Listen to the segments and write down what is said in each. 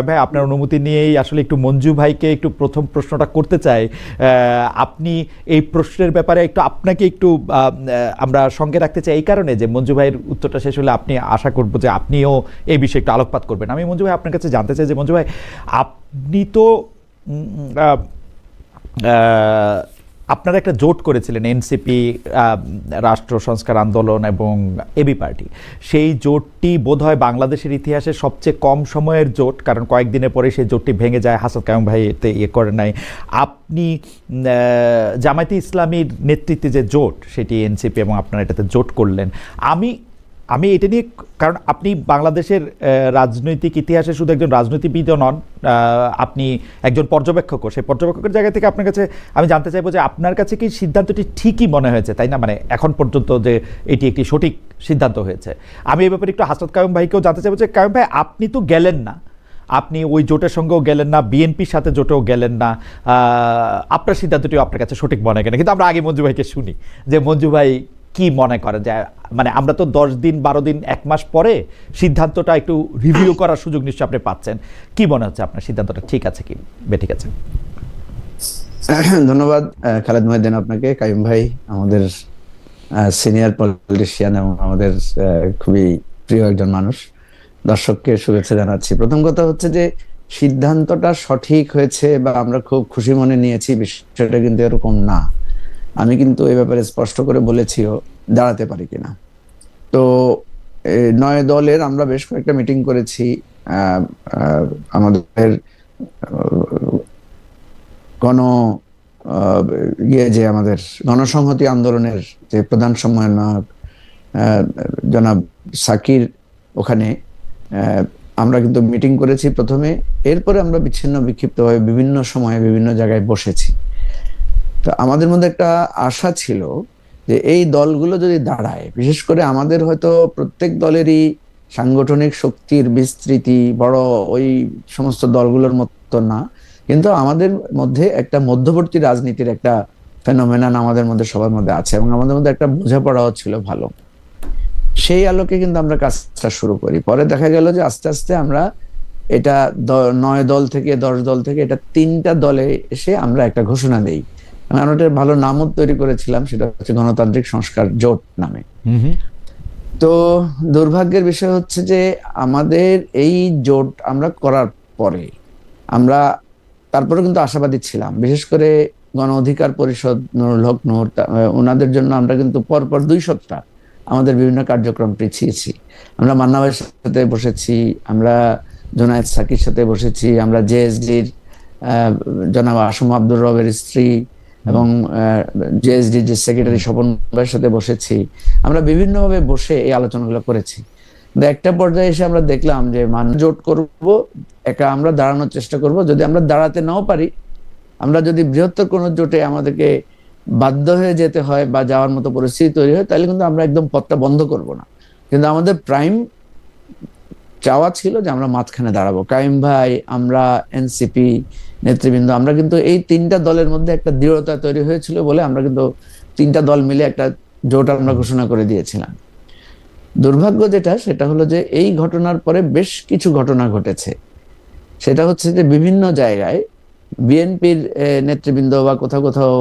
ভাই আপনার অনুমতি নিয়েই আসলে একটু মঞ্জু ভাইকে একটু প্রথম প্রশ্নটা করতে চাই। আপনি এই প্রশ্নের ব্যাপারে একটু আপনাকে একটু আমরা সঙ্গে রাখতে চাই এই কারণে যে মঞ্জু ভাইয়ের উত্তরটা শেষ হলে আপনি আশা করবো যে আপনিও এই বিষয়ে একটু আলোকপাত করবেন। আমি মঞ্জু ভাই আপনার কাছে জানতে চাই যে মঞ্জু ভাই আপনি তো আপনারা একটা জোট করেছিলেন এনসিপি, রাষ্ট্র সংস্কার আন্দোলন এবং এবি পার্টি। সেই জোটটি বোধহয় বাংলাদেশের ইতিহাসে সবচেয়ে কম সময়ের জোট, কারণ কয়েকদিনের পরে সেই জোটটি ভেঙে যায়, হাসান কায়ুম ভাই এতে করে নাই। আপনি জামায়াতে ইসলামীর নেতৃত্বে যে জোট সেটি এনসিপি এবং আপনারা এটাতে জোট করলেন। আমি এটা নিয়ে, কারণ আপনি বাংলাদেশের রাজনৈতিক ইতিহাসে শুধু একজন রাজনীতিবিদও নন, আপনি একজন পর্যবেক্ষকও। সেই পর্যবেক্ষকের জায়গা থেকে আপনার কাছে আমি জানতে চাইবো যে আপনার কাছে কি সিদ্ধান্তটি ঠিকই মনে হয়েছে, তাই না? মানে এখন পর্যন্ত যে এটি একটি সঠিক সিদ্ধান্ত হয়েছে। আমি এই ব্যাপারে একটু হাসনাত কায়ুম ভাইকেও জানতে চাইবো যে কায়ুম ভাই আপনি তো গেলেন না, আপনি ওই জোটের সঙ্গেও গেলেন না, বিএনপির সাথে জোটেও গেলেন না, আপনার সিদ্ধান্তটিও আপনার কাছে সঠিক মনে হয় কিনা। কিন্তু আমরা আগে মঞ্জু ভাইকে শুনি যে মঞ্জু ভাই কি মনে করেন যে, মানে আমরা তো 10 দিন 12 দিন 1 মাস পরে সিদ্ধান্তটা একটু রিভিউ করার সুযোগ নিশ্চয় আপনি পাচ্ছেন। কি মনে হচ্ছে আপনার সিদ্ধান্তটা ঠিক আছে কি বেঠিক আছে? ধন্যবাদ খালেদ মহিউদ্দিন আপনাকে। কাইম ভাই আমাদের সিনিয়র পলিটিশিয়ান এবং আমাদের খুবই প্রিয় একজন মানুষ। দর্শককে শুভেচ্ছা জানাচ্ছি। প্রথম কথা হচ্ছে যে সিদ্ধান্তটা সঠিক হয়েছে বা আমরা খুব খুশি মনে নিয়েছি, বিষয়টা কিন্তু এরকম না। আমি কিন্তু এই ব্যাপারে স্পষ্ট করে বলেছিও দাঁড়াতে পারি কিনা। তো 9 দলের আমরা বেশ কয়েকটা মিটিং করেছি। আমাদের যে আমাদের গণসংহতি আন্দোলনের যে প্রধান সমন্বয়ক জনাব সাকির, ওখানে আমরা কিন্তু মিটিং করেছি প্রথমে। এরপরে আমরা বিচ্ছিন্ন বিক্ষিপ্তভাবে বিভিন্ন সময়ে বিভিন্ন জায়গায় বসেছি। তো আমাদের মধ্যে একটা আশা ছিল যে এই দলগুলো যদি দাঁড়ায়, বিশেষ করে আমাদের হয়তো প্রত্যেক দলেরই সাংগঠনিক শক্তির বিস্তৃতি বড় ওই সমস্ত দলগুলোর মতো না, কিন্তু আমাদের মধ্যে একটা মধ্যবর্তী রাজনীতির একটা ফেনোমেনন আমাদের মধ্যে সবার মধ্যে আছে এবং আমাদের মধ্যে একটা বোঝাপড়াও ছিল ভালো। সেই আলোকে কিন্তু আমরা কাজটা শুরু করি। পরে দেখা গেল যে আস্তে আস্তে আমরা এটা 9 দল থেকে 10 দল থেকে এটা 3টা দলে এসে আমরা একটা ঘোষণা দেই। আমরা একটা ভালো নামও তৈরি করেছিলাম, সেটা হচ্ছে গণতান্ত্রিক সংস্কার জোট নামে। তো দুর্ভাগ্যের বিষয় হচ্ছে যে আমাদের এই জোট আমরা করার পরে আমরা তারপরে কিন্তু আশাবাদী ছিলাম, বিশেষ করে গণ অধিকার পরিষদ, নুরুল হক নূর, ওনাদের জন্য আমরা কিন্তু পরপর 2 সপ্তাহ আমাদের বিভিন্ন কার্যক্রম পিছিয়েছি। আমরা মান্না ভাইয়ের সাথে বসেছি, আমরা জোনায়েদ সাকির সাথে বসেছি, আমরা জেএসডির জনাব আসম আব্দুর রবের স্ত্রী এবং জেএসডি যে সেক্রেটারি স্বপন ভাইয়ের সাথে বসেছি। আমরা বিভিন্নভাবে বসে এই আলোচনাগুলো করেছি। একটা পর্যায়ে এসে আমরা দেখলাম যে জোট করব, একা আমরা দাঁড়ানোর চেষ্টা করব। যদি আমরা দাঁড়াতে নাও পারি, আমরা যদি বৃহত্তর কোনো জোটে আমাদেরকে বাধ্য হয়ে যেতে হয় বা যাওয়ার মতো পরিস্থিতি তৈরি হয়, তাহলে কিন্তু আমরা একদম পথটা বন্ধ করব না। কিন্তু আমাদের প্রাইম চাওয়া ছিল যে আমরা মাঝখানে দাঁড়াবো। কাইম ভাই, আমরা, এনসিপি নেতৃবৃন্দ, আমরা কিন্তু এই 3টা দলের মধ্যে একটা দৃঢ়তা তৈরি হয়েছিল বলে আমরা কিন্তু 3টা দল মিলে একটা জোট আমরা ঘোষণা করে দিয়েছিলাম। দুর্ভাগ্য সেটা হলো যে এই ঘটনার পরে বেশ কিছু ঘটনা ঘটেছে। সেটা হচ্ছে যে বিভিন্ন জায়গায় বিএনপির নেতৃবৃন্দ বা কোথাও কোথাও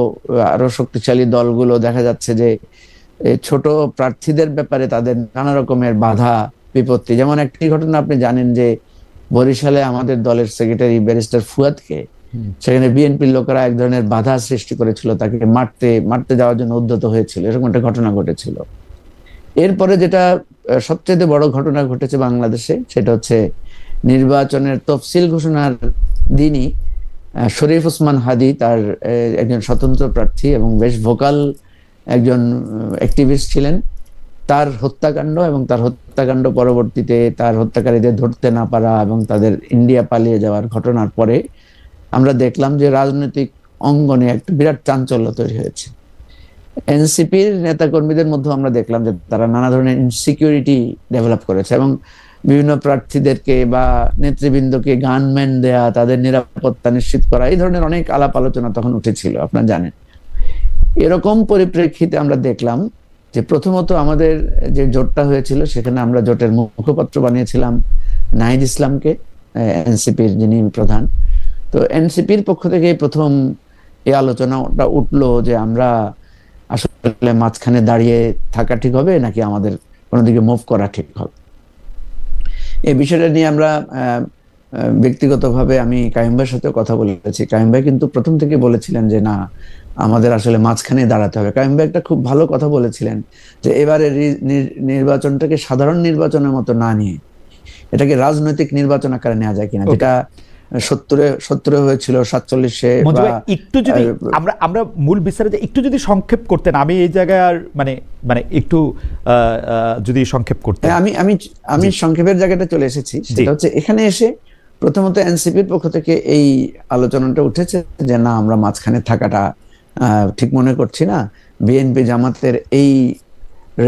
আরো শক্তিশালী দলগুলো দেখা যাচ্ছে যে ছোট প্রার্থীদের ব্যাপারে তাদের নানা রকমের বাধা বিপত্তি। যেমন একটি ঘটনা আপনি জানেন যে বরিশালে আমাদের দলের সেক্রেটারি ব্যারিস্টার ফুয়াদকে সেখানে বিএনপির লোকেরা এক ধরনের বাধা সৃষ্টি করেছিল, তাকে মারতে যাওয়ার জন্য উদ্যত হয়েছিল, এরকম একটা ঘটনা ঘটেছিল। এরপরে যেটা সবচেয়ে বড় ঘটনা ঘটেছে বাংলাদেশে, সেটা হচ্ছে নির্বাচনের তফসিল ঘোষণার দিনই শরীফ ওসমান হাদি, তার একজন স্বতন্ত্র প্রার্থী এবং বেশ ভোকাল একজন অ্যাক্টিভিস্ট ছিলেন, তার হত্যাকাণ্ড এবং তার হত্যাকাণ্ড পরবর্তীতে তার হত্যাকারীদের ধরতে না পারা এবং তাদের ইন্ডিয়া পালিয়ে যাওয়ার ঘটনার পরে আমরা দেখলাম যে রাজনৈতিক অঙ্গনে একটা বিরাট চাঞ্চল্য তৈরি হয়েছে। এনসিপির নেতাকর্মীদের মধ্যে আমরা দেখলাম যে তারা নানা ধরনের ইনসিকিউরিটি ডেভেলপ করেছে এবং বিভিন্ন প্রার্থীদেরকে বা নেতৃবৃন্দকে গানম্যান দেয়া, তাদের নিরাপত্তা নিশ্চিত করা, এই ধরনের অনেক আলাপ আলোচনা তখন উঠেছিল, আপনারা জানেন। এরকম পরিপ্রেক্ষিতে আমরা দেখলাম যে প্রথমত আমাদের যে জোটটা হয়েছিল সেখানে আমরা জোটের মুখপাত্র বানিয়েছিলাম নাহিদ ইসলামকে, এনসিপির যিনি প্রধান। তো এনসিপির পক্ষ থেকে প্রথম এই আলোচনাটা উঠলো যে আমরা আসলে মাঝখানে দাঁড়িয়ে থাকা ঠিক হবে নাকি আমাদের কোনো দিকে মুভ করা ঠিক হবে। এই বিষয়টা নিয়ে আমরা ব্যক্তিগতভাবে আমি কাইম ভাইয়ের সাথে কথা বলেছি। কাইম ভাই কিন্তু প্রথম থেকে বলেছিলেন যে না, আমাদের আসলে মাঝখানে দাঁড়াতে হবে। কাইম ভাই একটা খুব ভালো কথা বলেছিলেন যে এবারে নির্বাচনটাকে সাধারণ নির্বাচনের মতো না নিয়ে এটাকে রাজনৈতিক নির্বাচন আকারে নেওয়া যায় কিনা, যেটা 70-এ হয়েছিল, 47-এ। একটু যদি আমরা মূল বিস্তারে একটু যদি সংক্ষেপ করতেন, আমি এই জায়গায় আর মানে একটু যদি সংক্ষেপ করতেন। আমি সংক্ষেপের জায়গাটা চলে এসেছি। সেটা হচ্ছে এখানে এসে প্রথমত এনসিপির পক্ষ থেকে এই আলোচনাটা উঠেছে যে না, আমরা মাঝখানে থাকাটা ঠিক মনে করছি না। বিএনপি জামাতের এই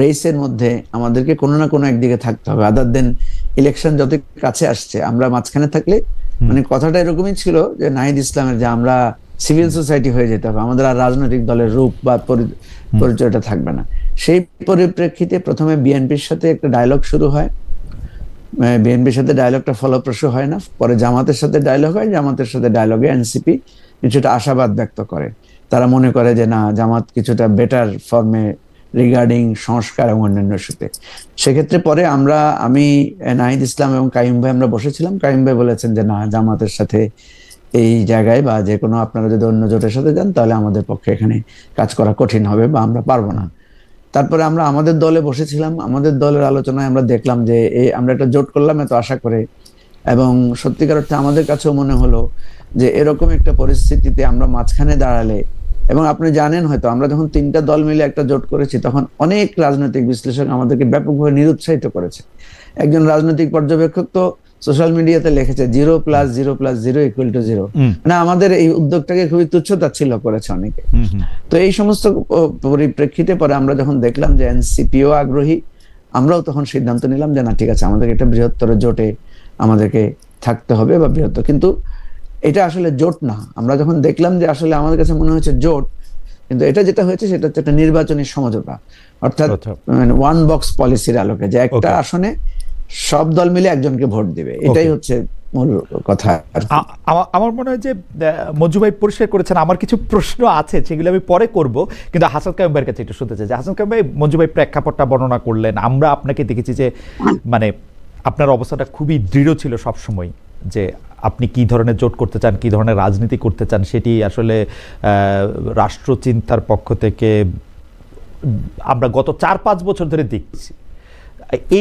রেসের মধ্যে আমাদেরকে কোনো না কোনো একদিকে থাকতে হবে। আদার দেন ইলেকশন যত কাছে আসছে, আমরা মাঝখানে থাকলে মানে কথাটা এরকমই ছিল যে নাহিদ ইসলামের, যে আমরা সিভিল সোসাইটি হয়ে যেতে হবে, আমাদের আর রাজনৈতিক দলের রূপ বা পরিচয়টা থাকবে না। সেই পরিপ্রেক্ষিতে প্রথমে বিএনপির সাথে একটা ডায়লগ শুরু হয়। বিএনপির সাথে ডায়লগটা ফলপ্রসূ হয় না, পরে জামাতের সাথে ডায়লগ হয়। জামাতের সাথে ডায়লগে এনসিপি কিছুটা আশাবাদ ব্যক্ত করে। তারা মনে করে যে না, জামাত কিছুটা বেটার ফর্মে রিগার্ডিং সংস্কার এবং অন্যান্য ইস্যুতে। সেক্ষেত্রে পরে আমি নাহিদ ইসলাম এবং কাইম ভাই আমরা বসেছিলাম। কাইম ভাই বলেছেন যে না, জামাতের সাথে এই জায়গায় বা যে কোনো, আপনারা যদি অন্য জোটের সাথে যান তাহলে আমাদের পক্ষে এখানে কাজ করা কঠিন হবে বা আমরা পারবো না। তারপরে আমরা আমাদের দলে বসেছিলাম। আমাদের দলের আলোচনায় আমরা দেখলাম যে আমরা একটা জোট করলাম এত আশা করে, এবং সত্যিকার অর্থে আমাদের কাছেও মনে হলো যে এরকম একটা পরিস্থিতিতে আমরা মাঝখানে দাঁড়ালে, এবং আপনি জানেন হয়তো আমরা যখন 3টা দল মিলে একটা জোট করেছি তখন অনেক রাজনৈতিক বিশ্লেষক আমাদেরকে ব্যাপকভাবে নিরুৎসাহিত করেছে। একজন রাজনৈতিক পর্যবেক্ষক তো সোশ্যাল মিডিয়াতে লিখেছে 0 + 0 + 0 = 0। মানে আমাদের এই উদ্যোগটাকে খুবই তুচ্ছ-তাচ্ছিল্য করেছে অনেকে। তো এই সমস্ত পরিপ্রেক্ষিতে পরে আমরা যখন দেখলাম যে এনসিপিও আগ্রহী, আমরাও তখন সিদ্ধান্ত নিলাম যে না, ঠিক আছে, আমাদেরকে একটা বৃহত্তর জোটে আমাদেরকে থাকতে হবে বা বৃহত্তর। কিন্তু এটা আসলে জোট না। আমরা যখন দেখলাম যে আসলে আমাদের কাছে মনে হয়েছে জোট, কিন্তু এটা যেটা হয়েছে সেটা হচ্ছে একটা নির্বাচনী সমঝোতা, অর্থাৎ ওয়ান বক্স পলিসির আলোকে, যে একটা আসনে সব দল মিলে একজনকে ভোট দিবে। এটাই হচ্ছে মূল কথা। আমার মনে হয় যে মঞ্জু ভাই পরিষ্কার করেছেন। আমার কিছু প্রশ্ন আছে, সেগুলো আমি পরে করব, কিন্তু হাসান কাইম ভাইয়ের কাছে একটু শুনতে চাই। হাসান কাইম ভাই, মঞ্জু ভাই প্রেক্ষাপটটা বর্ণনা করলেন। আমরা আপনাকে দেখেছি যে মানে আপনার অবস্থাটা খুবই দৃঢ় ছিল সবসময়, যে আপনি কি ধরনের জোট করতে চান, কি ধরনের রাজনীতি করতে চান, সেটি আসলে রাষ্ট্রচিন্তার পক্ষ থেকে আমরা গত 4-5 বছর ধরে দেখছি।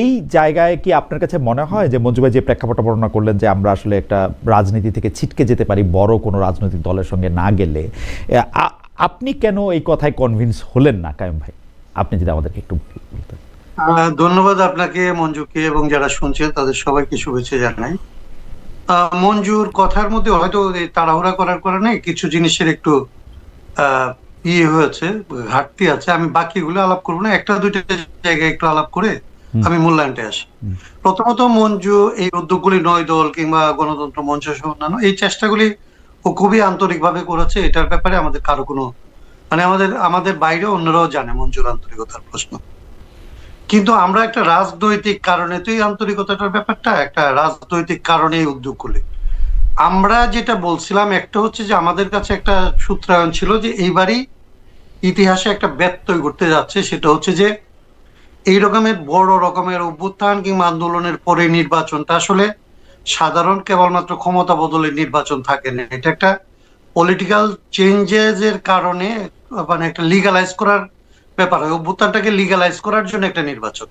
এই জায়গায় কি আপনার কাছে মনে হয় যে মঞ্জু ভাই যে প্রেক্ষাপটটা বর্ণনা করলেন, যে আমরা আসলে একটা রাজনীতি থেকে ছিটকে যেতে পারি বড় কোনো রাজনৈতিক দলের সঙ্গে না গেলে, আপনি কেন এই কথায় কনভিন্স হলেন না কাইম ভাই? আপনি যদি আমাদেরকে একটু বলতেন। ধন্যবাদ আপনাকে, মঞ্জুকে, এবং যারা শুনছেন তাদের সবাইকে শুভেচ্ছা জানাই। মঞ্জুর কথার মধ্যে হয়তো তাড়াহুড়া করার কারণে কিছু জিনিসের একটু হয়েছে, ঘাটতি আছে। আমি বাকিগুলো আলাপ করবো না, 1-2টা জায়গায় একটু আলাপ করে আমি মূল্যায়নটা আসি। প্রথমত, মঞ্জু এই উদ্যোগগুলি 9 দল কিংবা গণতন্ত্র মঞ্চ সহ অন্যান্য এই চেষ্টাগুলি ও খুবই আন্তরিকভাবে করেছে। এটার ব্যাপারে আমাদের কারো কোনো মানে আমাদের বাইরে অন্যরাও জানে মঞ্জুর আন্তরিকতার প্রশ্ন। কিন্তু আমরা একটা রাজনৈতিক কারণে, তো এই আন্তরিকতাটার ব্যাপারটা একটা রাজনৈতিক কারণে এই উদ্যোগগুলি আমরা যেটা বলছিলাম, একটা হচ্ছে যে আমাদের কাছে একটা সূত্রায়ন ছিল যে এইবারই ইতিহাসে একটা ব্যত্যয় ঘটতে যাচ্ছে। সেটা হচ্ছে যে এই রকমের বড় রকমের অভ্যুত্থান কিংবা আন্দোলনের পরে নির্বাচনটা আসলে সাধারণ কেবলমাত্র ক্ষমতা বদলের নির্বাচন থাকে না। এটা একটা পলিটিক্যাল চেঞ্জের কারণে মানে একটা লিগালাইজ করার ব্যাপার হয়। অভ্যুত্থানটাকে লিগালাইজ করার জন্য একটা নির্বাচন,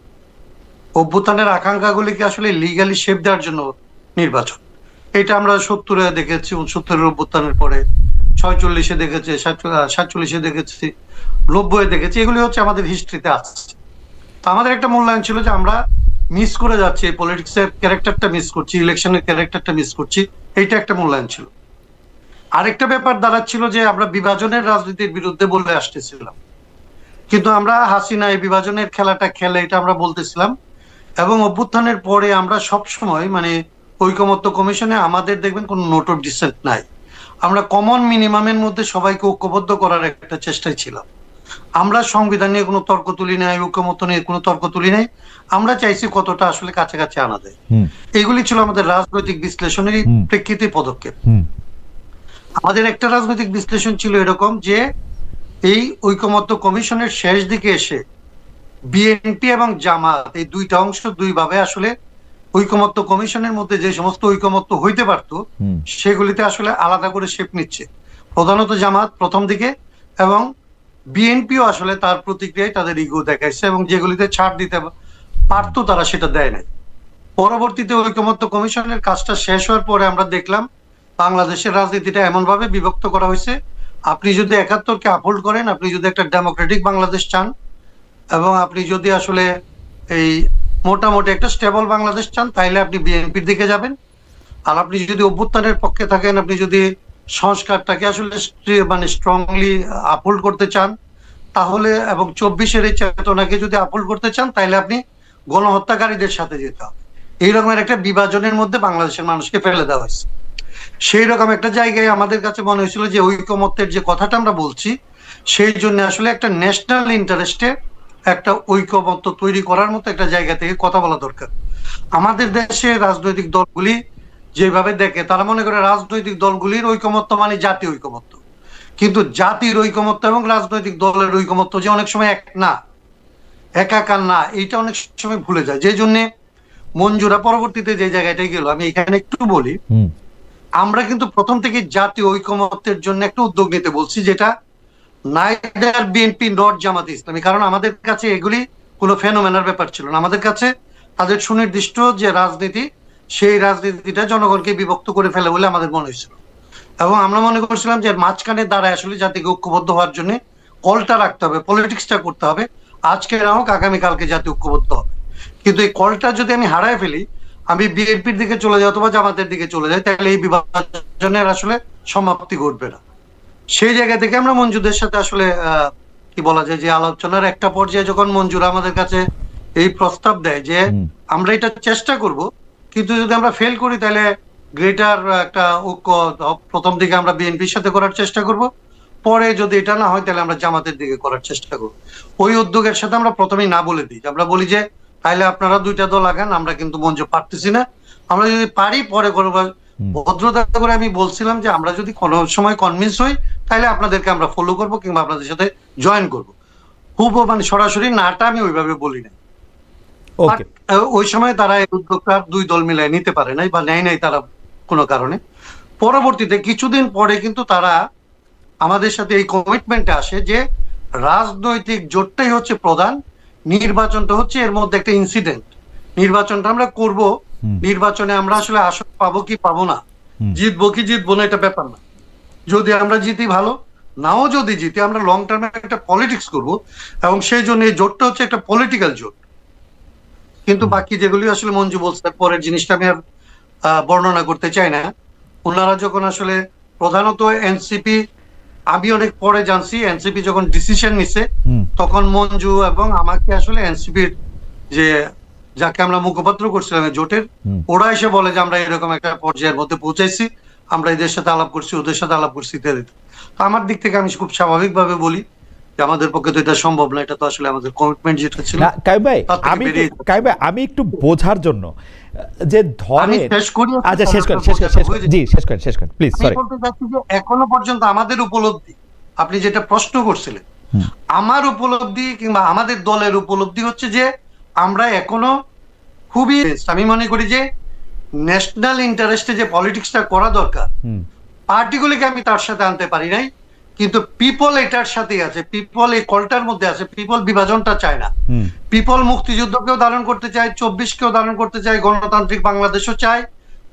অভ্যুত্থানের আকাঙ্ক্ষাগুলিকে আসলে লিগালি শেপ দেওয়ার জন্য নির্বাচন। এটা আমরা 70-এ দেখেছি, 69-এর অভ্যুত্থানের পরে 46-এ দেখেছি, 47-এ দেখেছি, 90-এ দেখেছি। এগুলি হচ্ছে আমাদের হিস্ট্রিতে আসছে। তো আমাদের একটা মূল্যায়ন ছিল যে আমরা মিস করে যাচ্ছি, পলিটিক্সের ক্যারেক্টারটা মিস করছি, ইলেকশনের ক্যারেক্টারটা মিস করছি। এইটা একটা মূল্যায়ন ছিল। আরেকটা ব্যাপার দাঁড়াচ্ছিল যে আমরা বিভাজনের রাজনীতির বিরুদ্ধে বলে আসতেছিলাম, কিন্তু আমরা হাসিনা এই বিভাজনের খেলাটা খেলে, এটা আমরা বলতেছিলাম। এবং অভ্যুত্থানের পরে আমরা সব সময় মানে ঐকমত্য কমিশনে আমাদের দেখবেন কোনো নোট অফ ডিসেন্ট নাই। আমরা কমন মিনিমামের মধ্যে সবাইকে ঐক্যবদ্ধ করার একটা চেষ্টায় ছিলাম। আমরা সংবিধান নিয়ে কোনো তর্ক তুলি নাই, ঐকমত্য নিয়ে কোনো তর্ক তুলি নাই, আমরা চাইছি কতটা আসলে কাছাকাছি আনা যায়। এগুলি ছিল আমাদের রাজনৈতিক বিশ্লেষণের প্রেক্ষিতে পদক্ষেপ। আমাদের একটা রাজনৈতিক বিশ্লেষণ ছিল এরকম যে এই ঐকমত্য কমিশনের শেষ দিকে এসে বিএনপি এবং জামাত এই দুইটা অংশ দুইভাবে আসলে ঐকমত্য কমিশনের মধ্যে যে সমস্ত ঐকমত্য হইতে পারত সেগুলিতে আসলে আলাদা করে শেপ নিচ্ছে, প্রধানত জামাত প্রথম দিকে, এবং বিএনপিও আসলে তার প্রতিক্রিয়ায় তাদের ইগো দেখাইছে এবং যেগুলিতে ছাড় দিতে পারতো তারা সেটা দেয় নাই। পরবর্তীতে ঐকমত্য কমিশনের কাজটা শেষ হওয়ার পরে আমরা দেখলাম বাংলাদেশের রাজনীতিটা এমন ভাবে বিভক্ত করা হয়েছে, আপনি যদি ৭১কে আপহোল্ড করেন, আপনি যদি একটা ডেমোক্রেটিক বাংলাদেশ চান এবং আপনি যদি আসলে এই মোটামুটি একটা স্টেবল বাংলাদেশ চান, তাইলে আপনি বিএনপির দিকে যাবেন। আর আপনি যদি অভ্যুত্থানের পক্ষে থাকেন, আপনি যদি সংস্কারটাকে আসলে মানে স্ট্রংলি আপহোল্ড করতে চান তাহলে, এবং ২৪-এর এই চেতনাকে যদি আপহোল্ড করতে চান, তাহলে আপনি গণহত্যাকারীদের সাথে যেতে হবে। এইরকমের একটা বিভাজনের মধ্যে বাংলাদেশের মানুষকে ফেলে দেওয়া হয়েছে। সেই রকম একটা জায়গায় আমাদের কাছে মনে হয়েছিল যে ঐকমত্যের যে কথাটা আমরা বলছি, সেই জন্য আসলে একটা ন্যাশনাল ইন্টারেস্টে একটা ঐকমত্য তৈরি করার মতো একটা জায়গা থেকে কথা বলা দরকার। আমাদের দেশে রাজনৈতিক দলগুলি যেভাবে দেখে, তারা মনে করে রাজনৈতিক দলগুলির ঐকমত্য মানে জাতীয় ঐকমত্য, কিন্তু জাতির ঐকমত্য এবং রাজনৈতিক দলের ঐকমত্য যে অনেক সময় এক না, একাকার না, এইটা অনেক সময় ভুলে যায়। যে জন্য মঞ্জুরা পরবর্তীতে যে জায়গাটায় গেল, আমি এখানে একটু বলি, আমরা কিন্তু প্রথম থেকে জাতীয় ঐকমত্যের জন্য একটা উদ্যোগ নিতে বলছি, যেটা neither BNP not Jamaat Islami, কারণ আমাদের কাছে এগুলি কোনো ফেনোমেনার ব্যাপার ছিল না। আমাদের কাছে তাদের সুনির্দিষ্ট যে রাজনীতি, সেই রাজনীতিটা জনগণকে বিভক্ত করে ফেলে বলে আমাদের মনে হয়েছিল, এবং আমরা মনে করছিলাম যে মাঝখানে দ্বারা আসলে জাতিকে ঐক্যবদ্ধ হওয়ার জন্য কলটা রাখতে হবে, পলিটিক্সটা করতে হবে, আজকে না হোক আগামীকালকে জাতি ঐক্যবদ্ধ হবে। কিন্তু এই কলটা যদি আমি হারায় ফেলি, আমি বিএনপির দিকে চলে যাই অথবা জামাতের দিকে চলে যাই, তাহলে এই বিভাজনের আসলে সমাপ্তি ঘটবে না। সেই জায়গা থেকে আমরা মঞ্জুদের সাথে আসলে কি বলা যায় যে আলোচনার একটা পর্যায়ে যখন মঞ্জুরা আমাদের কাছে এই প্রস্তাব দেয় যে আমরা এটা চেষ্টা করব, কিন্তু যদি আমরা ফেল করি তাহলে গ্রেটার একটা ঐক্য প্রথম দিকে আমরা বিএনপির সাথে করার চেষ্টা করব, পরে যদি এটা না হয় তাহলে আমরা জামাতের দিকে করার চেষ্টা করব। ওই উদ্যোগের সাথে আমরা প্রথমেই না বলে দিই, আমরা বলি যে তাইলে আপনারা দুইটা দল আগান, আমরা কিন্তু মঞ্জু পারতেছি না, আমরা যদি পারি পরে করবো। ভদ্রতা করে আমি বলছিলাম যে আমরা যদি কোনো সময় কনভিন্স হই তাহলে আপনাদেরকে আমরা ফলো করব কিংবা আপনাদের সাথে জয়েন করব। খুব মানে সরাসরি নাটা আমি ওইভাবে বলি না। ওই সময় তারা এই উদ্যোগটা দুই দল মিলায় নিতে পারে নাই বা নেয় নাই তারা কোনো কারণে। পরবর্তীতে কিছুদিন পরে কিন্তু তারা আমাদের সাথে এই কমিটমেন্টে আসে যে রাজনৈতিক জোটটাই হচ্ছে প্রধান, নির্বাচনটা হচ্ছে এর মধ্যে একটা ইনসিডেন্ট। নির্বাচনটা আমরা করব, নির্বাচনে আমরা আসলে আসন পাবো কি পাবো না, জিতবো কি জিতবো না এটা ব্যাপার না। যদি আমরা জিতি ভালো, নাও যদি জিতি আমরা লং টার্মে একটা পলিটিক্স করব, এবং সেই জন্য এই জোটটা হচ্ছে একটা পলিটিক্যাল জোট। কিন্তু বাকি যেগুলি আসলে মঞ্জু বলছে পরের জিনিসটা আমি আর বর্ণনা করতে চাই না। ওনারা যখন আসলে প্রধানত এনসিপি, আমি অনেক পরে জানছি এনসিপি যখন ডিসিশন নিছে, তখন মঞ্জু এবং আমাকে আসলে এনসিপির যে যাকে আমরা মুখপাত্র করছিলাম জোটের, ওরা এসে বলে যে আমরা এরকম একটা পর্যায়ের মধ্যে পৌঁছাইছি, আমরা এদের সাথে আলাপ করছি, ওদের সাথে আলাপ করছি ইত্যাদি। তো আমার দিক থেকে আমি খুব স্বাভাবিকভাবে বলি যে আমাদের পক্ষে তো এটা সম্ভব না, এটা তো আসলে আমাদের কমিটমেন্ট যেটা ছিল। কাইয়ুম ভাই, আমি একটু বোঝার জন্য যে ধরেন, আচ্ছা শেষ করেন প্লিজ। সরি, এখনো পর্যন্ত আমাদের উপলব্ধি, আপনি যেটা প্রশ্ন করছিলেন, আমার উপলব্ধি কিংবা আমাদের দলের উপলব্ধি হচ্ছে যে আমরা এখনো খুবই, আমি মনে করি যে ন্যাশনাল ইন্টারেস্টে যে পলিটিক্সটা করা দরকার, পার্টিগুলিকে আমি তার সাথে আনতে পারি নাই, কিন্তু পিপল এটার সাথেই আছে, পিপল এই কলটার মধ্যে আছে, পিপল বিভাজনটা চায় না, পিপল মুক্তিযুদ্ধকেও ধারণ করতে চায়, ২৪কেও ধারণ করতে চায়, গণতান্ত্রিক বাংলাদেশও চায়,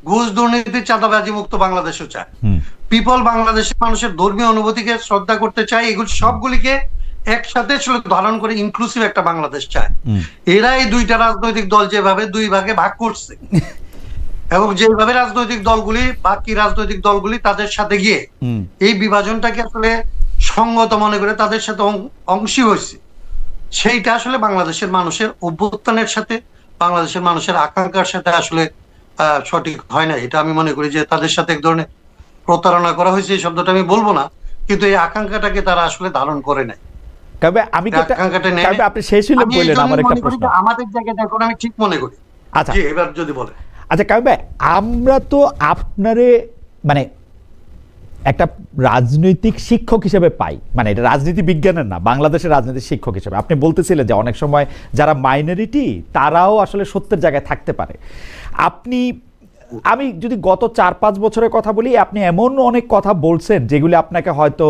ঘুষ দুর্নীতি চাঁদাবাজি মুক্ত বাংলাদেশও চায়, পিপল বাংলাদেশের মানুষের ধর্মীয় অনুভূতিকে শ্রদ্ধা করতে চায়, এগুলো সবগুলিকে একসাথে ধারণ করে ইনক্লুসিভ একটা বাংলাদেশ চায়। এরা এই দুইটা রাজনৈতিক দল যেভাবে দুই ভাগে ভাগ করছে এবং যেভাবে রাজনৈতিক দলগুলি বাকি রাজনৈতিক দলগুলি তাদের সাথে গিয়ে এই বিভাজনটাকে আসলে সঙ্গত মনে করে তাদের সাথে অংশী হয়েছে, সেইটা আসলে বাংলাদেশের মানুষের অভ্যুত্থানের সাথে, বাংলাদেশের মানুষের আকাঙ্ক্ষার সাথে আসলে সঠিক হয় না। এটা আমি মনে করি যে তাদের সাথে এক ধরনের প্রতারণা করা হয়েছে, এই শব্দটা আমি বলবো না, কিন্তু এই আকাঙ্ক্ষাটাকে তারা আসলে ধারণ করে নাই। তবে আমি কি একটা- আকাঙ্ক্ষাটা নেই। তবে আপনি শেষ হলে আমি এই বললেন জন্যই আমার একটা মনে করি প্রশ্ন। যে আমাদের জায়গাটা এখন আমি ঠিক মনে করি। আচ্ছা জি, এবার যদি বলে আচ্ছা কাবিল ভাই, আমরা তো আপনারে মানে একটা রাজনৈতিক শিক্ষক হিসেবে পাই, মানে এটা রাজনীতি বিজ্ঞানের না, বাংলাদেশের রাজনৈতিক শিক্ষক হিসেবে আপনি বলতেছিলেন যে অনেক সময় যারা মাইনরিটি তারাও আসলে সত্যের জায়গায় থাকতে পারে। আপনি, আমি যদি গত 4-5 বছরের কথা বলি, আপনি এমন অনেক কথা বলছেন যেগুলি আপনাকে হয়তো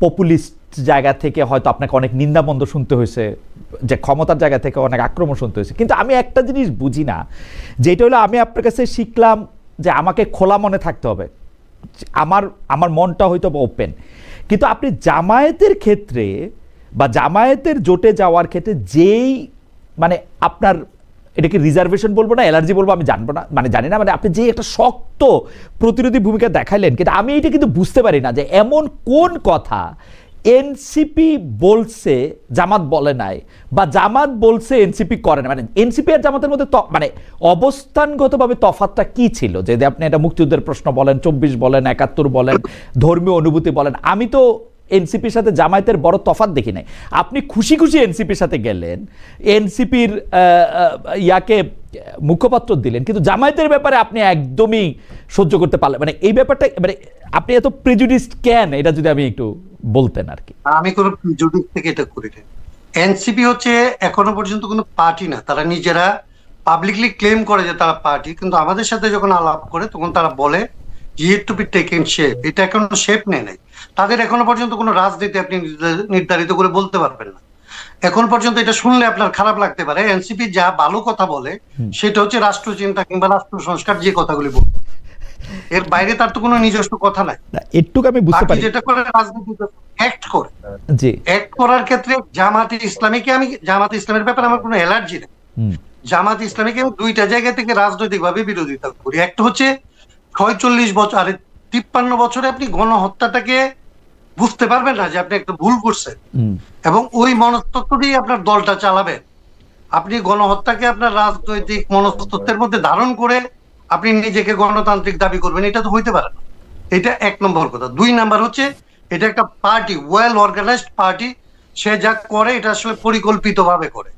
পপুলিস্ট জায়গা থেকে হয়তো আপনাকে অনেক নিন্দাবন্ধ শুনতে হয়েছে, যে ক্ষমতার জায়গা থেকে অনেক আক্রমণ শুনতে হয়েছে। কিন্তু আমি একটা জিনিস বুঝি না, যেটা হলো আমি আপনার কাছে শিখলাম যে আমাকে খোলা মনে থাকতে হবে, আমার মনটা হয়তো ওপেন। কিন্তু আপনি জামায়াতের ক্ষেত্রে বা জামায়াতের জোটে যাওয়ার ক্ষেত্রে যেই মানে আপনার এটাকে রিজার্ভেশন বলবো না অ্যালার্জি বলবো আমি জানবো না, মানে জানি না, মানে আপনি যে একটা শক্ত প্রতিরোধী ভূমিকা দেখাইলেন, কিন্তু আমি এটা কিন্তু বুঝতে পারি না যে এমন কোন কথা এনসিপি বলছে জামাত বলে নাই, বা জামাত বলছে এনসিপি করে না, মানে এনসিপি আর জামাতের মধ্যে মানে অবস্থানগতভাবে তফাৎটা কি ছিল? যে আপনি এটা মুক্তিযুদ্ধের প্রশ্ন বলেন, 24 বলেন, 71 বলেন, ধর্মীয় অনুভূতি বলেন, আমি তো এনসিপির সাথে জামায়াতের বড় তফাৎ দেখি নাই। আপনি খুশি খুশি এনসিপির সাথে গেলেন, এনসিপির ইয়াকে মুখপাত্র দিলেন, কিন্তু জামায়াতের ব্যাপারে আপনি একদমই সহ্য করতে পারলেন, মানে এই ব্যাপারটা মানে আপনি এত প্রেজুডিসড কেন, এটা যদি আমি একটু বলতেন আর কি। আমি কোনো জুডিস থেকে এটা করি না। এনসিপি হচ্ছে এখনো পর্যন্ত কোনো পার্টি না, তারা নিজেরা পাবলিকলি ক্লেম করে যে তারা পার্টি, কিন্তু আমাদের সাথে যখন আলাপ করে তখন তারা বলে ইট টু বি টেকেন শেপ, এটা এখনো শেপ নেয় নাই। তাদের এখনো পর্যন্ত কোনো রাজনীতি আপনি নির্ধারিত করে বলতে পারবেন না। এখন পর্যন্ত এটা শুনলে আপনার খারাপ লাগতে পারে, এনসিপি যা ভালো কথা বলে সেটা হচ্ছে রাষ্ট্র চিন্তা কিংবা রাষ্ট্র সংস্কার, যে কথাগুলি বলে, এর বাইরে তার তো কোনো নিজস্ব কথা নাই। একটু আমি বুঝতে বাকি পারি যেটা করে রাজনীতি অ্যাক্ট করে, জি। অ্যাক্ট করার ক্ষেত্রে জামাতে ইসলামীকে আমি, জামাতে ইসলামের ব্যাপারে আমার কোনো অ্যালার্জি নেই। জামাত ইসলামীকে আমি দুইটা জায়গা থেকে রাজনৈতিক ভাবে বিরোধিতা করি। একটা হচ্ছে 46 বছর, আরে 53 বছরে আপনি গণহত্যাটাকে বুঝতে পারবেন না যে আপনি একটা ভুল করছেন, এবং ওই মনস্তত্ত্ব দিয়ে আপনার দলটা চালাবেন। আপনি গণহত্যাকে আপনার রাজনৈতিক মনস্তত্ত্বের মধ্যে ধারণ করে আপনি নিজেকে গণতান্ত্রিক দাবি করবেন, এটা তো হইতে পারে না। এটা 1 নম্বর কথা। 2 নাম্বার হচ্ছে এটা একটা পার্টি, ওয়েল অর্গানাইজড পার্টি, সে যা করে এটা আসলে পরিকল্পিত ভাবে করে।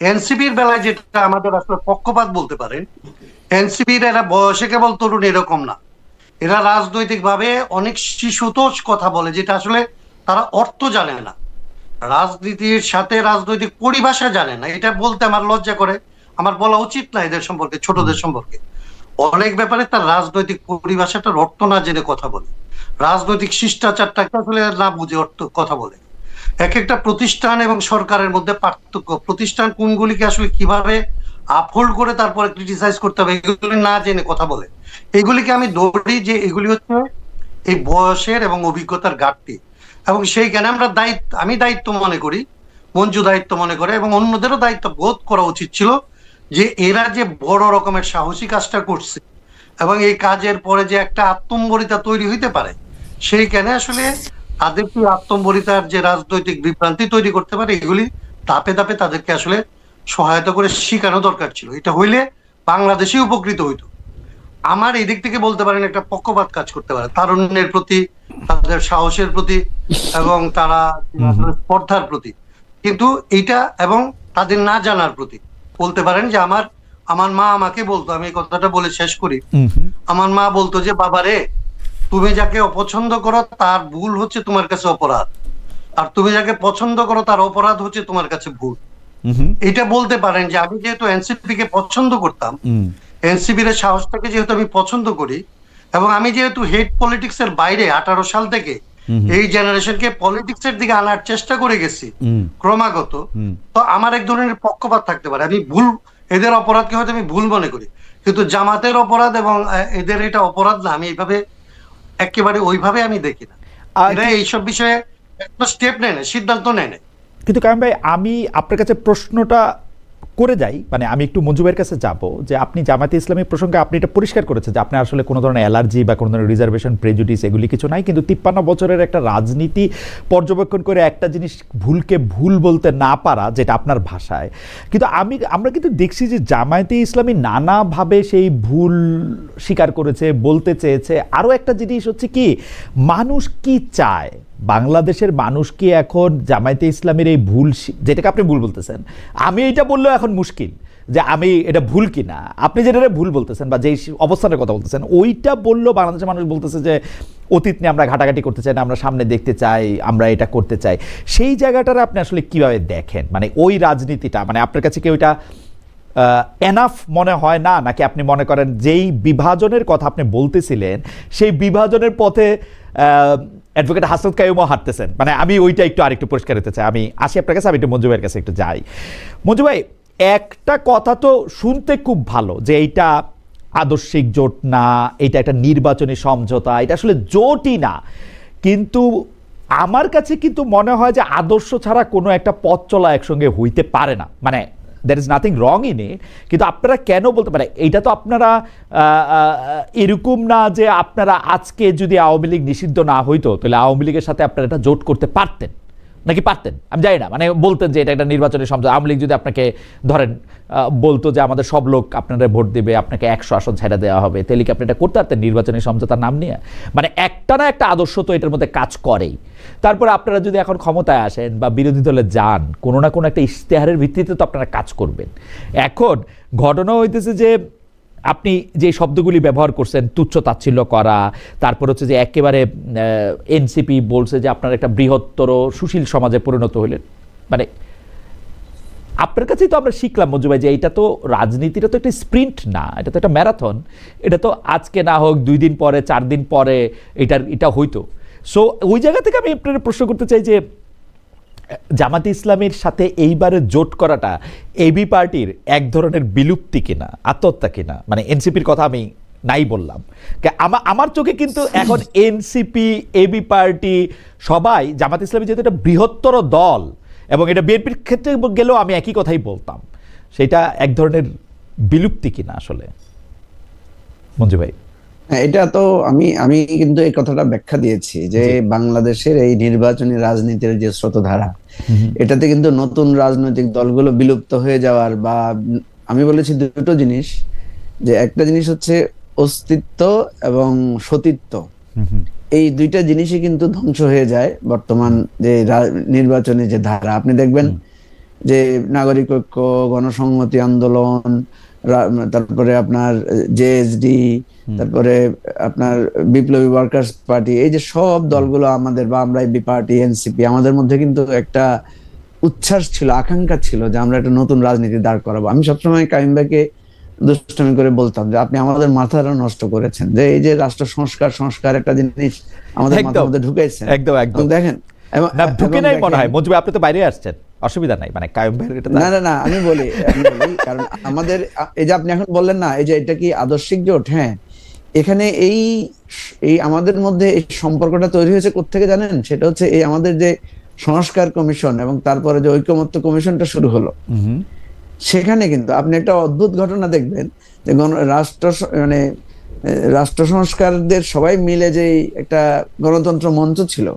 এনসিপির বেলায় যেটা আমাদের আসলে পক্ষপাত বলতে পারেন, এনসিপির এরা বয়সে কেবল তরুণ এরকম না, এরা রাজনৈতিক ভাবে অনেক শিশুতোষ কথা বলে, যেটা আসলে তারা অর্থ জানে না, রাজনীতির সাথে রাজনৈতিক পরিভাষা জানে না। এটা বলতে আমার লজ্জা করে, আমার বলা উচিত না এদের সম্পর্কে, ছোটদের সম্পর্কে। অনেক ব্যাপারে তার রাজনৈতিক পরিভাষাটার অর্থ না জেনে কথা বলে, রাজনৈতিক শিষ্টাচারটাকে আসলে না বুঝে অর্থ কথা বলে। এক একটা প্রতিষ্ঠান এবং সরকারের মধ্যে পার্থক্য, প্রতিষ্ঠান কোনগুলিকে আসলে কিভাবে আপহোল্ড করে তারপরে ক্রিটিসাইজ করতে হবে এগুলি না জেনে কথা বলে। এগুলিকে আমি ধরি যে এগুলি হচ্ছে এই বয়সের এবং অভিজ্ঞতার ঘাটতি, এবং সেইখানে আমরা আমি দায়িত্ব মনে করি, মঞ্জু দায়িত্ব মনে করে, এবং অন্যদেরও দায়িত্ব বোধ করা উচিত ছিল যে এরা যে বড় রকমের সাহসী কাজটা করছে এবং এই কাজের পরে যে একটা আত্মম্বরিতা তৈরি হইতে পারে, সেইখানে আসলে তাদের কি আত্মম্বরিতার যে রাজনৈতিক বিভ্রান্তি তৈরি করতে পারে, এগুলি ধাপে ধাপে তাদেরকে আসলে সহায়তা করে শিখানো দরকার ছিল। এটা হইলে বাংলাদেশে উপকৃত হইতো। আমার এই দিক থেকে বলতে পারেন একটা পক্ষপাত কাজ করতে পারে তারুণ্যের প্রতি, তাদের সাহসের প্রতি, এবং তারা স্পর্ধার প্রতি, কিন্তু এইটা এবং তাদের না জানার প্রতি বলতে পারেন যে আমার মা আমাকে বলতো, আমি এই কথাটা বলে শেষ করি, আমার মা বলতো যে বাবারে, তুমি যাকে অপছন্দ করো তার ভুল হচ্ছে তোমার কাছে অপরাধ, আর তুমি যাকে পছন্দ করো তার অপরাধ হচ্ছে তোমার কাছে ভুল। এটা বলতে পারেন যে আমি যেহেতু এনসিপি কে পছন্দ করতাম, এনসিপির সাহসটাকে যেহেতু আমি পছন্দ করি, এবং আমি যেহেতু হেড পলিটিক্স এর বাইরে 18 সাল থেকে এই জেনারেশনকে পলিটিক্স এর দিকে আনার চেষ্টা করে গেছি ক্রমাগত, তো আমার এক ধরনের পক্ষপাত থাকতে পারে। আমি ভুল, এদের অপরাধকে হয়তো আমি ভুল মনে করি, কিন্তু জামাতের অপরাধ এবং এদের এটা অপরাধ না, আমি এইভাবে একেবারে ওইভাবে আমি দেখি না। এরা এইসব বিষয়ে একটা স্টেপ নেয় না, সিদ্ধান্ত নেয় না। কিন্তু কায়েম ভাই, আমি আপনার কাছে প্রশ্নটা করে যাই, মানে আমি একটু মঞ্জু ভাইয়ের কাছে যাব, যে আপনি জামায়াতে ইসলামী প্রসঙ্গে আপনি এটা পরিষ্কার করেছেন যে আপনার আসলে কোনো ধরনের অ্যালার্জি বা কোনো ধরনের রিজার্ভেশন, প্রেজুডিস এগুলি কিছু নাই, কিন্তু 53 বছরের একটা রাজনীতি পর্যবেক্ষণ করে একটা জিনিস ভুলকে ভুল বলতে না পারা, যেটা আপনার ভাষায়, কিন্তু আমরা কিন্তু দেখছি যে জামায়াতে ইসলামী নানাভাবে সেই ভুল স্বীকার করেছে, বলতে চেয়েছে। আরও একটা জিনিস হচ্ছে কি, মানুষ কি চায়, বাংলাদেশের মানুষ কি এখন জামায়াতে ইসলামের এই ভুল, যেটাকে আপনি ভুল বলতেছেন, আমি এটা বললেও এখন মুশকিল যে আমি এটা ভুল কিনা, আপনি যেটা ভুল বলতেছেন বা যেই অবস্থানের কথা বলতেছেন ওইটা বললেও বাংলাদেশের মানুষ বলতেছে যে অতীত নিয়ে আমরা ঘাটাঘাটি করতে চাই না, আমরা সামনে দেখতে চাই, আমরা এটা করতে চাই। সেই জায়গাটার আপনি আসলে কিভাবে দেখেন, মানে ওই রাজনীতিটা, মানে আপনার কাছে কি ওইটা এনাফ মনে হয় না, নাকি আপনি মনে করেন যেই বিভাজনের কথা আপনি বলতেছিলেন সেই বিভাজনের পথে অ্যাডভোকেট হাসনাত কাইয়ুমও হাঁটতেছেন? মানে আমি ওইটা একটু আরেকটু পরিষ্কার হতে চাই। আমি আসি আপনার কাছে, আমি একটু মঞ্জু ভাইয়ের কাছে একটু যাই। মঞ্জু ভাই, একটা কথা তো শুনতে খুব ভালো যে এইটা আদর্শিক জোট না, এটা একটা নির্বাচনী সমঝোতা, এটা আসলে জোটই না, কিন্তু আমার কাছে কিন্তু মনে হয় যে আদর্শ ছাড়া কোনো একটা পথ চলা একসঙ্গে হইতে পারে না। মানে there is nothing wrong in it, কিন্তু আপনারা কেন বলতে পারে এইটা? তো আপনারা এরকম না যে আপনারা আজকে যদি আওয়ামী লীগ নিষিদ্ধ না হইতো তাহলে আওয়ামী লীগের সাথে আপনারা এটা জোট করতে পারতেন, নাকি পারতেন? আমি জানি না, মানে বলতেন যে এটা একটা নির্বাচনী সমঝোতা। আওয়ামী লীগ যদি আপনাকে ধরেন বলতো যে আমাদের সব লোক আপনারা ভোট দেবে, আপনাকে 100 আসন ছেড়ে দেওয়া হবে, তাহলে কি আপনি এটা করতে পারতেন নির্বাচনী সমঝোতার নাম নিয়ে? মানে একটা না একটা আদর্শ তো এটার মধ্যে কাজ করেই। তারপরে আপনারা যদি এখন ক্ষমতায় আসেন বা বিরোধী দলে যান, কোনো না কোনো একটা ইশতেহারের ভিত্তিতে তো আপনারা কাজ করবেন। এখন ঘটনা হইতেছে যে আপনি যে শব্দগুলি ব্যবহার করছেন, তুচ্ছ তাচ্ছিল্য করা, তারপর হচ্ছে যে একেবারে এনসিপি বলছে যে আপনার একটা বৃহত্তর সুশীল সমাজে পরিণত হইলেন। মানে আপনার কাছেই তো আমরা শিখলাম মঞ্জু ভাই যে এটা তো রাজনীতিটা তো একটা স্প্রিন্ট না, এটা তো একটা ম্যারাথন। এটা তো আজকে না হোক 2 দিন পরে 4 দিন পরে এটা হইতো। সো ওই জায়গা থেকে আমি আপনার প্রশ্ন করতে চাই যে জামাতে ইসলামের সাথে এইবারে জোট করাটা এবি পার্টির এক ধরনের বিলুপ্তি কিনা, আত্মহত্যা কিনা? মানে এনসিপির কথা আমি নাই বললাম, আমার চোখে কিন্তু এখন এনসিপি, এবি পার্টি সবাই, জামাত ইসলামী যেহেতু একটা বৃহত্তর দল এবং এটা বিএনপির ক্ষেত্রে গেলেও আমি একই কথাই বলতাম, সেটা এক ধরনের বিলুপ্তি কিনা আসলে মঞ্জু ভাই? হ্যাঁ, এটা তো আমি কিন্তু এই কথাটা ব্যাখ্যা দিয়েছি যে বাংলাদেশের এই নির্বাচনী রাজনীতির যে স্রোতধারা, এটাতে কিন্তু নতুন রাজনৈতিক দলগুলো বিলুপ্ত হয়ে যাওয়ার, বা আমি বলেছি দুটো জিনিস, যে একটা জিনিস হচ্ছে অস্তিত্ব এবং সতীত্ব, এই দুইটা জিনিসই কিন্তু ধ্বংস হয়ে যায় বর্তমান যে নির্বাচনী যে ধারা। আপনি দেখবেন যে নাগরিক ঐক্য, গণসংহতি আন্দোলন, তারপরে আপনার জেএসডি, তারপরে আপনার বিপ্লবী ওয়ার্কার্স পার্টি, এই যে সব দলগুলো আমাদের, বা আমরা এবি পার্টি, এনসিপি, আমাদের মধ্যে কিন্তু একটা উচ্ছ্বাস ছিল, আকাঙ্ক্ষা ছিল যে আমরা একটা নতুন রাজনীতি দাঁড় করাবো। আমি সবসময় কাইম ভাইকে দুষ্টমি করে বলতাম যে আপনি আমাদের মাথাটা নষ্ট করেছেন, যে এই যে রাষ্ট্র সংস্কার একটা জিনিস আমাদের মাথার মধ্যে ঢুকাইছেন। একদম একদম দেখেন, ঢুকে নাই মনে হয় মঞ্জু ভাই, আপনি তো বাইরে আসছেন, অসুবিধা নাই। মানে কাইম ভাই এটা না আমি বলি কারণ আমাদের এই যে আপনি এখন বললেন না, এই যে এটা কি আদর্শিক জোট, হ্যাঁ, এখানে এই আমাদের মধ্যে এই সম্পর্কটা তৈরি হয়েছে কোত্থেকে জানেন? সেটা হচ্ছে এই আমাদের যে সংস্কার কমিশন এবং তারপরে যে ঐকমত্য কমিশনটা শুরু হলো, সেখানে কিন্তু আপনি একটা অদ্ভুত ঘটনা দেখবেন যে রাষ্ট্র সংস্কারদের সবাই মিলে যে একটা গণতন্ত্র মঞ্চ ছিল,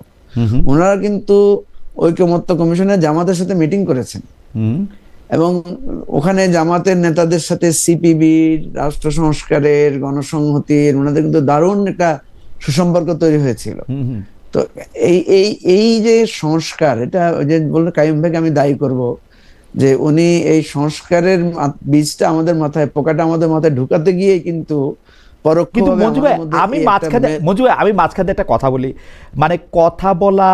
ওনারা কিন্তু ঐকমত্য কমিশনে জামাতের সাথে মিটিং করেছেন এবং ওখানে জামাতের নেতাদের সাথে সিপিবি, রাষ্ট্র সংস্কারের, গণসংহতির, ওনাদের কিন্তু দারুণ একটা সুসম্পর্ক তৈরি হয়েছিল। তো এই যে সংস্কার, এটা যে বললো কাইম ভাইকে আমি দায়ী করব যে উনি এই সংস্কারের বীজটা আমাদের মাথায়, পোকাটা আমাদের মাথায় ঢুকাতে গিয়ে কিন্তু আমি মাঝখানে একটা কথা বলি, মানে কথা বলা,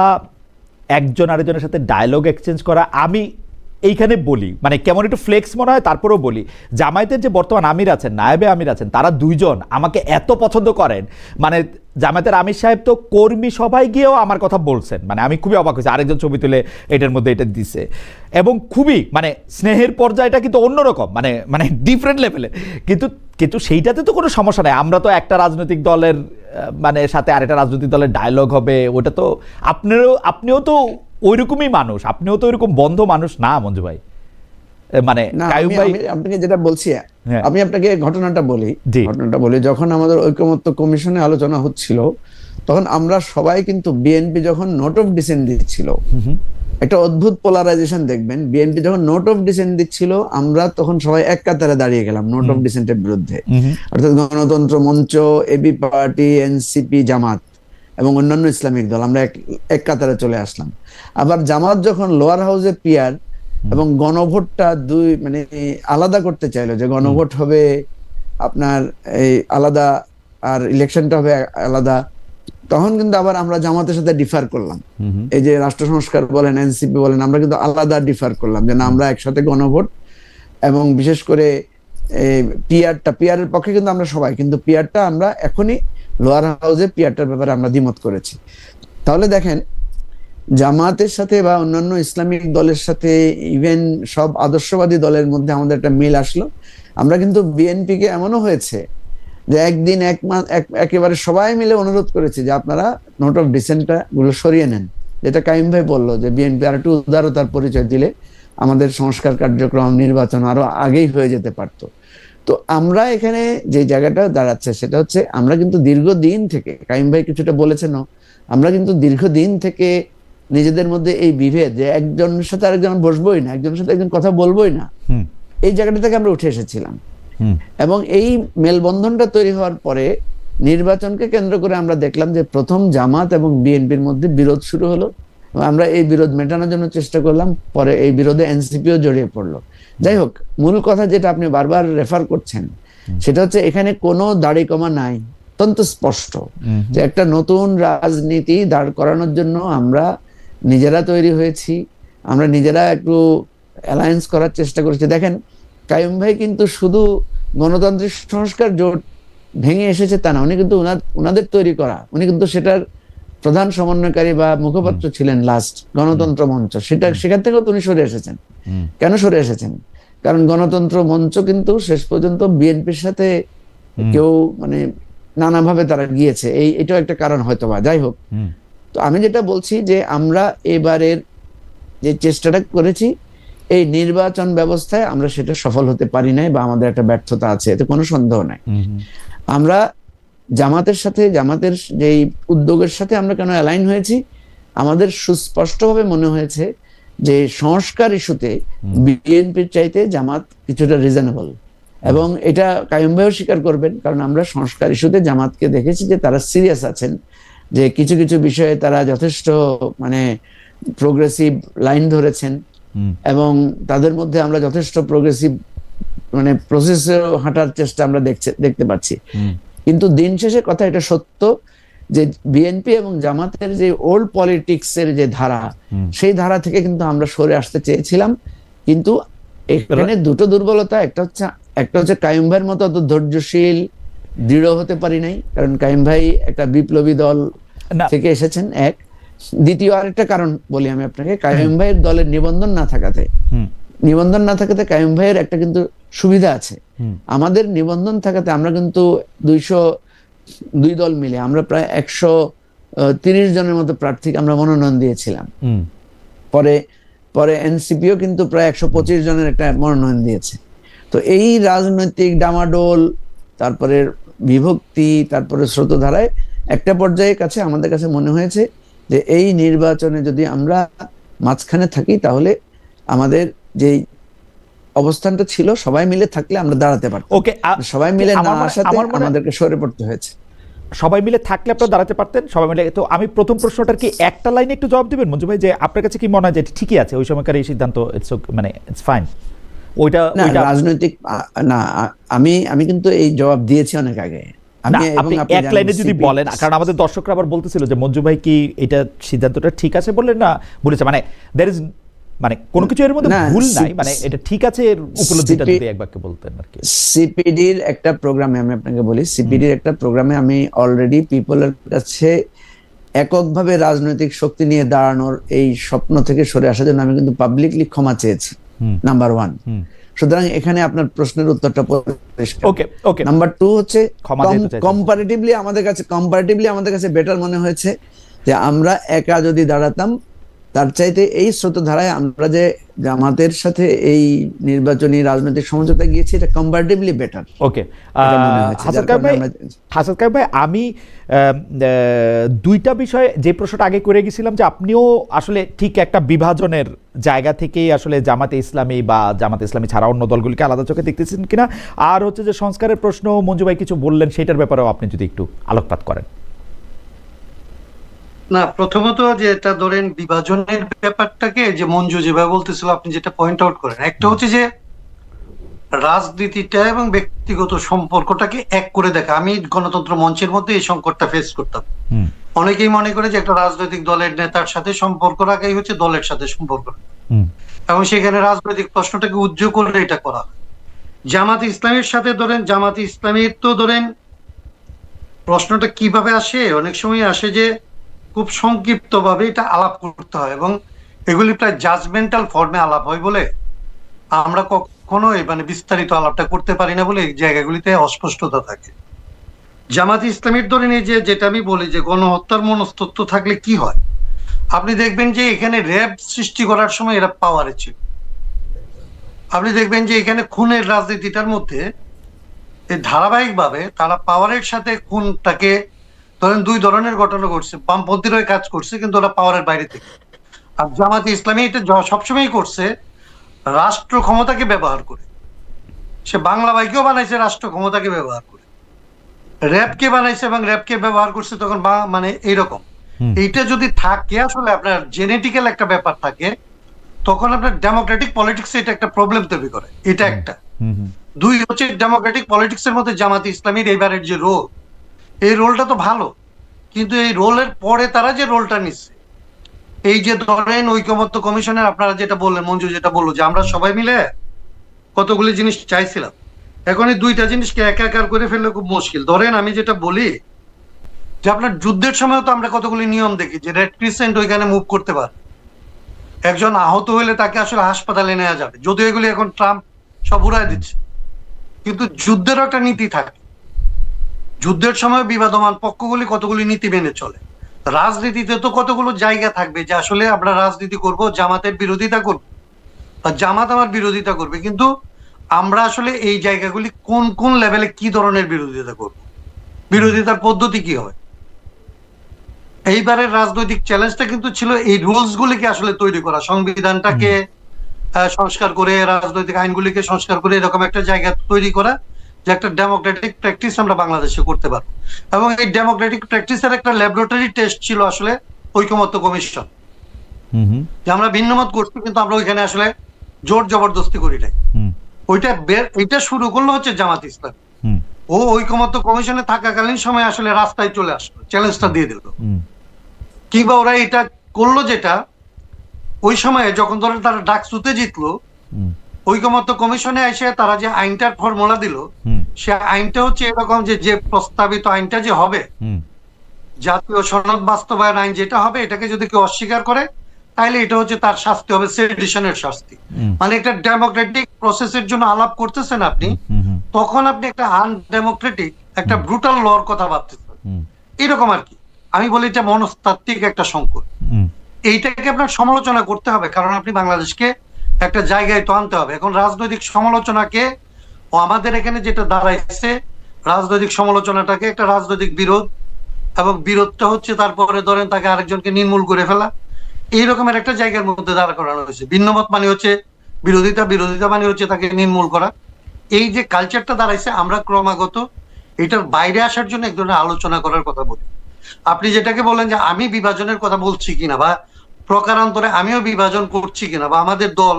একজন আরেকজনের সাথে ডায়লগ এক্সচেঞ্জ করা, আমি এইখানে বলি মানে কেমন একটু ফ্লেক্স মনে হয়, তারপরেও বলি জামায়াতের যে বর্তমান আমির আছেন, নায়েবে আমির আছেন, তারা দুইজন আমাকে এত পছন্দ করেন। মানে জামায়াতের আমির সাহেব তো কর্মী সভায় গিয়েও আমার কথা বলছেন, মানে আমি খুবই অবাক হয়েছি, আরেকজন ছবি তুলে এটার মধ্যে এটা দিছে, এবং খুবই মানে স্নেহের পর্যায়টা কিন্তু অন্যরকম, মানে ডিফারেন্ট লেভেলে। কিন্তু সেইটাতে তো কোনো সমস্যা নাই, আমরা তো একটা রাজনৈতিক দলের মানে সাথে আরেকটা রাজনৈতিক দলের ডায়লগ হবে, ওটা তো আপনিও তো ওইরকমই মানুষ, আপনিও তো ওইরকম বন্ধ মানুষ না মঞ্জু ভাই। মানে আপনাকে যেটা বলছি, আমি আপনাকে ঘটনাটা বলি, যখন আমাদের ঐকমত্য কমিশনে আলোচনা হচ্ছিল, তখন আমরা সবাই কিন্তু, বিএনপি যখন নোট অফ ডিসেন্ট দিচ্ছিল, একটা অদ্ভুত পোলারাইজেশন দেখবেন, বিএনপি যখন নোট অফ ডিসেন্ট দিচ্ছিল, আমরা তখন সবাই এক কাতারে দাঁড়িয়ে গেলাম নোট অফ ডিসেন্টের বিরুদ্ধে, অর্থাৎ গণতন্ত্র মঞ্চ, এবি পার্টি, এনসিপি, জামাত, এবং অন্যান্য ইসলামিক দল, আমরা এক কাতারে চলে আসলাম। আবার জামাত যখন লোয়ার হাউসে পিয়ার এবং গণভোটটা মানে আলাদা করতে চাইলো, যে গণভোট হবে আপনার এই আলাদা আর ইলেকশনটা হবে আলাদা, তখন কিন্তু আবার আমরা জামাতের সাথে ডিফার করলাম। এই যে রাষ্ট্র সংস্কার বলেন, এনসিপি বলেন, আমরা কিন্তু আলাদা ডিফার করলাম যে না, আমরা একসাথে গণভোট এবং বিশেষ করে পিয়ারের পক্ষে কিন্তু আমরা সবাই, কিন্তু পিয়ারটা আমরা এখনই লোয়ার হাউসে পিয়ারটার ব্যাপারে আমরা দ্বিমত করেছি। তাহলে দেখেন, জামাতের সাথে বা অন্যান্য ইসলামিক দলের সাথে, ইভেন সব আদর্শবাদী দলের মধ্যে আমাদের একটা মিল আসলো। আমরা কিন্তু বিএনপিকে এমনও হয়েছে যে একদিন একেবারে সবাই মিলে অনুরোধ করেছি যে আপনারা নোট অফ ডিসেন্টটা গুলো সরিয়ে নেন, যেটা কাইম ভাই বললো যে বিএনপি আর একটু উদারতার পরিচয় দিলে আমাদের সংস্কার কার্যক্রম, নির্বাচন আরো আগেই হয়ে যেতে পারতো। তো আমরা এখানে যে জায়গাটা দাঁড়াচ্ছে সেটা হচ্ছে, আমরা কিন্তু দীর্ঘদিন থেকে, কাইম ভাই কিছুটা বলেছেন, আমরা কিন্তু দীর্ঘদিন থেকে নিজেদের মধ্যে এই বিভেদ, যে একজনের সাথে আরেকজন বসবোই না, একজনের সাথে একজন কথা বলবোই না, এই জায়গাটা থেকে আমরা উঠে এসেছিলাম। এবং এই মেলবন্ধনটা তৈরি হওয়ার পরে নির্বাচনকে কেন্দ্র করে আমরা দেখলাম যে প্রথম জামাত এবং বিএনপির মধ্যে বিরোধ শুরু হলো। আমরা এই বিরোধ মেটানোর জন্য চেষ্টা করলাম, পরে এই বিরোধে এনসিপিও জড়িয়ে পড়লো। যাই হোক, মূল কথা যেটা আপনি বারবার রেফার করছেন সেটা হচ্ছে, এখানে কোনো দাড়ি কমা নাই, অত্যন্ত স্পষ্ট যে একটা নতুন রাজনীতি দাঁড় করানোর জন্য আমরা নিজেরা তৈরি হয়েছি, আমরা নিজেরা একটু অ্যালায়েন্স করার চেষ্টা করেছি। দেখেন, কাইম ভাই কিন্তু শুধু গণতান্ত্রিক সংস্কার জোট ভেঙে এসেছে তা না, উনি কিন্তু উনাদের তৈরি করা, উনি কিন্তু সেটার প্রধান সমন্বয়কারী বা মুখপাত্র ছিলেন লাস্ট গণতন্ত্র মঞ্চ, সেখান থেকেও উনি সরে এসেছেন। কেন সরে এসেছেন? কারণ গণতন্ত্র মঞ্চ কিন্তু শেষ পর্যন্ত বিএনপির সাথে কেউ মানে নানাভাবে তারা গিয়েছে, এটাও একটা কারণ হয়তো বা। যাই হোক, তো আমি যেটা বলছি যে আমরা এবারের যে চেষ্টাটা করেছি এই নির্বাচন ব্যবস্থায়, আমরা সেটা সফল হতে পারি নাই বা আমাদের একটা ব্যর্থতা আছে, এতে কোনো সন্দেহ নাই। আমরা জামাতের সাথে, জামাতের যে উদ্যোগের সাথে আমরা কেন অ্যালাইন হয়েছি, আমাদের সুস্পষ্টভাবে মনে হয়েছে যে সংস্কার ইস্যুতে বিএনপির চাইতে জামাত কিছুটা রিজনেবল, এবং এটা কাইম ভাইও স্বীকার করবেন, কারণ আমরা সংস্কার ইস্যুতে জামাতকে দেখেছি যে তারা সিরিয়াস আছেন, যে কিছু কিছু বিষয়ে তারা যথেষ্ট মানে প্রোগ্রেসিভ লাইন ধরেছেন, এবং তাদের মধ্যে আমরা যথেষ্ট প্রোগ্রেসিভ মানে প্রসেসে হাঁটার চেষ্টা আমরা দেখতে পাচ্ছি। কিন্তু দিন শেষে কথা এটা সত্য যে বিএনপি এবং জামাতের যে ওল্ড পলিটিক্স এর যে ধারা, সেই ধারা থেকে কিন্তু আমরা সরে আসতে চেয়েছিলাম। কিন্তু এখানে দুটো দুর্বলতা, একটা হচ্ছে কাইম ভাইয়ের মতো অত ধৈর্যশীল দৃঢ় হতে পারি নাই, কারণ কাইম ভাই একটা বিপ্লবী দল থেকে এসেছেন। এক, দ্বিতীয় আরেকটা কারণ বলি আমি আপনাকে, কাইম ভাইয়ের দলের নিবন্ধন না থাকাতে কাইম ভাইয়ের একটা কিন্তু সুবিধা আছে। আমাদের নিবন্ধন থাকাতে আমরা কিন্তু 202 দল মিলে আমরা প্রায় 130 জনের মতো প্রার্থীকে আমরা মনোনয়ন দিয়েছিলাম। পরে এনসিপিও কিন্তু প্রায় 125 জনের একটা মনোনয়ন দিয়েছে। তো এই রাজনৈতিক ডামাডোল, তারপরে বিভক্তি, তারপরে স্রোতধারায় একটা পর্যায়ের কাছে আমাদের কাছে মনে হয়েছে যে এই নির্বাচনে যদি আমরা মাঝখানে থাকি, তাহলে আমাদের যে অবস্থানটা ছিল সবাই মিলে থাকলে আমরা দাঁড়াতে পারতাম। ওকে, সবাই মিলে না আসাতে আমাদেরকে সরে পড়তে হয়েছে। সবাই মিলে থাকলে আপনারা দাঁড়াতে পারতেন, সবাই মিলে। তো আমি প্রথম প্রশ্নটার কি একটা লাইনে একটু জবাব দিবেন মঞ্জু ভাই, যে আপনার কাছে কি মনে হয় যে ঠিকই আছে ওই সময়কার এই সিদ্ধান্ত, মানে ইটস ফাইন? ওইটা রাজনৈতিক না, আমি কিন্তু এই জবাব দিয়েছি অনেক আগে। আপনি এক লাইনে যদি বলেন, কারণ আমাদের দর্শকরা আবার বলতেছিল যে মঞ্জু ভাই কি এটা সিদ্ধান্তটা ঠিক আছে বললেন না বলেছে, মানে there is মানে কোনো কিছু এর মধ্যে ভুল নাই, মানে এটা ঠিক আছে, এর উপলব্ধিটা যদি এক বাক্যে বলতেন আর কি। সিপিডির একটা প্রোগ্রামে আমি আপনাকে বলি, সিপিডির একটা প্রোগ্রামে আমি অলরেডি পিপলের কাছে এককভাবে রাজনৈতিক শক্তি নিয়ে দাঁড়ানোর এই স্বপ্ন থেকে সরে আসার জন্য আমি কিন্তু পাবলিকলি ক্ষমা চেয়েছি, নাম্বার 1। সুতরাং এখানে আপনার প্রশ্নের উত্তরটা পরিষ্কার। ওকে। নাম্বার 2 হচ্ছে কম্পারেটিভলি আমাদের কাছে বেটার মনে হয়েছে যে আমরা একা যদি দাঁড়াতাম, তার চাইতে এই স্রোতধারায় আমরা যে জামাতের সাথে এই নির্বাচনী রাজনৈতিক সমঝোতা গিয়েছি, এটা কম্পারেটিভলি বেটার। ওকে, হাসান কাইম ভাই, আমি দুইটা বিষয়ে যে প্রশ্নটা আগে করে গেছিলাম, যে আপনিও আসলে ঠিক একটা বিভাজনের জায়গা থেকেই আসলে জামাতে ইসলামী বা জামাতে ইসলামী ছাড়া অন্য দলগুলিকে আলাদা চোখে দেখতেছেন কিনা, আর হচ্ছে যে সংস্কারের প্রশ্ন মঞ্জু ভাই কিছু বললেন, সেটার ব্যাপারেও আপনি যদি একটু আলোকপাত করেন। না, প্রথমত যেটা ধরেন বিভাজনের ব্যাপারটাকে যে মঞ্জু যেভাবে বলতেছিল, আপনি যেটা পয়েন্ট আউট করেন, একটা হচ্ছে যে রাজনীতিটা এবং ব্যক্তিগত সম্পর্কটাকে এক করে দেখা। আমি গণতন্ত্র মঞ্চের মধ্যে এই সংকটটা ফেস করতাম। হুম অনেকেই মনে করে যে একটা রাজনৈতিক দলের নেতার সাথে সম্পর্ক রাখাই হচ্ছে দলের সাথে সম্পর্ক রাখা। হুম এবং সেখানে রাজনৈতিক প্রশ্নটাকে উজ্জ্বল করে এটা করা হয়। জামাত ইসলামের সাথে ধরেন, জামাত ইসলামীর তো ধরেন প্রশ্নটা কিভাবে আসে, অনেক সময় আসে যে খুব সংক্ষিপ্ত ভাবে এটা আলাপ করতে হয় এবং এগুলি প্রায় জাজমেন্টাল ফর্মে আলাপ হয় বলে আমরা কখনোই মানে বিস্তারিত আলাপটা করতে পারি না বলে এই জায়গাগুলিতে অস্পষ্টতা থাকে। জামাত ইসলামীর ধরেন এই যে যেটা আমি বলি যে গণহত্যার মনস্তত্ত্ব থাকলে কি হয়, আপনি দেখবেন যে এখানে র্যাব সৃষ্টি করার সময় এরা পাওয়ারে ছিল। আপনি দেখবেন যে এখানে খুনের রাজনীতিটার মধ্যে এই ধারাবাহিকভাবে তারা পাওয়ারের সাথে খুনটাকে ধরেন দুই ধরনের ঘটনা ঘটছে, বামপন্থীর হয়ে কাজ করছে কিন্তু ওরা পাওয়ারের বাইরে থেকে। আর জামাত ইসলামী এটা সবসময় করছে রাষ্ট্র ক্ষমতাকে ব্যবহার করে। সে বাংলা বাইকেও বানাইছে রাষ্ট্র ক্ষমতাকে ব্যবহার করে, র্যাবকে বানাইছে এবং র্যাবকে ব্যবহার করছে তখন মানে এইরকম। হুম এইটা যদি থাকে আসলে আপনার জেনেটিক্যাল একটা ব্যাপার থাকে, তখন আপনার ডেমোক্রেটিক পলিটিক্স এটা একটা প্রবলেম তৈরি করে। এটা একটা। হুম হুম দুই হচ্ছে ডেমোক্রেটিক পলিটিক্স এর মধ্যে জামাত ইসলামীর এইবারের যে রোল, এই রোলটা তো ভালো, কিন্তু এই রোলের পরে তারা যে রোলটা নিচ্ছে, এই যে ধরেন ঐকমত্য কমিশনের আপনারা যেটা বললেন, মঞ্জু যেটা বললো যে আমরা সবাই মিলে কতগুলি জিনিস চাইছিলাম, এখন এই দুইটা জিনিসকে একাকার করে ফেললে খুব মুশকিল। ধরেন আমি যেটা বলি যে আপনার যুদ্ধের সময় তো আমরা কতগুলি নিয়ম দেখি যে রেড ক্রিসেন্ট ওইখানে মুভ করতে পারে, একজন আহত হলে তাকে আসলে হাসপাতালে নেওয়া যাবে, যদিও এগুলি এখন ট্রাম্প সব উড়ায় দিচ্ছে। কিন্তু যুদ্ধেরও একটা নীতি থাকে, যুদ্ধের সময় বিবাদমান পক্ষগুলি কতগুলি নীতি মেনে চলে। রাজনীতিতে তো কতগুলো জায়গা থাকবে যে আসলে আমরা রাজনীতি করব, জামাতের বিরোধিতা করব বা জামাত আমার বিরোধিতা করবে, কিন্তু আমরা আসলে এই জায়গাগুলি কোন কোন লেভেলে কি ধরনের বিরোধিতা করব, বিরোধিতার পদ্ধতি কি হয়। এইবারের রাজনৈতিক চ্যালেঞ্জটা কিন্তু ছিল এই রুলস গুলিকে আসলে তৈরি করা, সংবিধানটাকে সংস্কার করে, রাজনৈতিক আইনগুলিকে সংস্কার করে এরকম একটা জায়গা তৈরি করা যে একটা ডেমোক্রেটিক প্র্যাকটিস আমরা বাংলাদেশে করতে পারবো। এবং এই ডেমোক্রেটিক প্র্যাকটিসের একটা ল্যাবরেটরি টেস্ট ছিল আসলে ঐকমত্য কমিশন, হুম যে আমরা ভিন্নমত করছি কিন্তু আমরা ওইখানে আসলে জোর জবরদস্তি করি নাই। হুম এটা শুরু করলো হচ্ছে জামাত ইসলাম। হুম ও ঐকমত্য কমিশনে থাকাকালীন সময় আসলে রাস্তায় চলে আসলো, চ্যালেঞ্জটা দিয়ে দিল। হুম কিংবা ওরা এটা করলো যেটা ওই সময়ে যখন ধরেন তারা ডাকসুতে জিতলো, হুম ঐকমত্য কমিশনে এসে তারা যে আইনটার ফর্মুলা দিল, হুম সে আইনটা হচ্ছে এরকম যে যে প্রস্তাবিত আইনটা যে হবে, হুম জাতীয় সনদ বাস্তবায়ন আইন যেটা হবে, এটাকে যদি কেউ অস্বীকার করে তাহলে এটা হচ্ছে তার শাস্তি হবে সেডিশনের শাস্তি। হুম মানে একটা ডেমোক্রেটিক প্রসেসের জন্য আলাপ করতেছেন আপনি, হুম তখন আপনি একটা আনডেমোক্রেটিক একটা ব্রুটাল লর কথা ভাবতেছেন, হুম এরকম আর কি। আমি বলি এটা মনস্তাত্ত্বিক একটা সংকট। হুম এইটাকে আপনার সমালোচনা করতে হবে, কারণ আপনি বাংলাদেশকে একটা জায়গায় তো আনতে হবে। এখন রাজনৈতিক সমালোচনাকে ও আমাদের এখানে যেটা দাঁড়াইছে, রাজনৈতিক সমালোচনাটাকে একটা রাজনৈতিক বিরোধ, এবং বিরোধটা হচ্ছে তারপরে ধরেন তাকে আরেকজনকে নির্মূল করে ফেলা, এইরকমের একটা জায়গার মধ্যে দাঁড় করানো হয়েছে। ভিন্নমত মানে হচ্ছে বিরোধিতা, বিরোধিতা মানে হচ্ছে তাকে নির্মূল করা। এই যে কালচারটা দাঁড়াইছে, আমরা ক্রমাগত এটার বাইরে আসার জন্য এক ধরনের আলোচনা করার কথা বলি। আপনি যেটাকে বলেন যে আমি বিভাজনের কথা বলছি কিনা, বা প্রকারান্তরে আমিও বিভাজন করছি কিনা, বা আমাদের দল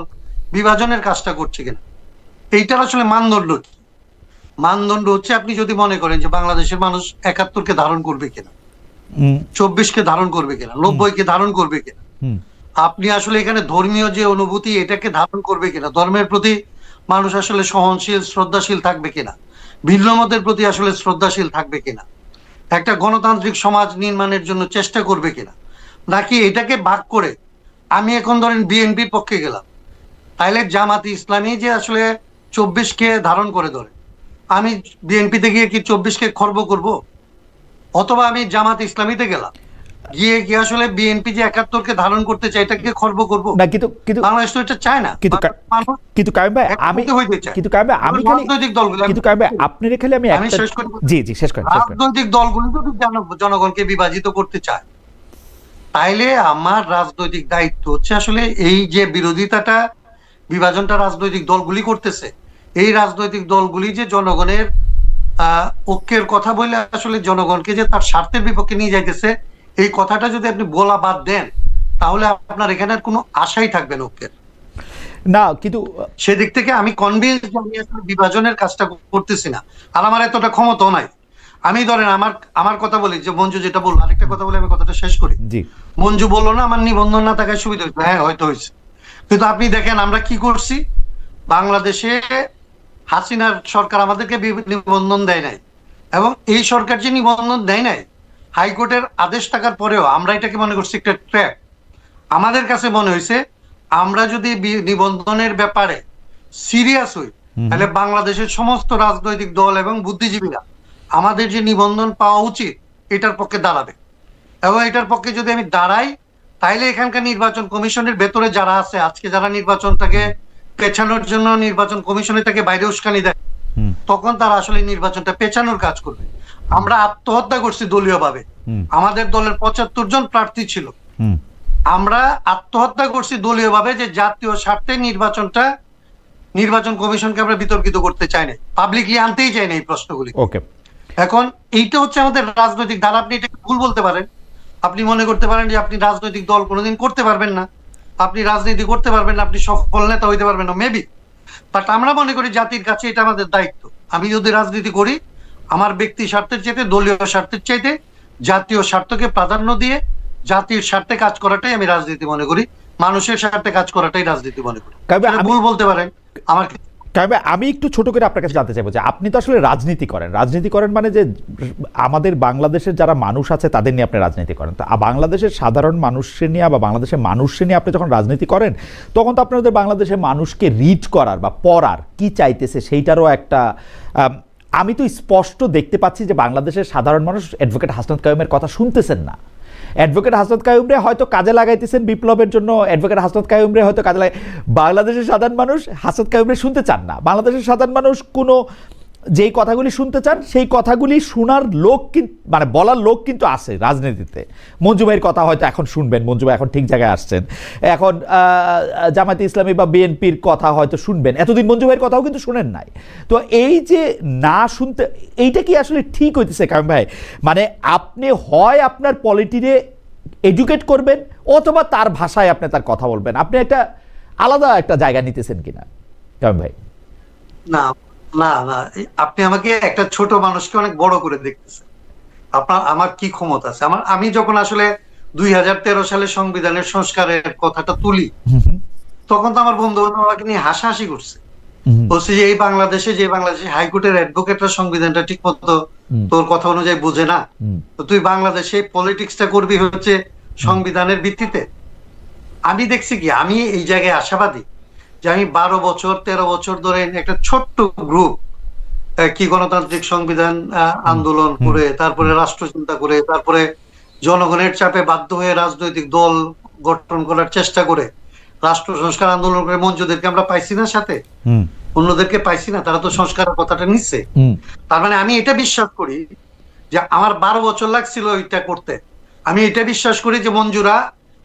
বিভাজনের কাজটা করছে কিনা, এইটার আসলে মানদণ্ড কি? মানদণ্ড হচ্ছে আপনি যদি মনে করেন যে বাংলাদেশের মানুষ ৭১-কে ধারণ করবে কিনা, হুম ২৪-কে ধারণ করবে কিনা, ৯০-কে ধারণ করবে কিনা, হুম আপনি আসলে এখানে ধর্মীয় যে অনুভূতি এটাকে ধারণ করবে কিনা, ধর্মের প্রতি মানুষ আসলে সহনশীল শ্রদ্ধাশীল থাকবে কিনা, ভিন্ন মতের প্রতি আসলে শ্রদ্ধাশীল থাকবে কিনা, একটা গণতান্ত্রিক সমাজ নির্মাণের জন্য চেষ্টা করবে কিনা, নাকি এটাকে ভাগ করে আমি এখন ধরেন বিএনপির পক্ষে গেলাম, তাইলে জামাত ইসলামী যে আসলে ২৪-কে ধারণ করে ধরে, আমি বিএনপিতে গিয়ে কি ২৪-কে খর্ব করব? অথবা আমি জামাত ইসলামীতে গেলাম, গিয়ে কি আসলে বিএনপি যে ৭১-কে ধারণ করতে চায় এটাকে খর্ব করব? না কিন্তু কিন্তু বাংলাদেশ তো এটা চায় না। মানুষ কিন্তু কাইম ভাই আমি একমত হইতে চায়। কিন্তু কাইম ভাই আমি খালি রাজনৈতিক দলগুলো, কিন্তু কাইম ভাই আপনার খালি আমি আমি একটা শেষ করি। জি জি শেষ করেন রাজনৈতিক দলগুলো যদি জনগণকে বিভাজিত করতে চায়, তাইলে আমার রাজনৈতিক দায়িত্ব হচ্ছে আসলে এই যে বিরোধিতাটা, বিভাজনটা রাজনৈতিক দলগুলি করতেছে, এই রাজনৈতিক দলগুলি যে জনগণের ঐক্যের কথা বলে আসলে জনগণকে যে তার স্বার্থের বিপক্ষে নিয়ে যাইতেছে, এই কথাটা যদি আপনি বলা বাদ দেন, তাহলে আপনার এখানে আর কোনো আশাই থাকবে না ঐক্যের। না কিন্তু সেদিক থেকে আমি কনভিন্স যে আমি আসলে বিভাজনের কাজটা করতেছি না, আর আমার এতটা ক্ষমতাও নাই। আমি ধরেন আমার কথা বলি, যে মঞ্জু যেটা বললো, আরেকটা কথা বলে আমি কথাটা শেষ করি। জি মঞ্জু বললো না আমার নিবন্ধন না থাকায় সুবিধা হয়েছে, হ্যাঁ হয়তো হয়েছে, কিন্তু আপনি দেখেন আমরা কি করছি। বাংলাদেশে হাসিনার সরকার আমাদেরকে নিবন্ধন দেয় নাই, এবং এই সরকার যে নিবন্ধন দেয় নাই, হাইকোর্টের আদেশ থাকার পরেও আমরা এটাকে মনে করছি একটা ট্র্যাপ। আমাদের কাছে মনে হয়েছে আমরা যদি নিবন্ধনের ব্যাপারে সিরিয়াস হই, তাহলে বাংলাদেশের সমস্ত রাজনৈতিক দল এবং বুদ্ধিজীবীরা আমাদের যে নিবন্ধন পাওয়া উচিত এটার পক্ষে দাঁড়াবে। এবং এটার পক্ষে যদি আমি দাঁড়াই, তাইলে এখানকার নির্বাচন কমিশনের ভেতরে যারা আছে, আজকে যারা নির্বাচনটাকে পেছানোর জন্য নির্বাচন কমিশনে থেকে বাইরে উস্কানি দেয়, তখন তারা আসলে নির্বাচনটা পেছানোর কাজ করবে। আমরা আত্মহত্যা করছি দলীয়ভাবে, আমাদের দলের ৭৫ জন প্রার্থী ছিল, আমরা আত্মহত্যা করছি দলীয়ভাবে, যে জাতীয় স্বার্থে নির্বাচন কমিশনকে আমরা বিতর্কিত করতে চাই না, পাবলিকলি আনতেই চাই না এই প্রশ্নগুলি। ওকে, এখন এইটা হচ্ছে আমাদের রাজনৈতিক ধারা। আপনি এটাকে ভুল বলতে পারেন, আপনি মনে করতে পারেন যে আপনি রাজনৈতিক দল কোনোদিন করতে পারবেন না, আপনি রাজনীতি করতে পারবেন না, আপনি সফল নেতা হইতে পারবেন না, মেবি। বাট আমরা মনে করি জাতির কাছে এটা আমাদের দায়িত্ব। আমি যদি রাজনীতি করি, আমার ব্যক্তি স্বার্থের চাইতে, দলীয় স্বার্থের চাইতে জাতীয় স্বার্থকে প্রাধান্য দিয়ে জাতির স্বার্থে কাজ করাটাই আমি রাজনীতি মনে করি, মানুষের স্বার্থে কাজ করাটাই রাজনীতি মনে করি। ভুল বলতে পারেন আমার। আমি একটু ছোট করে আপনার কাছে জানতে চাইবো যে আপনি তো আসলে রাজনীতি করেন মানে যে আমাদের বাংলাদেশের যারা মানুষ আছে তাদের নিয়ে আপনি রাজনীতি করেন। তো বাংলাদেশের সাধারণ মানুষের নিয়ে বা বাংলাদেশের মানুষের নিয়ে আপনি যখন রাজনীতি করেন, তখন তো আপনাদের বাংলাদেশের মানুষকে রিড করার বা পড়ার কি চাইতেছে সেইটারও একটা আমি তো স্পষ্ট দেখতে পাচ্ছি যে বাংলাদেশের সাধারণ মানুষ অ্যাডভোকেট হাসনাত কাইয়ুমের কথা শুনতেছেন না। অ্যাডভোকেট হাসনাত কাইয়ুমরে হয়তো কাজে লাগাইতেছেন বিপ্লবের জন্য, অ্যাডভোকেট হাসনাত কাইয়ুমরে হয়তো কাজে বাংলাদেশের সাধারণ মানুষ হাসনাত কাইয়ুমরে শুনতে চান না। বাংলাদেশের সাধারণ মানুষ কোনো যেই কথাগুলি শুনতে চান সেই কথাগুলি শোনার লোক কিন্তু মানে বলার লোক কিন্তু আছে রাজনীতিতে। মঞ্জু ভাইয়ের কথা হয়তো এখন শুনবেন, মঞ্জু ভাই এখন ঠিক জায়গায় আসছেন, এখন জামায়াতে ইসলামী বা বিএনপির কথা হয়তো শুনবেন, এতদিন মঞ্জু ভাইয়ের কথাও কিন্তু শুনেন নাই। তো এই যে না শুনতে, এইটা কি আসলে ঠিক হইতেছে কাইয়ুম ভাই? মানে আপনি হয় আপনার পলিটিরে এডুকেট করবেন অথবা তার ভাষায় আপনি তার কথা বলবেন, আপনি একটা আলাদা একটা জায়গা নিতেছেন কিনা কাইয়ুম ভাই? না না না, আপনি আমাকে একটা ছোট মানুষকে অনেক বড় করে দেখতেছেন। আমার কি ক্ষমতা আছে? আমি যখন আসলে 2013 সালে সংবিধানের সংস্কারের কথাটা তুলি, তখন তো আমার বন্ধু বান্ধব আমাকে নিয়ে হাসাহাসি করছে, বলছে যে এই বাংলাদেশে হাইকোর্টের অ্যাডভোকেটরা সংবিধানটা ঠিক মতো তোর কথা অনুযায়ী বুঝে না, তো তুই বাংলাদেশে পলিটিক্সটা করবি হচ্ছে সংবিধানের ভিত্তিতে। আমি দেখছি কি, আমি এই জায়গায় আশাবাদী যে আমি 12-13 বছর ধরে একটা ছোট্ট গ্রুপ কি গণতান্ত্রিক সংবিধান আন্দোলন করে, তারপরে রাষ্ট্র চিন্তা করে, তারপরে জনগণের চাপে বাধ্য হয়ে রাজনৈতিক দল গঠন করার চেষ্টা করে রাষ্ট্র সংস্কার আন্দোলন করে মঞ্জুদেরকে আমরা পাইছি না সাথে, অন্যদেরকে পাইছি না, তারা তো সংস্কারের কথাটা নিচ্ছে। তার মানে আমি এটা বিশ্বাস করি যে আমার 12 বছর লাগছিল এটা করতে। আমি এটা বিশ্বাস করি যে মঞ্জুরা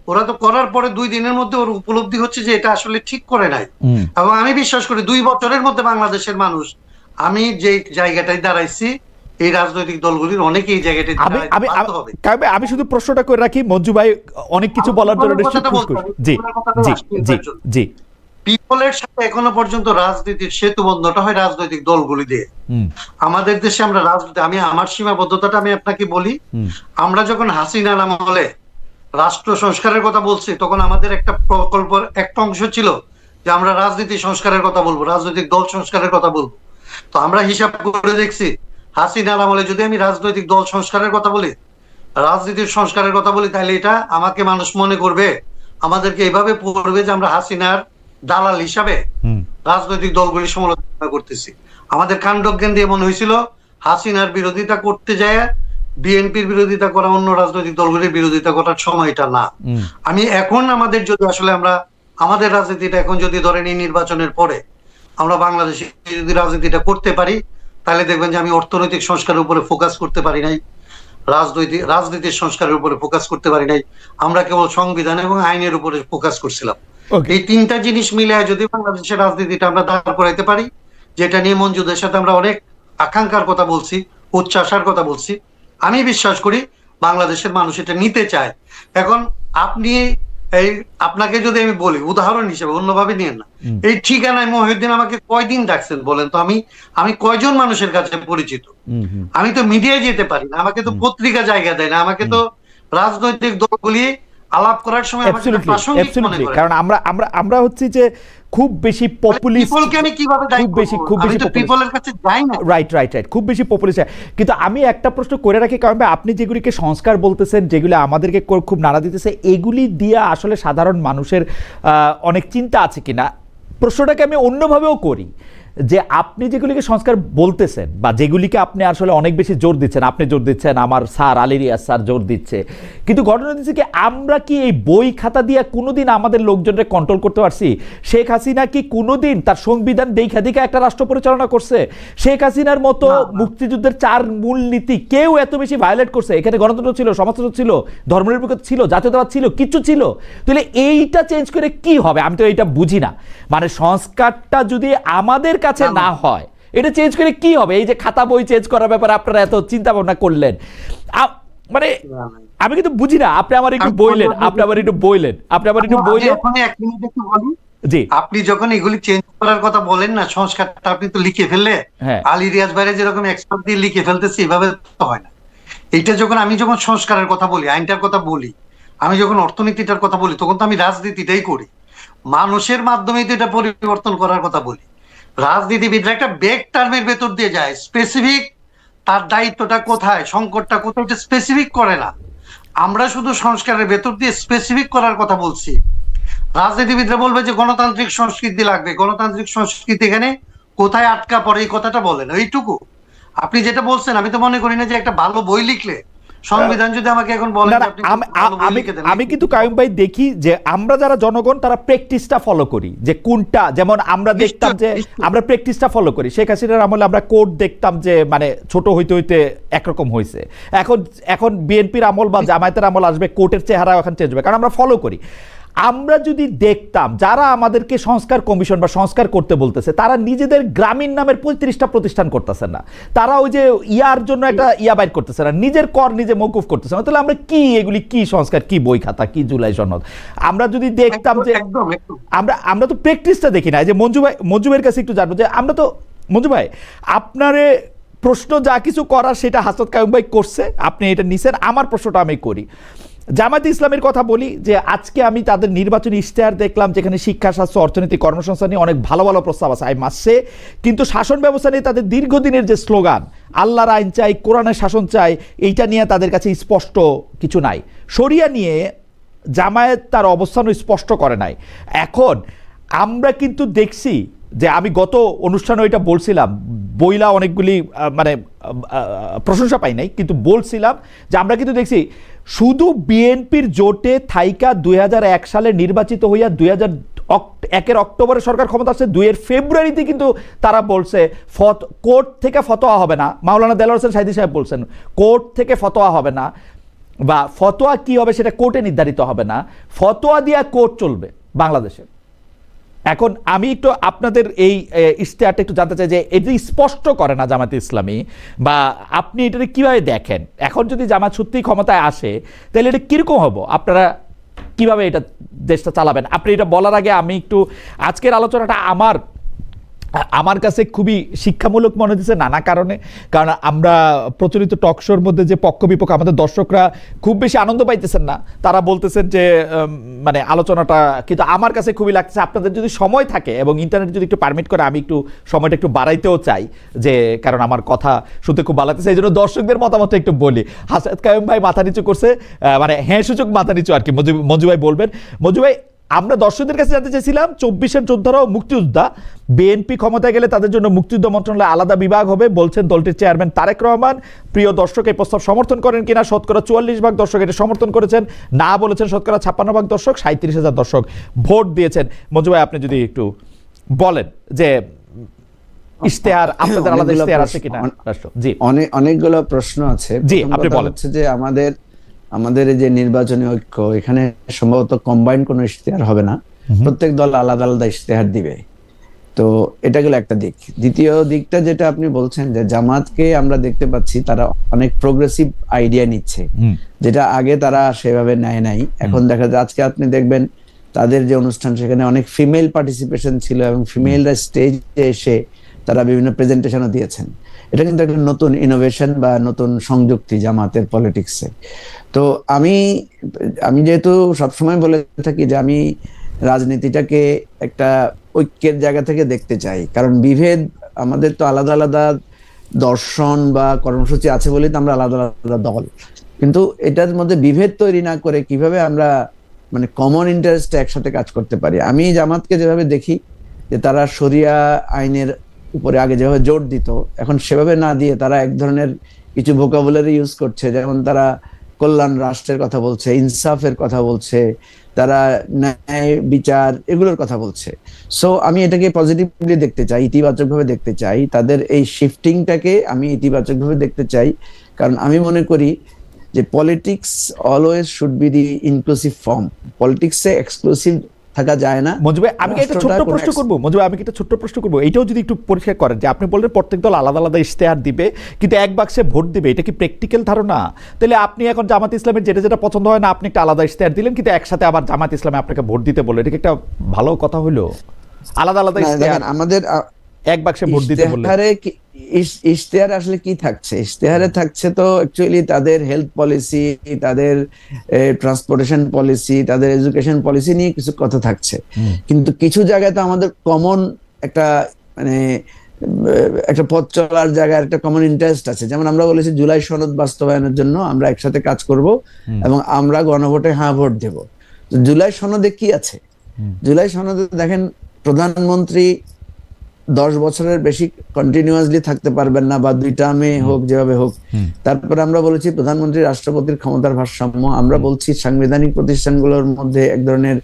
ওরা তো করার পরে 2 দিনের মধ্যে ওর উপলব্ধি হচ্ছে যে এটা আসলে ঠিক করে নাই। এবং আমি বিশ্বাস করি 2 বছরের মধ্যে বাংলাদেশের মানুষ, আমি যে জায়গাটায় দাঁড়াইছি, এই রাজনৈতিক দলগুলির অনেকে এই জায়গাটায় দাঁড়াইতে হবে। আমি শুধু প্রশ্নটা করে রাখি, মঞ্জু ভাই অনেক কিছু বলার জন্য জি জি জি পিপলের সাথে এখনো পর্যন্ত রাজনীতির সেতু বন্ধটা হয় রাজনৈতিক দলগুলি দিয়ে। আমাদের দেশে আমরা রাজনীতি, আমি আমার সীমাবদ্ধতাটা আমি আপনাকে বলি, আমরা যখন হাসিনার আমলে রাষ্ট্র সংস্কারের কথা বলছি, তখন আমাদের একটা প্রকল্পের একটা অংশ ছিল যে আমরা রাজনীতি সংস্কারের কথা বলবো, রাজনৈতিক দল সংস্কারের কথা বলবো। তো আমরা হিসাব করে দেখছি, হাসিনার আমলে যদি আমি রাজনৈতিক দল সংস্কারের কথা বলি, রাজনীতির সংস্কারের কথা বলি, তাহলে এটা আমাকে মানুষ মনে করবে, আমাদেরকে এভাবে পড়বে যে আমরা হাসিনার দালাল হিসাবে রাজনৈতিক দলগুলি সমালোচনা করতেছি। আমাদের কাণ্ডজ্ঞান দিয়ে মনে হয়েছিল হাসিনার বিরোধিতা করতে যায় বিএনপির বিরোধিতা করা অন্য রাজনৈতিক দলগুলির বিরোধিতা করার সময় এটা না। আমি এখন আমাদের যদি আসলে আমাদের রাজনীতিটা এখন যদি ধরেন এই নির্বাচনের পরে আমরা বাংলাদেশে যদি রাজনীতিটা করতে পারি, তাহলে দেখবেন যে আমি অর্থনৈতিক সংস্কারের উপরে ফোকাস করতে পারি নাই, রাজনীতির সংস্কারের উপরে ফোকাস করতে পারি নাই, আমরা কেবল সংবিধান এবং আইনের উপরে ফোকাস করছিলাম। এই 3টা জিনিস মিলে যদি বাংলাদেশের রাজনীতিটা আমরা দাঁড় করাইতে পারি, যেটা নিয়ে মঞ্জুদের সাথে আমরা অনেক আকাঙ্ক্ষার কথা বলছি, উচ্চাশার কথা বলছি, আমি বিশ্বাস করি বাংলাদেশের মানুষ এটা নিতে চায়। এখন আপনি এই আপনাকে যদি আমি বলি উদাহরণ হিসেবে, অন্যভাবে নিয়েন না, এই ঠিকানায় মহিউদ্দিন আমাকে কয়দিন ডাকছেন বলেন তো? আমি কয়জন মানুষের কাছে পরিচিত? আমি তো মিডিয়ায় যেতে পারি না, আমাকে তো পত্রিকা জায়গা দেয় না, আমাকে তো রাজনৈতিক দলগুলি আলাপ করার সময় আমাকে প্রাসঙ্গিক মনে করে। কারণ আমরা হচ্ছে যে খুব বেশি পপুলিস্ট, পিপলকে আমি কিভাবে দায়ী করব? আমি তো পিপলের কাছে যাই না। রাইট, খুব বেশি পপুলিস্ট। কিন্তু আমি একটা প্রশ্ন করে রাখি, কারণ ভাই আপনি যেগুলিকে সংস্কার বলতেছেন, যেগুলি আমাদেরকে খুব নাড়া দিতেছে, এগুলি দিয়ে আসলে সাধারণ মানুষের অনেক চিন্তা আছে কিনা, প্রশ্নটাকে আমি অন্যভাবেও করি, যে আপনি যেগুলিকে সংস্কার বলতেছেন বা যেগুলিকে আপনি আসলে অনেক বেশি জোর দিচ্ছেন, আপনি জোর দিচ্ছেন, আমার স্যার আলী রিয়াজ স্যার জোর দিচ্ছে, কিন্তু ঘটনা দিচ্ছে কি, আমরা কি এই বই খাতা দিয়ে কোনোদিন আমাদের লোকজনকে কন্ট্রোল করতে পারছি? শেখ হাসিনা কি কোনোদিন তার সংবিধান দেখা একটা রাষ্ট্র পরিচালনা করছে? শেখ হাসিনার মতো মুক্তিযুদ্ধের 4 মূল নীতি কেউ এত বেশি ভায়োলেট করছে? এখানে গণতন্ত্র ছিল, সমাজতন্ত্র ছিল, ধর্মনিরপেক্ষতা ছিল, জাতীয়তাবাদ ছিল, কিছু ছিল। তাহলে এইটা চেঞ্জ করে কি হবে? আমি তো এইটা বুঝি না। মানে সংস্কারটা যদি আমাদের কাছে না হয়, এটা চেঞ্জ করে কি হবে? এই যে খাতা বই চেঞ্জ করার ব্যাপারে আপনারা এত চিন্তা ভাবনা করলেন, মানে আমি কিন্তু বুঝি না। আপনি আমার একটু বললেন, জি। আপনি যখন এগুলি চেঞ্জ করার কথা বলেন না, সংস্কারটা আপনি তো লিখে ফেললে, আলী রিয়াজ ভাইরা যেরকম এক্সপার্ট দিয়ে লিখে ফেলতেছে, এভাবে তো হয় না। এইটা যখন আমি সংস্কারের কথা বলি, আইনটার কথা বলি, আমি যখন অর্থনীতিটার কথা বলি, তখন তো আমি রাজনীতিটাই করি, মানুষের মাধ্যমে তো এটা পরিবর্তন করার কথা বলি। রাজনীতিবিদরা একটা বেগ টার্মের ভেতর দিয়ে যায়, স্পেসিফিক তার দায়িত্বটা কোথায়, সংকটটা কোথায়, এটা স্পেসিফিক করে না। আমরা শুধু সংস্কারের ভেতর দিয়ে স্পেসিফিক করার কথা বলছি। রাজনীতিবিদরা বলবে যে গণতান্ত্রিক সংস্কৃতি লাগবে, গণতান্ত্রিক সংস্কৃতি এখানে কোথায় আটকা পড়ে, এই কথাটা বলেন, এইটুকু। আপনি যেটা বলছেন, আমি তো মনে করি না যে একটা ভালো বই লিখলে, সংবিধান যদি আমাকে এখন বলেন, আমি কিন্তু কাইয়ুম ভাই দেখি যে আমরা যারা জনগণ তারা প্র্যাকটিসটা ফলো করি, যে কোনটা, যেমন আমরা দেখতাম যে আমরা প্র্যাকটিসটা ফলো করি, শেখ হাসিনার আমলে আমরা কোর্ট দেখতাম যে মানে ছোট হইতে হইতে একরকম হয়েছে, এখন বিএনপির আমল বা জামায়াতের আমল আসবে, কোর্টের চেহারা এখন চেঞ্জ হবে, কারণ আমরা ফলো করি। আমরা যদি দেখতাম যারা আমাদেরকে সংস্কার কমিশন বা সংস্কার করতে বলতেছে, তারা নিজেদের গ্রামীণ নামের 35টা প্রতিষ্ঠান করতেছে না, তারা ওই যে ইয়ার জন্য একটা বাইর করতেছে না, নিজের কর নিজে মওকুফ করতেছে না, তাহলে আমরা কি এগুলি কি সংস্কার, কি বই খাতা, কি জুলাই সনদ? আমরা যদি দেখতাম যে আমরা তো প্র্যাকটিসটা দেখি না। যে মঞ্জু ভাইয়ের কাছে একটু জানবো, যে আমরা তো মঞ্জু ভাই, আপনারে প্রশ্ন যা কিছু করার সেটা হাসনাত কাইয়ুম ভাই করছে, আপনি এটা নিছেন, আমার প্রশ্নটা আমি করি। জামায়াতে ইসলামের কথা বলি, যে আজকে আমি তাদের নির্বাচনী ইশতেহার দেখলাম, যেখানে শিক্ষা, স্বাস্থ্য, অর্থনীতি, কর্মসংস্থান নিয়ে অনেক ভালো ভালো প্রস্তাব আছে, আই মাসে, কিন্তু শাসন ব্যবস্থা নিয়ে তাদের দীর্ঘদিনের যে স্লোগান, আল্লাহর আইন চাই, কোরআনের শাসন চাই, এইটা নিয়ে তাদের কাছে স্পষ্ট কিছু নাই। শরিয়া নিয়ে জামায়াত তার অবস্থানও স্পষ্ট করে নাই। এখন আমরা কিন্তু দেখছি যে, আমি গত অনুষ্ঠানে ওইটা বলছিলাম, বইলা অনেকগুলি মানে প্রশংসা পাই নাই, কিন্তু বলছিলাম যে আমরা কিন্তু দেখছি শুধু বিএনপির জোটে থাইকা 2001 সালে নির্বাচিত হইয়া 2001 অক্টোবরে সরকার ক্ষমতা আসছে, 2 ফেব্রুয়ারিতে কিন্তু তারা বলছে কোর্ট থেকে ফতোয়া হবে না। মাওলানা দেলোয়ার হোসেন সাঈদী সাহেব বলছেন কোর্ট থেকে ফতোয়া হবে না, বা ফতোয়া কি হবে সেটা কোর্টে নির্ধারিত হবে না, ফতোয়া দিয়া কোর্ট চলবে বাংলাদেশে। এখন আমি একটু আপনাদের এই ইশতেহারটা একটু জানতে চাই, যে এটা স্পষ্ট করে না জামায়াতে ইসলামী, বা আপনি এটা কিভাবে দেখেন? এখন যদি জামায়াত সত্যিই ক্ষমতায় আসে, তাহলে এটা কিরকম হবো? আপনারা কিভাবে এটা দেশটা চালাবেন? আপনি এটা বলার আগে আমি একটু, আজকের আলোচনাটা আমার কাছে খুবই শিক্ষামূলক মনে হচ্ছে নানা কারণে। কারণ আমরা প্রচলিত টকশোর মধ্যে যে পক্ষ বিপক্ষ, আমাদের দর্শকরা খুব বেশি আনন্দ পাইতেছেন না, তারা বলতেছেন যে মানে আলোচনাটা, কিন্তু আমার কাছে খুবই লাগছে, আপনাদের যদি সময় থাকে এবং ইন্টারনেট যদি একটু পারমিট করে, আমি একটু সময়টা একটু বাড়াইতেও চাই, যে কারণ আমার কথা শুনতে খুব ভালো লাগতেছে, এই জন্য দর্শকদের মতামতটা একটু বলি। হাসনাত কাইয়ুম ভাই মাথা নিচু করছে, মানে হ্যাঁ সূচক মাথা নিচু আর কি। মঞ্জু ভাই বলবেন। মঞ্জু ভাই, আমরা দর্শকদের কাছে জানতে চাইছিলাম, 24-এর যোদ্ধারাও মুক্তিযোদ্ধা, বিএনপি ক্ষমতায় গেলে তাদের জন্য মুক্তিযুদ্ধ মন্ত্রণালয়ে আলাদা বিভাগ হবে বলছেন দলটির চেয়ারম্যান তারেক রহমান। প্রিয় দর্শক, এই প্রস্তাব সমর্থন করেন কিনা? শতকরা 44% দর্শক এটা সমর্থন করেছেন, না বলেছেন শতকরা 56% দর্শক, 37,000 দর্শক ভোট দিয়েছেন। মঞ্জু ভাই, আপনি যদি একটু বলেন যে ইশতেহার, আপনাদের আলাদা ইশতেহার আছে কিনা? জি, অনেকগুলো প্রশ্ন আছে। জি, আপনি বলেন। হচ্ছে যে আমাদের এই যে নির্বাচনী ঐক্য, এখানে সম্ভবত কম্বাইন্ড কোনো ইশতেহার হবে না, প্রত্যেক দল আলাদা আলাদা ইশতেহার দিবে। তো এটা গেল একটা দিক। দ্বিতীয় দিকটা যেটা আপনি বলছেন যে জামাতকে আমরা দেখতে পাচ্ছি তারা অনেক প্রোগ্রেসিভ আইডিয়া নিচ্ছে, যেটা আগে তারা সেভাবে নেয় নাই। এখন দেখা যায় আজকে আপনি দেখবেন তাদের যে অনুষ্ঠান সেখানে অনেক ফিমেল পার্টিসিপেশন ছিল এবং ফিমেলরা স্টেজে এসে তারা বিভিন্ন প্রেজেন্টেশনও দিয়েছেন। এটা কিন্তু একটা নতুন ইনোভেশন বা নতুন সংযুক্তি জামাতের পলিটিক্সে। তো আমি যেহেতু সবসময় বলে থাকি যে আমি রাজনীতিটাকে একটা ঐক্যের জায়গা থেকে দেখতে চাই, কারণ বিভেদ আমাদের তো আলাদা আলাদা দর্শন বা কর্মসূচি আছে বলেই তো আমরা আলাদা আলাদা দল, কিন্তু এটার মধ্যে বিভেদ তৈরি না করে কিভাবে আমরা মানে কমন ইন্টারেস্টে একসাথে কাজ করতে পারি। আমি জামাতকে যেভাবে দেখি যে তারা শরিয়া আইনের উপরে আগে যেভাবে জোর দিত, এখন সেভাবে না দিয়ে তারা এক ধরনের কিছু ভোকাবুলারি ইউজ করছে, যেমন তারা কল্যাণ রাষ্ট্রের কথা বলছে, ইনসাফের কথা বলছে, তারা ন্যায় বিচার এগুলোর কথা বলছে। সো আমি এটাকে পজিটিভলি দেখতে চাই, ইতিবাচক ভাবে দেখতে চাই। তাদের এই শিফটিংটাকে আমি ইতিবাচক ভাবে দেখতে চাই, কারণ আমি মনে করি যে politics always should be the inclusive form. পলিটিক্সে এক্সক্লুসিভ থাকা যায় না। মঞ্জু ভাই, আমি একটা ছোট্ট প্রশ্ন করবো। মঞ্জু ভাই, আমি একটা ছোট্ট প্রশ্ন করবো, এইটাও যদি একটু পরিষ্কার করেন যে আপনি বললেন প্রত্যেক দল আলাদা আলাদা ইশতেহার দিবে কিন্তু এক বাক্সে ভোট দিবে, এটা কি প্র্যাকটিক্যাল ধারণা? তাহলে আপনি এখন জামাত ইসলামের যেটা যেটা পছন্দ হয় না আপনি একটা আলাদা ইশতেহার দিলেন, কিন্তু একসাথে আবার জামাত ইসলামে আপনাকে ভোট দিতে বললো, এটা কি একটা ভালো কথা হলো? আলাদা আলাদা ইশতেহার আমাদের এক বাক্সে ভোট দিতে বললে ইশতেহার আসলে কি থাকছে? ইশতেহারে থাকছে তো অ্যাকচুয়ালি তাদের হেলথ পলিসি, তাদের ট্রান্সপোর্টেশন পলিসি, তাদের এডুকেশন পলিসি নিয়ে কিছু কথা থাকছে, কিন্তু কিছু জায়গায় তো আমাদের কমন একটা মানে একটা পথ চলার জায়গায় একটা কমন ইন্টারেস্ট আছে। যেমন আমরা বলেছি জুলাই সনদ বাস্তবায়নের জন্য আমরা একসাথে কাজ করব এবং আমরা গণভোটে হ্যাঁ ভোট দেব। জুলাই সনদে কি আছে? জুলাই সনদে দেখেন প্রধানমন্ত্রী 10 বছরের বেশি কন্টিনিউয়াসলি থাকতে পারবেন না, বা 2 টার্মে হোক যেভাবে হোক। তারপরে আমরা বলেছি প্রধানমন্ত্রী রাষ্ট্রপতির ক্ষমতার ভারসাম্য। আমরা বলছি সাংবিধানিক প্রতিষ্ঠানগুলোর মধ্যে এক ধরনের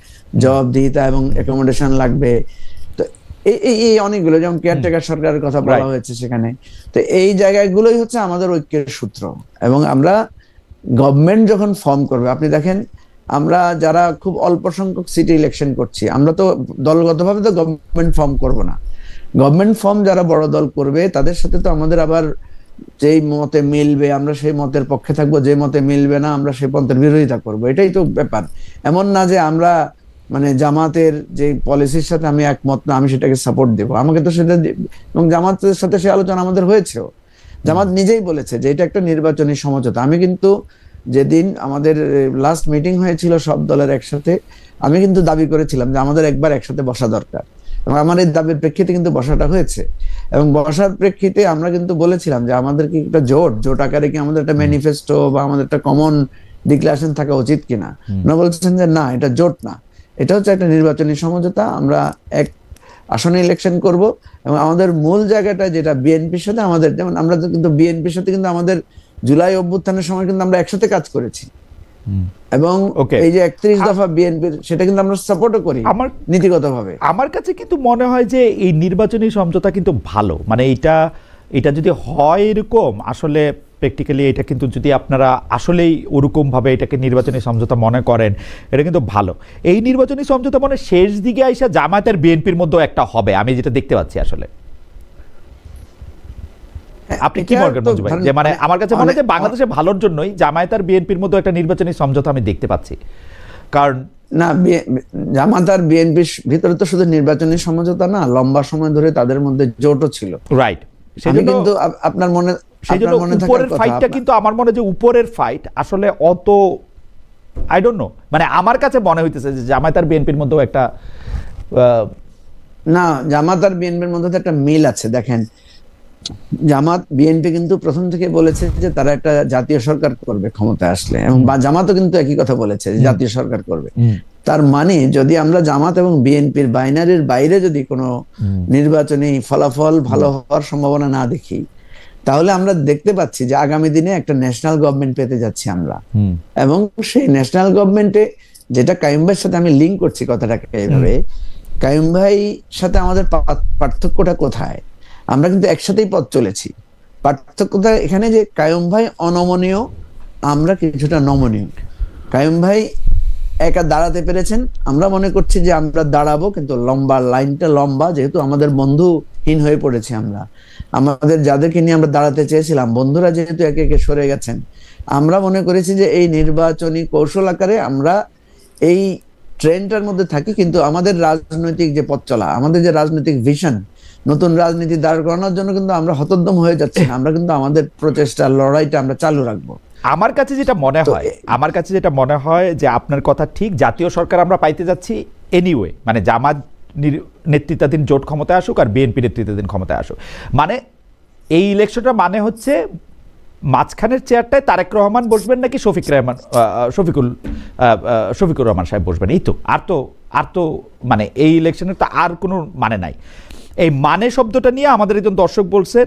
জবাবদিহিতা এবং অ্যাকোমোডেশন লাগবে। তো এই অনেকগুলো, যেমন কেয়ারটেকার সরকারের কথা বলা হয়েছে সেখানে। তো এই জায়গাগুলোই হচ্ছে আমাদের ঐক্যের সূত্র। এবং আমরা গভর্নমেন্ট যখন ফর্ম করবে, আপনি দেখেন আমরা যারা খুব অল্প সংখ্যক সিটি ইলেকশন করছি, আমরা তো দলগতভাবে তো গভর্নমেন্ট ফর্ম করব না। গভর্নমেন্ট ফর্ম যারা বড় দল করবে তাদের সাথে তো আমাদের আবার যেই মতে মিলবে আমরা সেই মতের পক্ষে থাকবো, যে মতে মিলবে না আমরা সেই পন্থের বিরোধিতা করব। এটাই তো ব্যাপার। এমন না যে আমরা মানে জামাতের যে পলিসির সাথে আমি একমত না আমি সেটাকে সাপোর্ট দেবো। আমাকে তো সেটা, এবং জামাতের সাথে সে আলোচনা আমাদের হয়েছেও। জামাত নিজেই বলেছে যে এটা একটা নির্বাচনী সমঝোতা। আমি কিন্তু যেদিন আমাদের লাস্ট মিটিং হয়েছিল সব দলের একসাথে, আমি কিন্তু দাবি করেছিলাম যে আমাদের একবার একসাথে বসা দরকার, এবং আমার এই দাবির প্রেক্ষিতে কিন্তু বসাটা হয়েছে। এবং বসার প্রেক্ষিতে আমরা কিন্তু বলেছিলাম যে আমাদের কি একটা জোট আকারে কি আমাদের একটা ম্যানিফেস্টো বা আমাদের একটা কমন ডিক্লারেশন থাকা উচিত কিনা। ওনারা বলছেন যে না, এটা জোট না, এটা হচ্ছে একটা নির্বাচনী সমঝোতা। আমরা এক আসনে ইলেকশন করব এবং আমাদের মূল জায়গাটা যেটা বিএনপির সাথে আমাদের, যেমন আমরা কিন্তু বিএনপির সাথে কিন্তু আমাদের জুলাই অভ্যুত্থানের সময় কিন্তু আমরা একসাথে কাজ করেছি, এবং এই যে 31 দফা বিএনপির সেটা কিন্তু আমরা সাপোর্টও করি নীতিগতভাবে। আমার কাছে কিন্তু মনে হয় যে এই নির্বাচনী সমঝোতা কিন্তু ভালো, মানে এটা যদি হয় এরকম আসলে প্র্যাকটিক্যালি এটা কিন্তু যদি আপনারা আসলেই ওরকমভাবে এটাকে নির্বাচনী সমঝোতা মনে করেন এটা কিন্তু ভালো। এই নির্বাচনী সমঝোতা মনে শেষ দিকে আইসা জামায়াতের বিএনপির মধ্যেও একটা হবে, আমি যেটা দেখতে পাচ্ছি আসলে। আপনি কি মনে করেন মঞ্জু ভাই? যে মানে আমার কাছে মনে হয় যে বাংলাদেশের ভালোর জন্যই জামায়াত আর বিএনপির মধ্যে একটা নির্বাচনী সমঝোতা আমি দেখতে পাচ্ছি। কারণ না, জামাত আর বিএনপির ভিতরে তো শুধু নির্বাচনী সমঝোতা না, লম্বা সময় ধরে তাদের মধ্যে জোটও ছিল। রাইট। কিন্তু আপনার মনে, সেজন্য উপরের ফাইটটা কিন্তু আমার মনে যে উপরের ফাইট আসলে অত আই ডোন্ট নো, মানে আমার কাছে মনে হইতেছে যে জামায়াত আর বিএনপির মধ্যেও একটা না, জামাত আর বিএনপির মধ্যে একটা মিল আছে। দেখেন জামাত বিএনপি কিন্তু প্রথম থেকে বলেছে যে তারা একটা জাতীয় সরকার করবে ক্ষমতায় আসলে, এবং জামাতও কিন্তু একই কথা বলেছে জাতীয় সরকার করবে। তার মানে যদি আমরা জামাত এবং বিএনপির বাইনারির বাইরে যদি কোনো নির্বাচনী ফলাফল ভালো হওয়ার সম্ভাবনা না দেখি, তাহলে আমরা দেখতে পাচ্ছি যে আগামী দিনে একটা ন্যাশনাল গভর্নমেন্ট পেতে যাচ্ছি আমরা। এবং সেই ন্যাশনাল গভর্নমেন্টে যেটা কাইয়ুম ভাইয়ের সাথে আমি লিঙ্ক করছি কথাটাকে এইভাবে, কাইয়ুম ভাই সাথে আমাদের পার্থক্যটা কোথায়? আমরা কিন্তু একসাথেই পথ চলেছি। পার্থক্যটা এখানে যে কাইয়ুম ভাই অনমনীয়, আমরা কিছুটা নমনীয়। কাইয়ুম ভাই একা দাঁড়াতে পেরেছেন। আমরা মনে করছি যে আমরা দাঁড়াবো, কিন্তু লাইনটা লম্বা, যেহেতু আমাদের বন্ধুহীন হয়ে পড়েছি আমরা। আমাদের যাদেরকে নিয়ে আমরা দাঁড়াতে চেয়েছিলাম, বন্ধুরা যেহেতু একে একে সরে গেছেন, আমরা মনে করেছি যে এই নির্বাচনী কৌশল আকারে আমরা এই ট্রেন্ডটার মধ্যে থাকি, কিন্তু আমাদের রাজনৈতিক যে পথ চলা, আমাদের যে রাজনৈতিক ভিশন, নতুন রাজনীতি দাঁড় করানোর জন্য কিন্তু আমরা হতোদ্যম হয়ে যাচ্ছি না। আমরা কিন্তু আমাদের প্রচেষ্টা, লড়াইটা আমরা চালু রাখবো। আমার কাছে যেটা মনে হয় যে আপনার কথা ঠিক, জাতীয় সরকার আমরা পাইতে যাচ্ছি এনিওয়ে, মানে জামাত নেতৃত্বাধীন জোট ক্ষমতায় আসুক আর বিএনপি নেতৃত্বাধীন ক্ষমতায় আসুক, মানে এই ইলেকশনটা মানে হচ্ছে মাঝখানের চেয়ারটায় তারেক রহমান বসবেন নাকি শফিকুর রহমান সাহেব বসবেন, এই তো। আর তো মানে এই ইলেকশনের তো আর কোনো মানে নাই। এই মানে শব্দটা নিয়ে আমাদের একজন দর্শক বলছেন,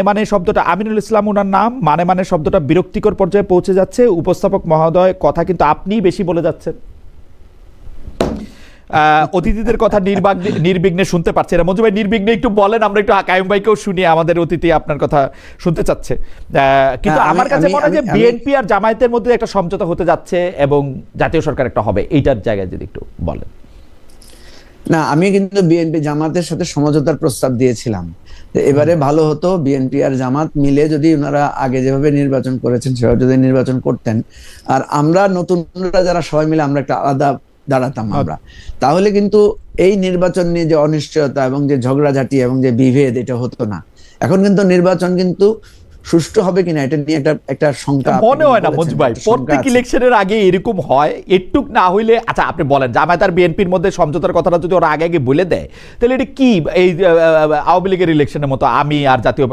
মানে শব্দটা, আমিনুল ইসলাম ওনার নাম, মানে শব্দটা বিরক্তিকর পর্যায়ে পৌঁছে যাচ্ছে। উপস্থাপক মহোদয়, কথা কিন্তু আপনিই বেশি বলে যাচ্ছেন। অতিথিদের কথা নির্বিঘ্নে শুনতে পারছে না। মঞ্জু ভাই, নির্বিঘ্নে একটু বলেন, আমরা একটু কায়ুম ভাইকেও শুনি, আমাদের অতিথি আপনার কথা শুনতে চাচ্ছে। কিন্তু আমার কাছে মনে হয় যে বিএনপি আর জামায়াতের মধ্যে একটা সমঝোতা হতে যাচ্ছে এবং জাতীয় সরকার একটা হবে, এইটার জায়গায় যদি একটু বলেন। না, আমি কিন্তু বিএনপি জামাতের সাথে সমঝোতার প্রস্তাব দিয়েছিলাম। এবারে ভালো হতো বিএনপি আর জামাত মিলে যদি ওনারা আগে যেভাবে নির্বাচন করেছেন সেভাবে যদি নির্বাচন করতেন, আর আমরা নতুনরা যারা সবাই মিলে আমরা একটা আলাদা দাঁড়াতাম আমরা, তাহলে কিন্তু এই নির্বাচন নিয়ে যে অনিশ্চয়তা এবং যে ঝগড়াঝাটি এবং যে বিভেদ, এটা হতো না। এখন কিন্তু নির্বাচন কিন্তু সুষ্ঠু হবে কিনা এটা নিয়ে একটা শঙ্কা মনে হয় না মঞ্জু ভাই, প্রত্যেক ইলেকশনের আগে এরকম হয়। একটু না হইলে, আচ্ছা আপনি বলেন, জামায়াত আর বিএনপির মধ্যে সমঝোতার কথাটা যদি ওরা আগে আগে বলে দেয়, তাহলে এটা কি এই আওয়ামী লীগের ইলেকশনের মতো আমি আর জাতীয়,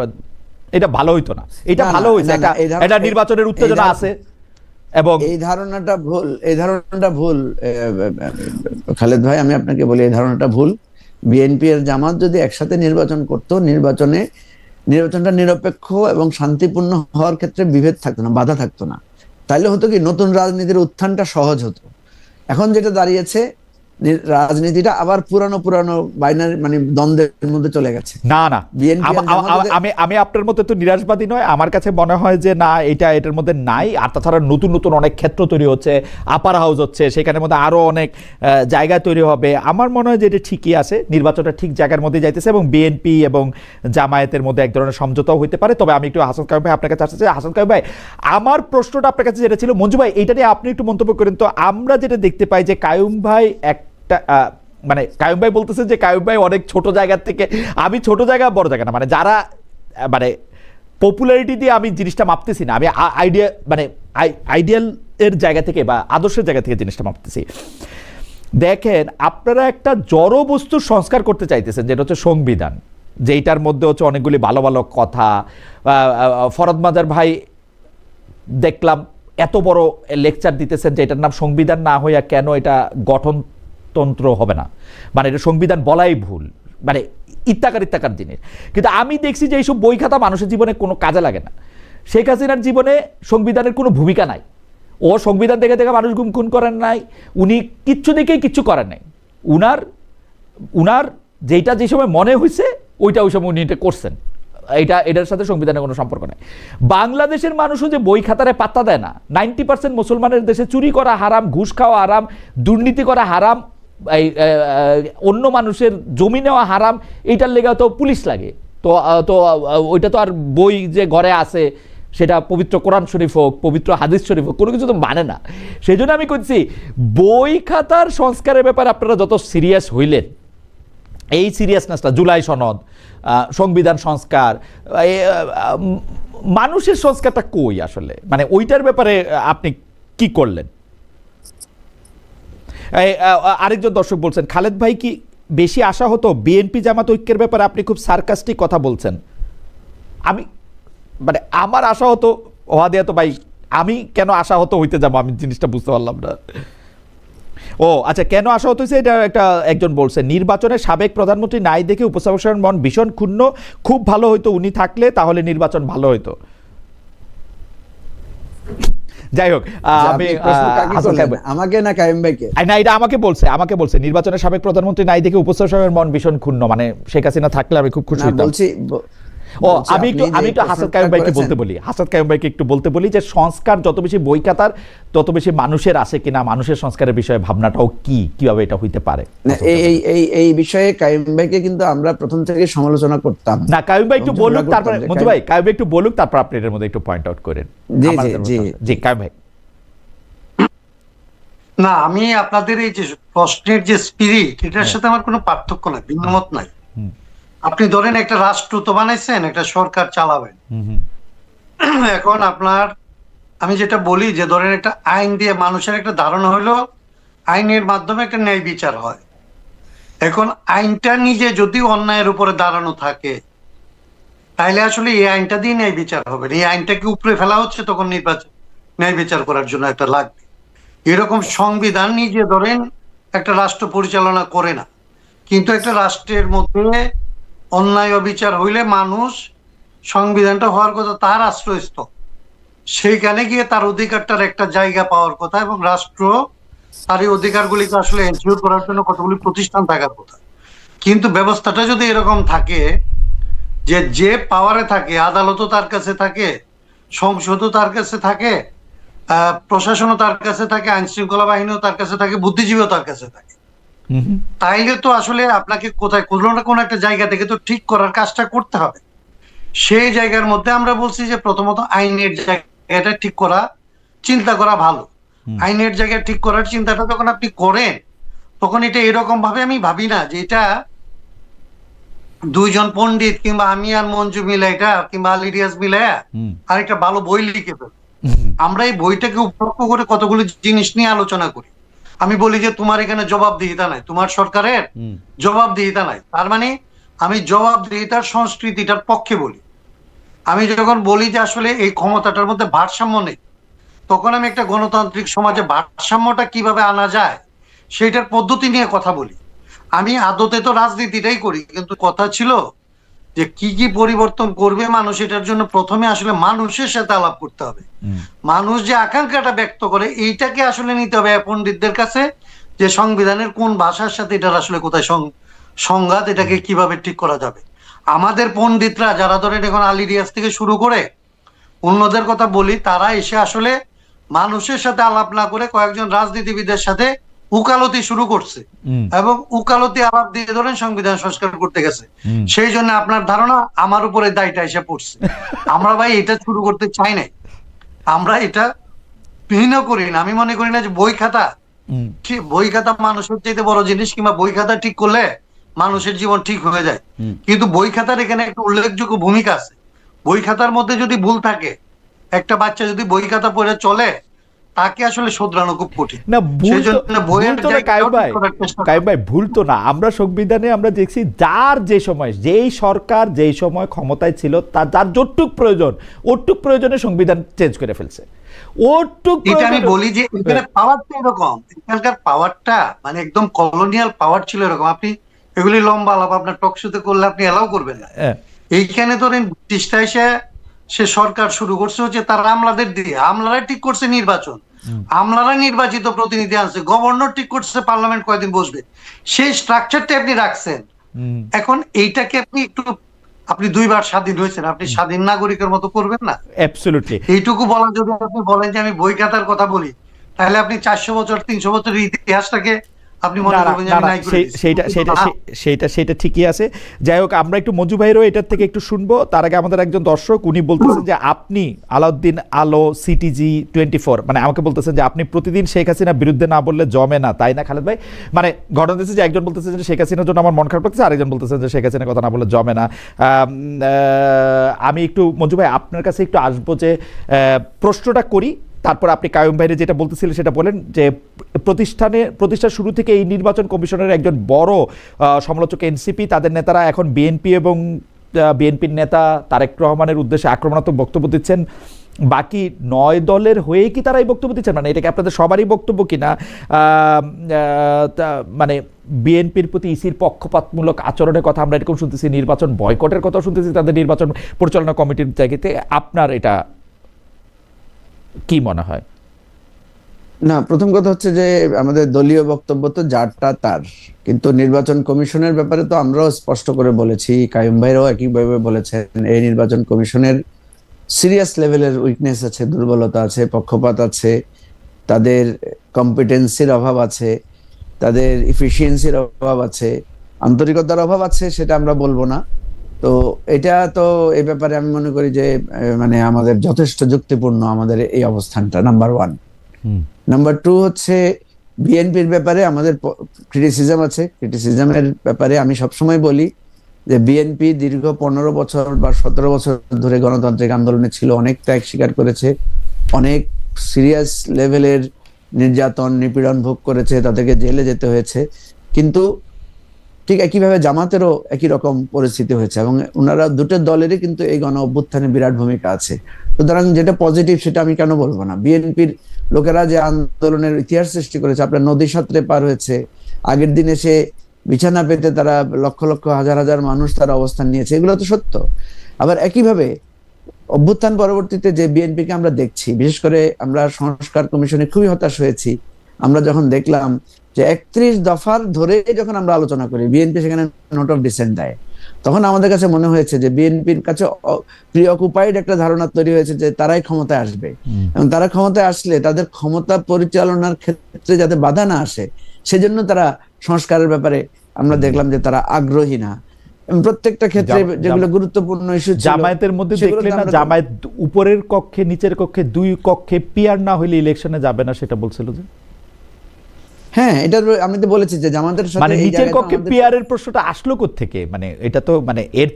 এটা ভালো হইতো না। এটা ভালো হইছে, এটা নির্বাচনের উত্তেজনা আছে। এবং এই ধারণাটা ভুল খালেদ ভাই, আমি আপনাকে বলি এই ধারণাটা ভুল। বিএনপি আর জামাত যদি একসাথে নির্বাচন করতো, নির্বাচনটা নিরপেক্ষ এবং শান্তিপূর্ণ হওয়ার ক্ষেত্রে বিভেদ থাকতো না, বাধা থাকতো না। তাইলে হতো কি, নতুন রাজনীতির উত্থানটা সহজ হতো। এখন যেটা দাঁড়িয়েছে, রাজনীতিটা আবার পুরানো বাইনারি মানে দ্বন্দ্বের মধ্যে চলে গেছে। না আমি আপনার মতো তো নিরাশবাদী নয়। আমার কাছে মনে হয় যে না, এটার মধ্যে নাই। আর তাছাড়া নতুন অনেক ক্ষেত্র তৈরি হচ্ছে, আপার হাউস হচ্ছে, সেখানের মধ্যে আরো অনেক জায়গা তৈরি হবে। আমার মনে হয় যে এটা ঠিকই আছে, নির্বাচনটা ঠিক জায়গার মধ্যে যাইতেছে এবং বিএনপি এবং জামায়াতের মধ্যে এক ধরনের সমঝোতাও হইতে পারে। তবে আমি একটু হাসান কায়ুম ভাই আপনার কাছে আসতে চাই। হাসান কায়ুম ভাই, আমার প্রশ্নটা আপনার কাছে যেটা ছিল, মঞ্জু ভাই এইটা নিয়ে আপনি একটু মন্তব্য করেন তো। আমরা যেটা দেখতে পাই যে কায়ুম ভাই মানে কায়ুম ভাই বলতেছে যে কায়ুম ভাই অনেক ছোট জায়গা থেকে, আমি ছোট জায়গা বড় জায়গা না, মানে যারা মানে পপুলারিটি দিয়ে আমি জিনিসটা মাপতেছি না, আমি আইডিয়াল এর জায়গা থেকে বা আদর্শের জায়গা থেকে জিনিসটা মাপতেছি। দেখেন, আপনারা একটা জড় বস্তুর সংস্কার করতে চাইতেছেন, যেটা হচ্ছে সংবিধান, যেটার মধ্যে হচ্ছে অনেকগুলি ভালো ভালো কথা। ফরদ মাজার ভাই দেখলাম এত বড় লেকচার দিতেছেন যে এটার নাম সংবিধান না হইয়া কেন এটা গঠনতন্ত্র হবে না, মানে এটা সংবিধান বলাই ভুল, মানে ইত্যাকার জিনিস। কিন্তু আমি দেখছি যে এইসব বই খাতা মানুষের জীবনে কোনো কাজে লাগে না। শেখ হাসিনার জীবনে সংবিধানের কোনো ভূমিকা নাই। ও সংবিধান দেখে মানুষ গুম খুন করেন নাই, উনি কিচ্ছু দেখেই কিচ্ছু করেন নাই। উনার যেটা যে সময় মনে হয়েছে ওইটা ওই সময় উনি এটা করছেন, এটার সাথে সংবিধানের কোনো সম্পর্ক নেই। বাংলাদেশের মানুষও যে বই খাতারে পাত্তা দেয় না। 90% মুসলমানের দেশে চুরি করা হারাম, ঘুষ খাওয়া হারাম, দুর্নীতি করা হারাম, অন্য মানুষের জমি নেওয়া হারাম। এইটার লেগে তো পুলিশ লাগে, তো ওইটা তো আর বই যে ঘরে আছে সেটা পবিত্র কোরআন শরীফ হোক, পবিত্র হাদিস শরীফ হোক, কোনো কিছু তো মানে না। সেই জন্য আমি করছি, বই খাতার সংস্কারের ব্যাপারে আপনারা যত সিরিয়াস হইলেন, এই সিরিয়াসনেসটা, জুলাই সনদ, সংবিধান সংস্কার, মানুষের সংস্কারটা কই আসলে, মানে ওইটার ব্যাপারে আপনি কি করলেন? আরেকজন দর্শক বলছেন, খালেদ ভাই কি বেশি আশা হতো বিএনপি জামাত ঐক্যের ব্যাপারে? আপনি খুব সার্কাস্টিক কথা বলছেন। আমি মানে আমার আশা হতো ওহাদিয়া, তো ভাই আমি কেন আশা হতো হইতে যাবো, আমি জিনিসটা বুঝতে পারলাম না। ও আচ্ছা, কেন আশা হতো এটা একজন বলছে, নির্বাচনে সাবেক প্রধানমন্ত্রী নাই দেখে উপস্থাপক মন ভীষণ ক্ষুণ্ণ, খুব ভালো হইতো উনি থাকলে, তাহলে নির্বাচন ভালো হইতো। যাই হোক, আমাকে না কায়েম ভাইকে, না এটা আমাকে বলছে নির্বাচনে সাবেক প্রধানমন্ত্রী নাই দেখে উপস্থাপক মন ভীষণ ক্ষুণ্ণ, মানে শেখ হাসিনা থাকলে আমি খুব খুশি হইতাম। ও বলছি, আমি একটু আপনি যে হাসাদ প্রশ্নটা কাইয়ুম ভাইকে করেছেন, বলতে বলি, হাসাদ কাইয়ুম ভাইকে একটু বলতে বলি যে সংস্কার যত বেশি বইখাতার তত বেশি মানুষের আসে কিনা, মানুষের সংস্কারের বিষয়ে ভাবনাটাও কিভাবে এটা হইতে পারে। না, এই বিষয়ে কাইয়ুম ভাইকে কিন্তু আমরা প্রথম থেকে সমালোচনা করতাম। না, কাইয়ুম ভাই একটু এবং বলুক, ঝগড়া তারপরে করতাম যে মঞ্জু ভাই, কাইয়ুম ভাই একটু বলুক, তারপর আপনি এর মধ্যে একটু পয়েন্ট আউট করেন। জি, আমাদের জি, মতো- জি কাইয়ুম ভাই। না, আমি আপনাদের এই যে প্রশ্নের যে স্পিরিট, এটার সাথে আমার কোনো পার্থক্য নাই, ভিন্নমত নাই। হুম। আপনি ধরেন একটা রাষ্ট্র তো বানাইছেন, একটা সরকার চালাবেন। হুম। এখন আপনার, আমি যেটা বলি যে ধরেন একটা আইন দিয়ে মানুষের একটা ধারণা হলো আইনের মাধ্যমে একটা ন্যায় বিচার হয়। এখন আইনটা নিজে যদি অন্যায়ের উপরে দাঁড়ানো থাকে, তাহলে আসলে এই আইনটা দিয়ে ন্যায় বিচার হবে না। এই আইনটাকে উপরে ফেলা হচ্ছে, তখন নির্বাচন ন্যায় বিচার করার জন্য একটা লাগবে। এরকম সংবিধান নিজে ধরেন একটা রাষ্ট্র পরিচালনা করে না, কিন্তু একটা রাষ্ট্রের মধ্যে অন্যায় অবিচার হইলে মানুষ, সংবিধানটা হওয়ার কথা তার আশ্রয়স্থল, সেইখানে গিয়ে তার অধিকারটার একটা জায়গা পাওয়ার কথা, এবং রাষ্ট্র তার এই অধিকারগুলিকে আসলে এনশিওর করার জন্য কতগুলি প্রতিষ্ঠান থাকার কথা। কিন্তু ব্যবস্থাটা যদি এরকম থাকে যে যে পাওয়ারে থাকে, আদালতও তার কাছে থাকে, সংসদও তার কাছে থাকে, প্রশাসনও তার কাছে থাকে, আইন শৃঙ্খলা বাহিনীও তার কাছে থাকে, বুদ্ধিজীবীও তার কাছে থাকে, তাইলে তো আসলে আপনাকে কোথায় কোনো না কোনো একটা জায়গা থেকে তো ঠিক করার কাজটা করতে হবে। সেই জায়গার মধ্যে আমরা বলছি যে প্রথমত আইনের জায়গাটা ঠিক করা, চিন্তা করা ভালো। আইনের জায়গা ঠিক করার চিন্তাটা যখন আপনি করেন, তখন এটা এরকম ভাবে আমি ভাবি না যে এটা দুইজন পণ্ডিত কিংবা আমি আর মঞ্জু মিলা এটা, কিংবা আলিরিয়াস মিলায়া আর একটা ভালো বই লিখে ফেল। আমরা এই বইটাকে উপলক্ষ করে কতগুলো জিনিস নিয়ে আলোচনা করি। আমি বলি যে তোমার এখানে জবাবদিহিতা নাই, তোমার সরকারের জবাবদিহিতা নাই। তার মানে আমি জবাবদিহিতার সংস্কৃতিটার পক্ষে বলি। আমি যখন বলি যে আসলে এই ক্ষমতাটার মধ্যে ভারসাম্য নেই, তখন আমি একটা গণতান্ত্রিক সমাজে ভারসাম্যটা কিভাবে আনা যায় সেটার পদ্ধতি নিয়ে কথা বলি। আমি আদতে তো রাজনীতিটাই করি, কিন্তু কথা ছিল যে কি কি পরিবর্তন করবে মানুষ, এটার জন্য প্রথমে আসলে মানুষের সাথে আলাপ করতে হবে। মানুষ যে আকাঙ্ক্ষাটা ব্যক্ত করে, এইটাকে আসলে নিতে হবে পণ্ডিতদের কাছে, যে সংবিধানের কোন ভাষার সাথে এটার আসলে কোথায় সংঘাত, এটাকে কিভাবে ঠিক করা যাবে। আমাদের পণ্ডিতরা যারা ধরেন এখন আলী রিয়াজ থেকে শুরু করে অন্যদের কথা বলি, তারা এসে আসলে মানুষের সাথে আলাপ না করে কয়েকজন রাজনীতিবিদের সাথে উকালতি শুরু করছে, এবং উকালতি আলাপ দিয়ে ধরেন সংবিধান সংস্কার করতে গেছে। সেই জন্য আপনার ধারণা আমার উপরে দায়টা এসে পড়ছে। আমরা ভাই এটা শুরু করতে চাই নাই, আমরা এটা ভিন্ন করি না। আমি মনে করি না যে বই খাতা, বই খাতা মানুষের চাইতে বড় জিনিস, কিংবা বই খাতা ঠিক করলে মানুষের জীবন ঠিক হয়ে যায়। কিন্তু বই খাতার এখানে একটা উল্লেখযোগ্য ভূমিকা আছে। বই খাতার মধ্যে যদি ভুল থাকে, একটা বাচ্চা যদি বই খাতা পড়ে চলে, তাকে আসলে শোধরানো খুব কঠিন। না, ভুল তো না কাইয়ুম ভাই, ভুল তো না। আমরা সংবিধানে আমরা দেখছি যার যে সময়, যেই সরকার যেই সময় ক্ষমতায় ছিল, তার যার যতটুক প্রয়োজন ওটুক প্রয়োজনে সংবিধান চেঞ্জ করে ফেলছে। এটা আমি বলি যে এখানে পাওয়ারটা এরকম, এখানকার পাওয়ারটা মানে একদম কলোনিয়াল পাওয়ার ছিল এরকম। আপনি এগুলি লম্বা আলাপ আপনার টক শোতে করলে আপনি এলাও করবেন না। এইখানে ধরেন ব্রিটিশরা এসে সে সরকার শুরু করছে হচ্ছে তার আমলাদের দিয়ে, আমলারা ঠিক করছে নির্বাচন, আমলারা নির্বাচিত প্রতিনিধি আনছে, গভর্নর ঠিক করছে পার্লামেন্ট কয়দিন বসবে, সেই স্ট্রাকচারটা আপনি রাখছেন। এখন এইটাকে আপনি একটু, আপনি 2 বার স্বাধীন হয়েছেন, আপনি স্বাধীন নাগরিকের মতো করবেন না? অ্যাবসলিউটলি। এইটুকু বলা, যদি আপনি বলেন যে আমি বই খাতার কথা বলি, তাহলে আপনি 400 বছর 300 বছরের ইতিহাসটাকে আপনি মনে করবেন যে আমি নাই করে দিচ্ছি। সেইটা ঠিকই আছে। যাই হোক, আমরা একটু মঞ্জু ভাইয়েরও এটার থেকে একটু শুনবো। তার আগে আমাদের একজন দর্শক উনি বলতেছেন যে আপনি আলাউদ্দিন আলো সিটিজি 24 মানে আমাকে বলতেছেন যে আপনি প্রতিদিন শেখ হাসিনার বিরুদ্ধে না বললে জমে না, তাই না খালেদ ভাই? মানে ঘটনা হচ্ছে যে একজন বলতেছে যে শেখ হাসিনার জন্য আমার মন খারাপ লাগছে, আরেকজন বলতেছেন যে শেখ হাসিনার কথা না বললে জমে না। আমি একটু মঞ্জু ভাই আপনার কাছে একটু আসবো, যে প্রশ্নটা করি, তারপর আপনি কাইয়ুম ভাইয়ের যেটা বলতেছিলেন সেটা বলেন। যে প্রতিষ্ঠার শুরু থেকে এই নির্বাচন কমিশনের একজন বড় সমালোচক এনসিপি, তাদের নেতারা এখন বিএনপি এবং বিএনপির নেতা তারেক রহমানের উদ্দেশ্যে আক্রমণাত্মক বক্তব্য দিচ্ছেন। বাকি 9 দলের হয়ে কি তারা এই বক্তব্য দিচ্ছেন? মানে এটা কি আপনাদের সবারই বক্তব্য কিনা? মানে বিএনপির প্রতি ইসির পক্ষপাতমূলক আচরণের কথা আমরা এরকম শুনতেছি, নির্বাচন বয়কটের কথা শুনতেছি তাদের নির্বাচন পরিচালনা কমিটির জায়গাতে। আপনার এটা কি মনে হয়? না, প্রথম কথা হচ্ছে যে আমাদের দলীয় বক্তব্য তো যারটা তার, কিন্তু নির্বাচন কমিশনের ব্যাপারে তো আমরাও স্পষ্ট করে বলেছি, কাইয়ুম ভাইরাও একইভাবে বলেছেন, এই নির্বাচন কমিশনের সিরিয়াস লেভেলের উইকনেস আছে, দুর্বলতা আছে, পক্ষপাত আছে, তাদের কম্পিটেন্সির অভাব আছে, তাদের ইফিসিয়েন্সির অভাব আছে, আন্তরিকতার অভাব আছে, সেটা আমরা বলবো না। তো এটা তো এই ব্যাপারে আমি মনে করি যে মানে আমাদের যথেষ্ট যুক্তিপূর্ণ আমাদের এই অবস্থানটা, নাম্বার ওয়ান। নাম্বার টু হচ্ছে বিএনপির ব্যাপারে আমাদের ক্রিটিসিজম আছে। ক্রিটিসিজমের ব্যাপারে আমি সবসময় বলি যে বিএনপি দীর্ঘ 15 বছর বা 17 বছর ধরে গণতান্ত্রিক আন্দোলনে ছিল, অনেক ত্যাগ স্বীকার করেছে, অনেক সিরিয়াস লেভেলের নির্যাতন নিপীড়ন ভোগ করেছে, তাদেরকে জেলে যেতে হয়েছে। কিন্তু ঠিক একইভাবে জামাতেরও একই রকম পরিস্থিতি হয়েছে, এবং ওনারা দুটো দলেরই কিন্তু এই গণ অভ্যুত্থানে বিরাট ভূমিকা আছে। সুতরাং যেটা পজিটিভ সেটা আমি কেন বলবো না? বিএনপির লোকেরা যে আন্দোলনের ইতিহাস সৃষ্টি করেছে, আপনার নদী সাঁতরে পার হয়েছে, আগের দিনে সে বিছানা পেতে তারা লক্ষ লক্ষ হাজার হাজার মানুষ তারা অবস্থান নিয়েছে, এগুলো তো সত্য। আবার একইভাবে অভ্যুত্থান পরবর্তীতে যে বিএনপিকে আমরা দেখছি, বিশেষ করে আমরা সংস্কার কমিশনে খুবই হতাশ হয়েছি আমরা যখন দেখলাম যে 31 দফার ধরে যখন আমরা আলোচনা করি, বিএনপি সেখানে নোট অফ ডিসেন্ট দেয়, তখন আমাদের কাছে মনে হয়েছে যে বিএনপির কাছে প্রিঅকুপাইড একটা ধারণা তৈরি হয়েছে যে তারাই ক্ষমতায় আসবে, এবং তারা ক্ষমতায় আসলে তাদের ক্ষমতা পরিচালনার ক্ষেত্রে যাতে বাধা না আসে সেজন্য তারা সংস্কারের ব্যাপারে আমরা দেখলাম যে তারা আগ্রহী না। এবং প্রত্যেকটা ক্ষেত্রে যেগুলো গুরুত্বপূর্ণ ইস্যু ছিল, জামায়াতের মধ্যে দেখলেন না, জামায়াত উপরের কক্ষে নিচের কক্ষে দুই কক্ষে পিয়ার না হইলে ইলেকশনে যাবে না, সেটা বলছিল যে হ্যাঁ, এটা আমি তো বলেছি যে জামাতের সাথে মানে এই নিচের জায়গাটা কক্ষে আমাদের- পিয়ারের প্রশ্নটা আসলো কোত্থেকে? মানে এটা তো মানে এর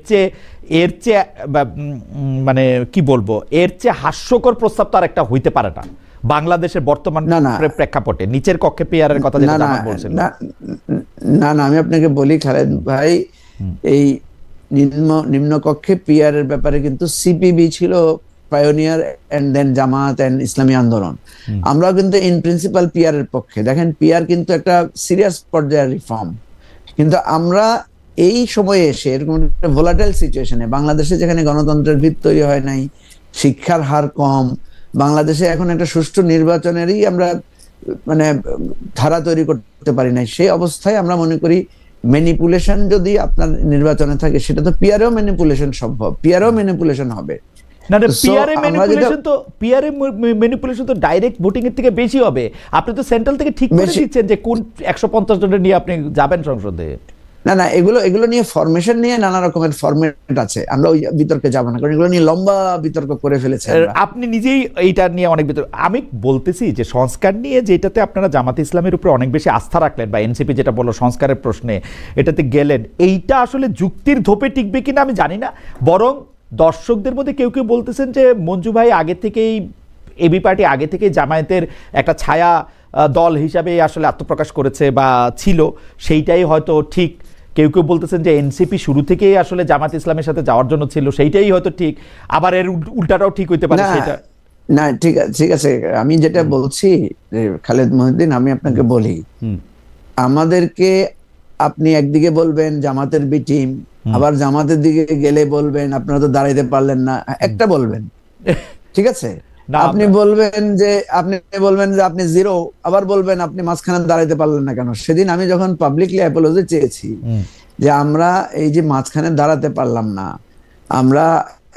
চেয়ে মানে কি বলবো, এর চেয়ে হাস্যকর প্রস্তাব তো আর একটা হইতে পারে না বাংলাদেশের বর্তমান না, না। প্রেক্ষাপটে। নিচের কক্ষে পিয়ারের কথা না যেটা না জামাত বলছিল। না না না, আমি আপনাকে বলি খালেদ ভাই, এই নিম্ন কক্ষে পিআর এর ব্যাপারে কিন্তু সিপিবি ছিল pioneer, and then Jamaat and Islami Andolan. আমরাও কিন্তু ইন প্রিন্সিপাল পিআর এর পক্ষে। দেখেন, পিআর কিন্তু একটা সিরিয়াস পর্যায়ের রিফর্ম, কিন্তু আমরা এই সময়ে এসে এরকম একটা ভোলাটাইল সিচুয়েশনে, বাংলাদেশে যেখানে গণতন্ত্রের ভিত তৈরি হয় নাই, শিক্ষার হার কম, বাংলাদেশে এখন একটা সুষ্ঠু নির্বাচনেরই আমরা মানে ধারা তৈরি করতে পারি নাই, সেই অবস্থায় আমরা মনে করি ম্যানিপুলেশন যদি আপনার নির্বাচনে থাকে, সেটা তো পিআরও ম্যানিপুলেশন সম্ভব, পিআরও ম্যানিপুলেশন হবে। না না, So, পিআরএ আমরা ম্যানিপুলেশন তো ডাইরেক্ট ভোটিং এর থেকে বেশি হবে। আপনি তো সেন্ট্রাল থেকে ঠিক করে বেশি- দিচ্ছেন যে কোন 150 জনের নিয়ে আপনি যাবেন সংসদে। না না, এগুলো নিয়ে ফরমেশন নিয়ে নানা রকমের ফরম্যাট আছে, আমরা ওই বিতর্কে যাব না, কারণ এগুলো নিয়ে লম্বা বিতর্ক করে ফেলেছে আমরা। আপনি নিজেই এইটা নিয়ে অনেক ভিতর, আমি বলতেছি যে সংস্কার নিয়ে যেটাতে আপনারা জামাতে ইসলামের উপরে অনেক বেশি আস্থা রাখলেন, বা এনসিপি যেটা বললো সংস্কারের প্রশ্নে এটাতে গেলেন, এইটা আসলে যুক্তির ধোপে টিকবে কিনা আমি জানি না। বরং দর্শকদের মধ্যে কেউ কেউ বলতেছেন যে মঞ্জু ভাই আগে থেকেই, এবি পার্টি আগে থেকেই জামায়াতের একটা ছায়া দল হিসাবে আসলে আত্মপ্রকাশ করেছে বা ছিল, সেইটাই হয়তো ঠিক। কেউ কেউ বলতেছেন যে এনসিপি শুরু থেকেই আসলে জামাত ইসলামের সাথে যাওয়ার জন্য ছিল, সেইটাই হয়তো ঠিক। আবার এর উল্টাটাও ঠিক হইতে পারে না সেটা। না, ঠিক আছে, আমি যেটা বলছি যে খালেদ মহিউদ্দিন, আমি আপনাকে বলি, আমাদেরকে আপনি একদিকে বলবেন জামাতের বি টিম, আবার জামাতের দিকে গেলে বলবেন আপনারা তো দাঁড়াইতে পারলেন না, একটা বলবেন, ঠিক আছে? না, আপনি বলবেন যে আপনি জিরো, আবার বলবেন আপনি মাঝখানে দাঁড়াইতে পারলেন না কেন? সেদিন আমি যখন পাবলিকলি অ্যাপোলজি চেয়েছি যে আমরা এই যে মাঝখানে দাঁড়াতে পারলাম না, আমরা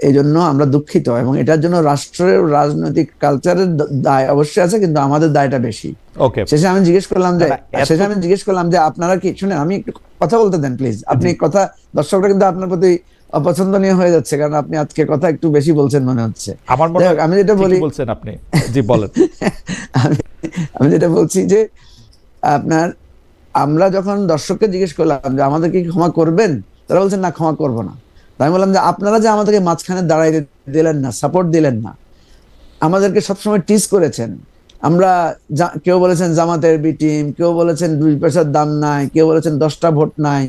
এই জন্য আমরা দুঃখিত, এবং এটার জন্য রাষ্ট্রের রাজনৈতিক কালচারের দায় অবশ্যই আছে, কিন্তু আমাদের দায়টা বেশি। ওকে, শেষে আমি জিজ্ঞেস করলাম যে আপনারা কি, শুনে আমি একটু কথা বলতে দেন প্লিজ। আপনি কথা, দর্শকরা কিন্তু আপনার প্রতি অপছন্দনীয় হয়ে যাচ্ছে, কারণ আপনি আজকে কথা একটু বেশি বলছেন মনে হচ্ছে। আমার মনে হয় আমি যেটা বলি, বলছেন আপনি, জি বলেন। আমি যেটা বলছি যে আমরা যখন দর্শককে জিজ্ঞেস করলাম যে আমাদেরকে কি ক্ষমা করবেন, তারা বলছেন না, ক্ষমা করবো না। আমি বললাম যে আপনারা যে আমাদেরকে মাঝখানে দাঁড়াই দিলেন না, সাপোর্ট দিলেন না, আমাদেরকে সবসময় টিজ করেছেন, আমরা কেউ বলেছেন জামাতের বি টিম, কেউ বলেছেন 2 পয়সার দাম নাই, কেউ বলেছেন 10টা ভোট নাই।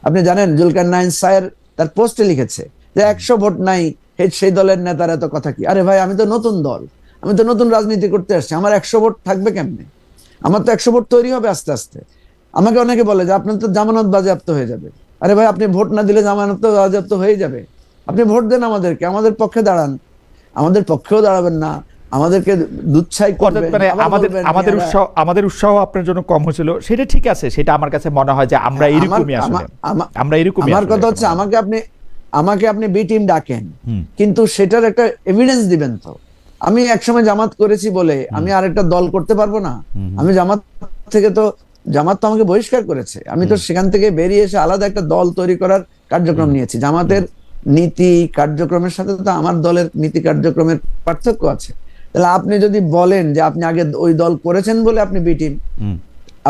আপনি জানেন জুলকারনাইন স্যার তার পোস্টে লিখেছে যে 100 ভোট নাই, সেই দলের নেতার এত কথা কি? আরে ভাই, আমি তো নতুন দল, আমি তো নতুন রাজনীতি করতে আসছি, আমার 100 ভোট থাকবে কেমনে? আমার তো 100 ভোট তৈরি হবে আস্তে আস্তে। আমাকে অনেকে বলে যে আপনার তো জামানত বাজেয়াপ্ত হয়ে যাবে। আরে ভাই, আপনি ভোট না দিলে জামানত তো বাজেয়াপ্ত হয়ে যাবে। আপনি ভোট দেন আমাদেরকে, আমাদের পক্ষে দাঁড়ান। আমাদের পক্ষেও দাঁড়াবেন না, আমাদেরকে দুচ্ছাই করবেন, মানে আবার আমাদের বলবেন আমাদের মেয়েরা- উৎসাহ আমাদের উৎসাহ আপনার জন্য কম হয়েছিল, সেটা ঠিক আছে, সেটা আমার কাছে মনে হয় যে আমরা এরকমই আসলে আমরা এরকমই আমার আসলে কথা হচ্ছে এখন। আমাকে আপনি বি টিম ডাকেন, হুম। কিন্তু সেটার একটা এভিডেন্স দিবেন তো। আমি একসময় জামাত করেছি বলে আমি আরেকটা দল করতে পারবো না? আমি জামাত থেকে তো, জামাত তো আমাকে বহিষ্কার করেছে, আমি তো সেখান থেকে বেরিয়ে এসে আলাদা একটা দল তৈরি করার কার্যক্রম নিয়েছি। জামাতের নীতি কার্যক্রমের সাথে তো আমার দলের নীতি কার্যক্রমের পার্থক্য আছে। তাহলে আপনি যদি বলেন যে আপনি আগে ওই দল করেছেন বলে আপনি বি টিম, হুম।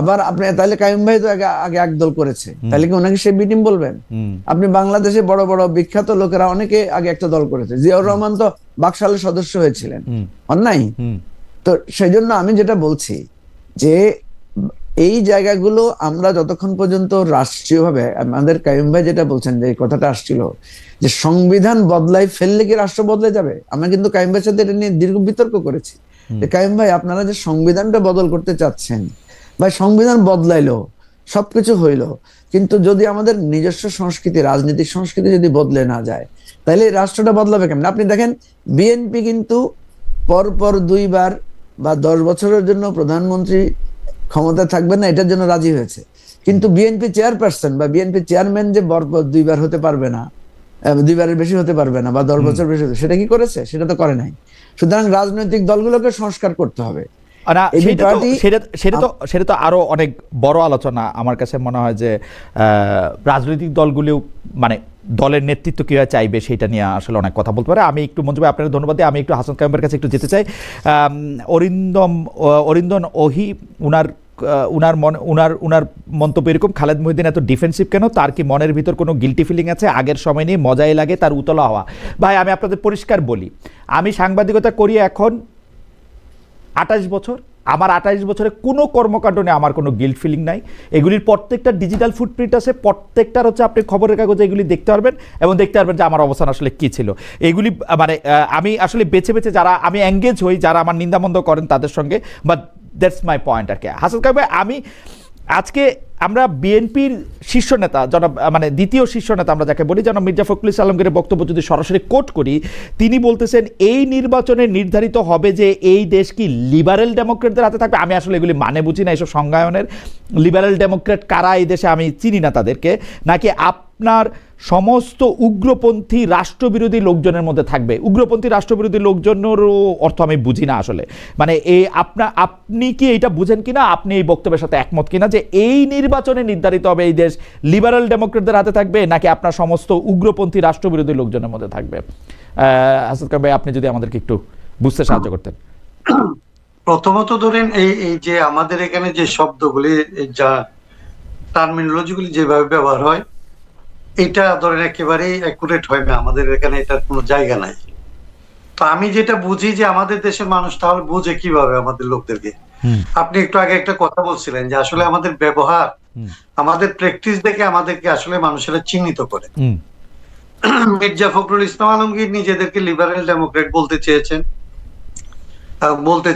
আবার আপনি তাহলে কাইম ভাই তো আগে আগে এক দল করেছে, তাহলে কি ওনাকে সে বি টিম বলবেন? হুম। আপনি বাংলাদেশে বড় বড় বিখ্যাত লোকেরা অনেকে আগে একটা দল করেছে, জিয়াউর রহমান তো বাকশালের সদস্য হয়েছিলেন, অন্যায়? হুম। তো সেই জন্য আমি যেটা বলছি যে এই জায়গাগুলো আমরা যতক্ষণ পর্যন্ত রাষ্ট্রীয়ভাবে, আমাদের কাইম ভাই যেটা বলছেন যে এই কথাটা আসছিল যে সংবিধান বদলাই ফেললে কি রাষ্ট্র বদলে যাবে, আমরা কিন্তু কাইম ভাইয়ের সাথে এটা নিয়ে দীর্ঘ বিতর্ক করেছি যে কাইম ভাই আপনারা যে সংবিধানটা বদল করতে চাচ্ছেন, ভাই সংবিধান বদলাইলো, সবকিছু হইলো, কিন্তু যদি আমাদের নিজস্ব সংস্কৃতি, রাজনৈতিক সংস্কৃতি যদি বদলে না যায়, তাহলে এই রাষ্ট্রটা বদলাবে কেমন? আপনি দেখেন বিএনপি কিন্তু পরপর 2 বার বা 10 বছরের জন্য প্রধানমন্ত্রী ক্ষমতা থাকবে না এটার জন্য রাজি হয়েছে, কিন্তু বিএনপি চেয়ারপারসন বা বিএনপি চেয়ারম্যান যে পরপর 2 বার হতে পারবে না, 2 বারের বেশি হতে পারবে না বা 10 বছর বেশি সেটা কি করেছে? সেটা তো করে নাই। সুতরাং রাজনৈতিক দলগুলোকে সংস্কার করতে হবে। না, এবি সেটা তো পার্টি সেটা তো আরো অনেক বড় আলোচনা। আমার কাছে মনে হয় যে রাজনৈতিক দলগুলিও মানে দলের নেতৃত্ব কিভাবে চাইবে সেটা নিয়ে আসলে অনেক কথা বলতে পারে। আমি একটু মঞ্জু ভাই আপনাকে ধন্যবাদ দিই। আমি একটু হাসান কাইমের কাছে একটু যেতে চাই। অরিন্দম ওহি উনার মন্তব্য এরকম, খালেদ মহিউদ্দিন এত ডিফেন্সিভ কেন? তার কি মনের ভিতর কোনো গিল্টি ফিলিং আছে? আগের সময় নিয়ে মজাই লাগে তার উতলা হওয়া। ভাই আমি আপনাদের পরিষ্কার বলি, আমি সাংবাদিকতা করি এখন 28 বছর। আমার 28 বছরে কোনো কর্মকাণ্ড নিয়ে আমার কোনো গিল্ট ফিলিং নাই। এগুলির প্রত্যেকটা ডিজিটাল ফুটপ্রিন্ট আছে, প্রত্যেকটার হচ্ছে আপনি খবরের কাগজে এগুলি দেখতে পারবেন এবং দেখতে পারবেন যে আমার অবস্থান আসলে কী ছিল। এগুলি মানে আমি আসলে বেছে বেছে যারা আমি এঙ্গেজ হই, যারা আমার নিন্দামন্দ করেন তাদের সঙ্গে, বাট দ্যাটস মাই পয়েন্ট আর কি। হাসান কাইম ভাই, আমি আজকে আমরা বিএনপির শীর্ষ নেতা মানে দ্বিতীয় শীর্ষ নেতা আমরা যাকে বলি, যেন মির্জা ফখরুল ইসলাম আলমগীরের বক্তব্য যদি সরাসরি কোট করি, তিনি বলতেছেন এই নির্বাচনে নির্ধারিত হবে যে এই দেশ কি লিবারেল ডেমোক্রেটদের হাতে থাকবে। আমি আসলে এগুলি মানে বুঝি না এইসব সংজ্ঞায়নের। লিবারেল ডেমোক্রেট কারা এই দেশে আমি চিনি না তাদেরকে, নাকি আপনার সমস্ত উগ্রপন্থী রাষ্ট্রবিরোধী লোকজনের মধ্যে থাকবে। উগ্রপন্থী রাষ্ট্রবিরোধী লোকজনেরও অর্থ আমি বুঝি না আসলে, মানে এই আপনি কি এটা বুঝেন কিনা, আপনি এই বক্তব্যের সাথে একমত কিনা যে এই নির্বাচনে নির্ধারিত হবে এই দেশ লিবারেল ডেমোক্রেটদের হাতে থাকবে, নাকি আপনার সমস্ত উগ্রপন্থী রাষ্ট্রবিরোধী লোকজনের মধ্যে থাকবে? হাসান কাইম ভাই, আপনি যদি আমাদেরকে একটু বুঝতে সাহায্য করতেন। প্রথমত ধরেন এই যে আমাদের এখানে যে শব্দগুলি, যা টার্মিনোলজিগুলি যেভাবে ব্যবহার হয়, এটা ধরেন একেবারেই অ্যাকুরেট হয় না। আমাদের এখানে এটার কোনো জায়গা নাই। তো আমি যেটা বুঝি যে আমাদের দেশের মানুষ তাহলে বুঝে কিভাবে আমাদের লোকদেরকে। আপনি একটু আগে একটা কথা বলছিলেন যে আসলে আমাদের ব্যবহার, আমাদের প্র্যাকটিস দেখে আমাদেরকে আসলে মানুষেরা চিহ্নিত করে। মির্জা ফখরুল ইসলাম আলমগীর নিজেদেরকে লিবারেল ডেমোক্রেট বলতে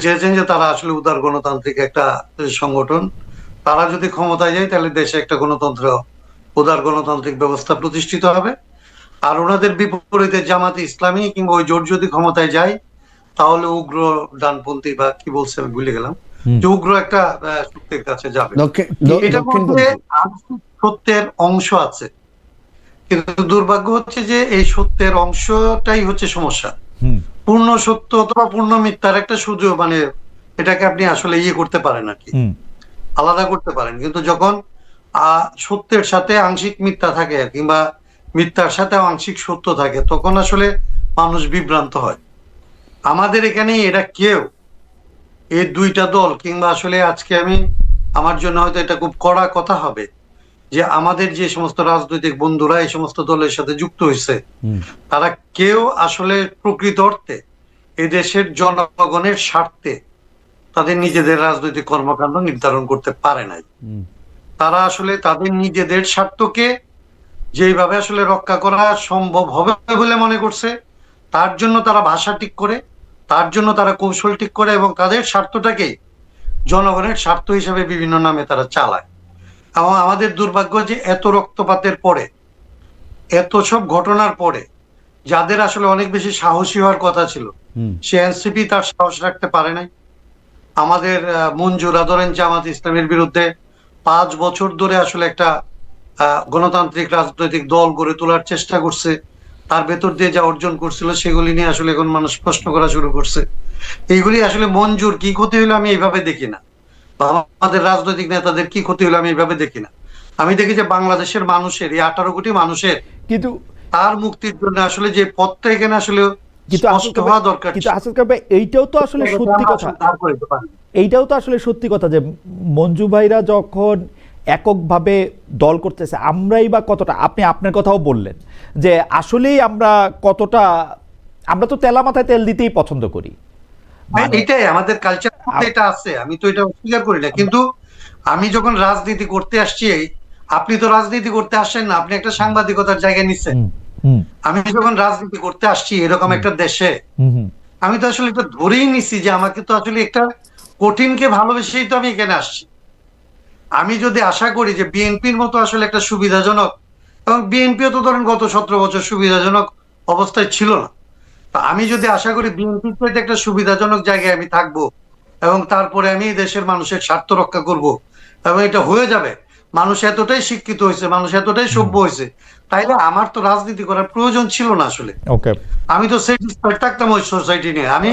চেয়েছেন যে তারা আসলে উদার গণতান্ত্রিক একটা সংগঠন। তারা যদি ক্ষমতায় যায় তাহলে দেশে একটা উদার গণতান্ত্রিক ব্যবস্থা প্রতিষ্ঠিত হবে। আর ওনাদের বিপরীতে জামাতে ইসলামী কিংবা ওই জোট যদি ক্ষমতায় যায় তাহলে উগ্র ডানপন্থী বা কি বলছে আমি ভুলে গেলাম, যে উগ্র একটা শক্তির কাছে যাবে। এটার মধ্যে সত্যের অংশ আছে, কিন্তু দুর্ভাগ্য হচ্ছে যে এই সত্যের অংশটাই হচ্ছে সমস্যা। পূর্ণ সত্য অথবা পূর্ণ মিথ্যার একটা সুযোগ, মানে এটাকে আপনি আসলে করতে পারেন আর কি, আলাদা করতে পারেন। কিন্তু যখন সত্যের সাথে আংশিক মিথ্যা থাকে কিংবা মিথ্যার সাথে আংশিক সত্য থাকে, তখন আসলে মানুষ বিভ্রান্ত হয়। আমাদের এখানে এরা কেউ এই দুইটা দল কিংবা আসলে আজকে আমার জন্য হয়তো এটা খুব কড়া কথা হবে যে আমাদের যে সমস্ত রাজনৈতিক বন্ধুরা এই সমস্ত দলের সাথে যুক্ত হয়েছে, তারা কেউ আসলে প্রকৃত অর্থে এই দেশের জনগণের স্বার্থে তাদের নিজেদের রাজনৈতিক কর্মকাণ্ড নির্ধারণ করতে পারে নাই। তারা আসলে তাদের নিজেদের স্বার্থকে যেভাবে আসলে রক্ষা করা সম্ভব হবে বলে মনে করছে, তার জন্য তারা ভাষা ঠিক করে, তার জন্য তারা কৌশল ঠিক করে এবং তাদের স্বার্থটাকে জনগণের স্বার্থ হিসেবে বিভিন্ন নামে তারা চালায়। এবং আমাদের দুর্ভাগ্য যে এত রক্তপাতের পরে, এত সব ঘটনার পরে যাদের আসলে অনেক বেশি সাহসী হওয়ার কথা ছিল, সে এনসিপি তার সাহস রাখতে পারে নাই। আমাদের মঞ্জুরা ধরেন জামাত ইসলামের বিরুদ্ধে 5 বছর ধরে আসলে একটা গণতান্ত্রিক রাজনৈতিক দল গড়ে তোলার চেষ্টা করছে, তার ভেতর দিয়ে যা অর্জন করছিল সেগুলি নিয়ে আসলে এখন মানুষ প্রশ্ন করা শুরু করছে। এইগুলি আসলে মঞ্জুর কি ক্ষতি হলো আমি এইভাবে দেখি না, বা আমাদের রাজনৈতিক নেতাদের কি ক্ষতি হলো আমি এইভাবে দেখি না। আমি দেখি যে বাংলাদেশের মানুষের, এই 18 কোটি মানুষের কিন্তু তার মুক্তির জন্য আসলে যে পথটা এখানে আসলে কিন্তু স্পষ্ট হওয়া দরকার কিন্তু আসাদ কামাল ভাই, এইটাও তো আসলে সত্যি কথা, এইটাও তো আসলে সত্যি কথা যে মঞ্জু ভাইরা যখন এককভাবে দল করতেছে, আমরাই বা কতটা, আপনি আপনার কথাও বললেন যে আসলেই আমরা কতটা, আমরা তো তেলা মাথায় তেল দিতেই পছন্দ করি, এটাই আমাদের কালচার, এটা আছে, আমি তো এটা অস্বীকার করি না। কিন্তু আমি যখন রাজনীতি করতে আসছি, আপনি তো রাজনীতি করতে আসছেন না, আপনি একটা সাংবাদিকতার জায়গায় নিচ্ছেন। আমি যখন রাজনীতি করতে আসছি এরকম একটা দেশে, আমি তো আসলে এটা ধরেই নিছি যে আমাকে তো আসলে একটা কঠিনকে ভালোবেসেই তো আমি এখানে আসছি। আমি যদি আশা করি যে বিএনপির মতো আসলে একটা সুবিধাজনক, এবং বিএনপিও তো ধরেন গত 17 বছর সুবিধাজনক অবস্থায় ছিল না, তা আমি যদি আশা করি বিএনপির চাইতে একটা সুবিধাজনক জায়গায় আমি থাকবো, এবং তারপরে আমি দেশের মানুষের স্বার্থ রক্ষা করব, এবং এটা হয়ে যাবে, মানুষ এতটাই শিক্ষিত হয়েছে, মানুষ এতটাই সভ্য হয়েছে, তাইলে আমার তো রাজনীতি করার প্রয়োজন ছিল না আসলে। ওকে, আমি তো স্যাটিসফাইড থাকতাম ওই সোসাইটি নিয়ে। আমি